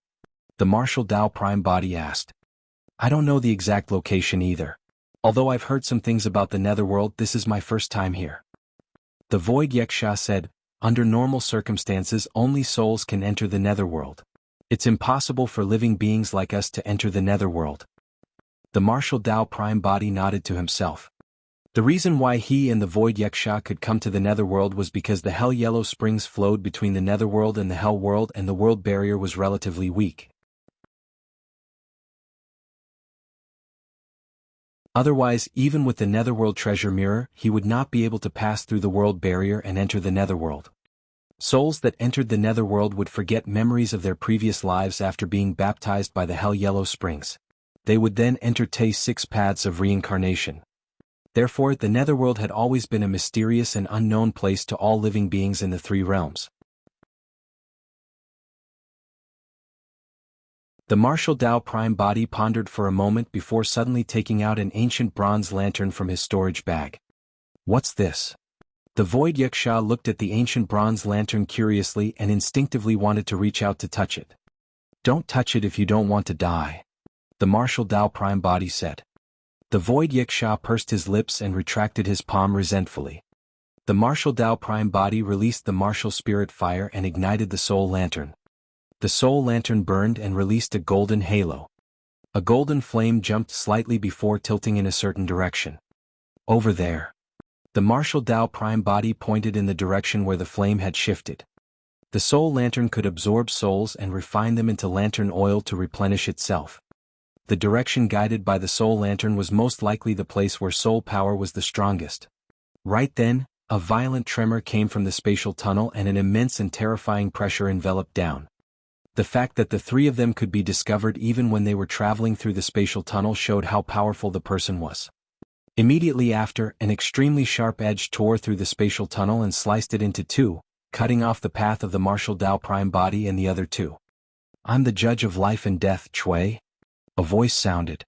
the martial Dao Prime body asked. "I don't know the exact location either. Although I've heard some things about the Netherworld, this is my first time here." The Void Yaksha said, "Under normal circumstances only souls can enter the Netherworld. It's impossible for living beings like us to enter the Netherworld." The martial Dao Prime body nodded to himself. The reason why he and the Void Yaksha could come to the Netherworld was because the Hell Yellow Springs flowed between the Netherworld and the Hell World and the world barrier was relatively weak. Otherwise, even with the Netherworld treasure mirror, he would not be able to pass through the world barrier and enter the Netherworld. Souls that entered the Netherworld would forget memories of their previous lives after being baptized by the Hell Yellow Springs. They would then enter Tay's 6 paths of reincarnation. Therefore, the Netherworld had always been a mysterious and unknown place to all living beings in the 3 realms. The Martial Dao Prime Body pondered for a moment before suddenly taking out an ancient bronze lantern from his storage bag. What's this? The Void Yaksha looked at the ancient bronze lantern curiously and instinctively wanted to reach out to touch it. Don't touch it if you don't want to die, the Martial Dao Prime Body said. The Void Yaksha pursed his lips and retracted his palm resentfully. The Martial Dao Prime Body released the Martial Spirit Fire and ignited the Soul Lantern. The Soul Lantern burned and released a golden halo. A golden flame jumped slightly before tilting in a certain direction. Over there. The Martial Dao Prime Body pointed in the direction where the flame had shifted. The Soul Lantern could absorb souls and refine them into lantern oil to replenish itself. The direction guided by the Soul Lantern was most likely the place where soul power was the strongest. Right then, a violent tremor came from the spatial tunnel and an immense and terrifying pressure enveloped down. The fact that the 3 of them could be discovered even when they were traveling through the spatial tunnel showed how powerful the person was. Immediately after, an extremely sharp edge tore through the spatial tunnel and sliced it into 2, cutting off the path of the Martial Dao Prime Body and the other 2. I'm the judge of life and death, Chui. A voice sounded.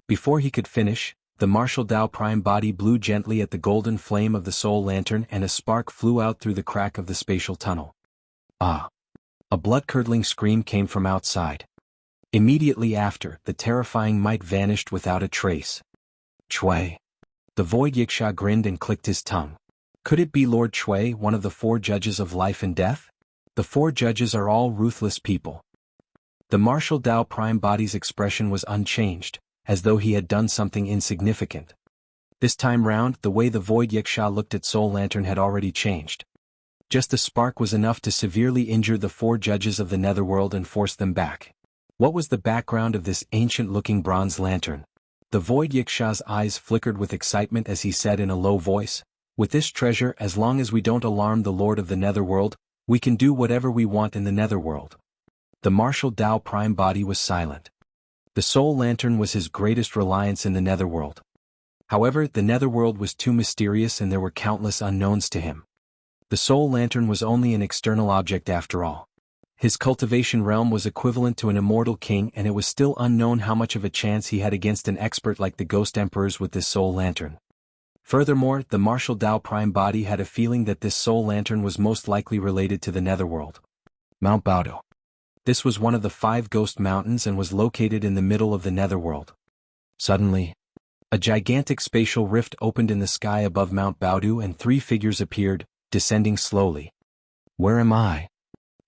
Before he could finish, the Martial Dao Prime Body blew gently at the golden flame of the Soul Lantern and a spark flew out through the crack of the spatial tunnel. Ah! A blood-curdling scream came from outside. Immediately after, the terrifying might vanished without a trace. Chui. The Void Yaksha grinned and clicked his tongue. Could it be Lord Chui, one of the 4 judges of life and death? The 4 judges are all ruthless people. The Martial Dao Prime Body's expression was unchanged, as though he had done something insignificant. This time round, the way the Void Yaksha looked at Soul Lantern had already changed. Just a spark was enough to severely injure the 4 judges of the Netherworld and force them back. What was the background of this ancient-looking bronze lantern? The Void Yaksha's eyes flickered with excitement as he said in a low voice, with this treasure, as long as we don't alarm the Lord of the Netherworld, we can do whatever we want in the Netherworld. The Martial Dao Prime Body was silent. The Soul Lantern was his greatest reliance in the Netherworld. However, the Netherworld was too mysterious and there were countless unknowns to him. The Soul Lantern was only an external object after all. His cultivation realm was equivalent to an immortal king and it was still unknown how much of a chance he had against an expert like the Ghost Emperors with this Soul Lantern. Furthermore, the Martial Dao Prime Body had a feeling that this Soul Lantern was most likely related to the Netherworld. Mount Baodu. This was one of the 5 ghost mountains and was located in the middle of the Netherworld. Suddenly, a gigantic spatial rift opened in the sky above Mount Baodu and 3 figures appeared, descending slowly. Where am I?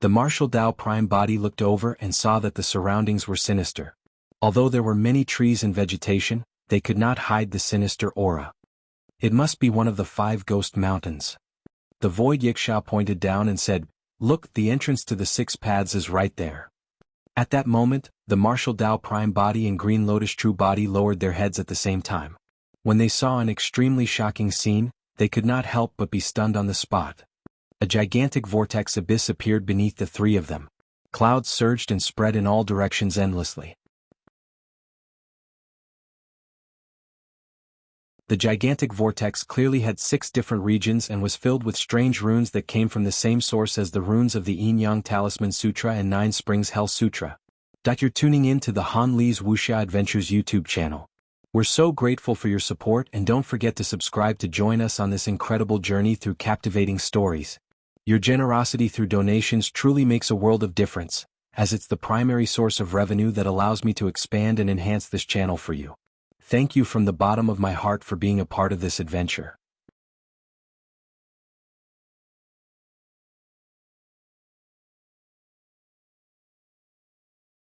The Martial Dao Prime Body looked over and saw that the surroundings were sinister. Although there were many trees and vegetation, they could not hide the sinister aura. It must be one of the 5 ghost mountains. The Void Yaksha pointed down and said, "Look, the entrance to the 6 paths is right there." At that moment, the Martial Dao Prime Body and Green Lotus True Body lowered their heads at the same time. When they saw an extremely shocking scene, they could not help but be stunned on the spot. A gigantic vortex abyss appeared beneath the 3 of them. Clouds surged and spread in all directions endlessly. The gigantic vortex clearly had 6 different regions and was filled with strange runes that came from the same source as the runes of the Yin Yang Talisman Sutra and 9 Springs Hell Sutra. You're tuning in to the Han Li's Wuxia Adventures YouTube channel. We're so grateful for your support and don't forget to subscribe to join us on this incredible journey through captivating stories. Your generosity through donations truly makes a world of difference, as it's the primary source of revenue that allows me to expand and enhance this channel for you. Thank you from the bottom of my heart for being a part of this adventure.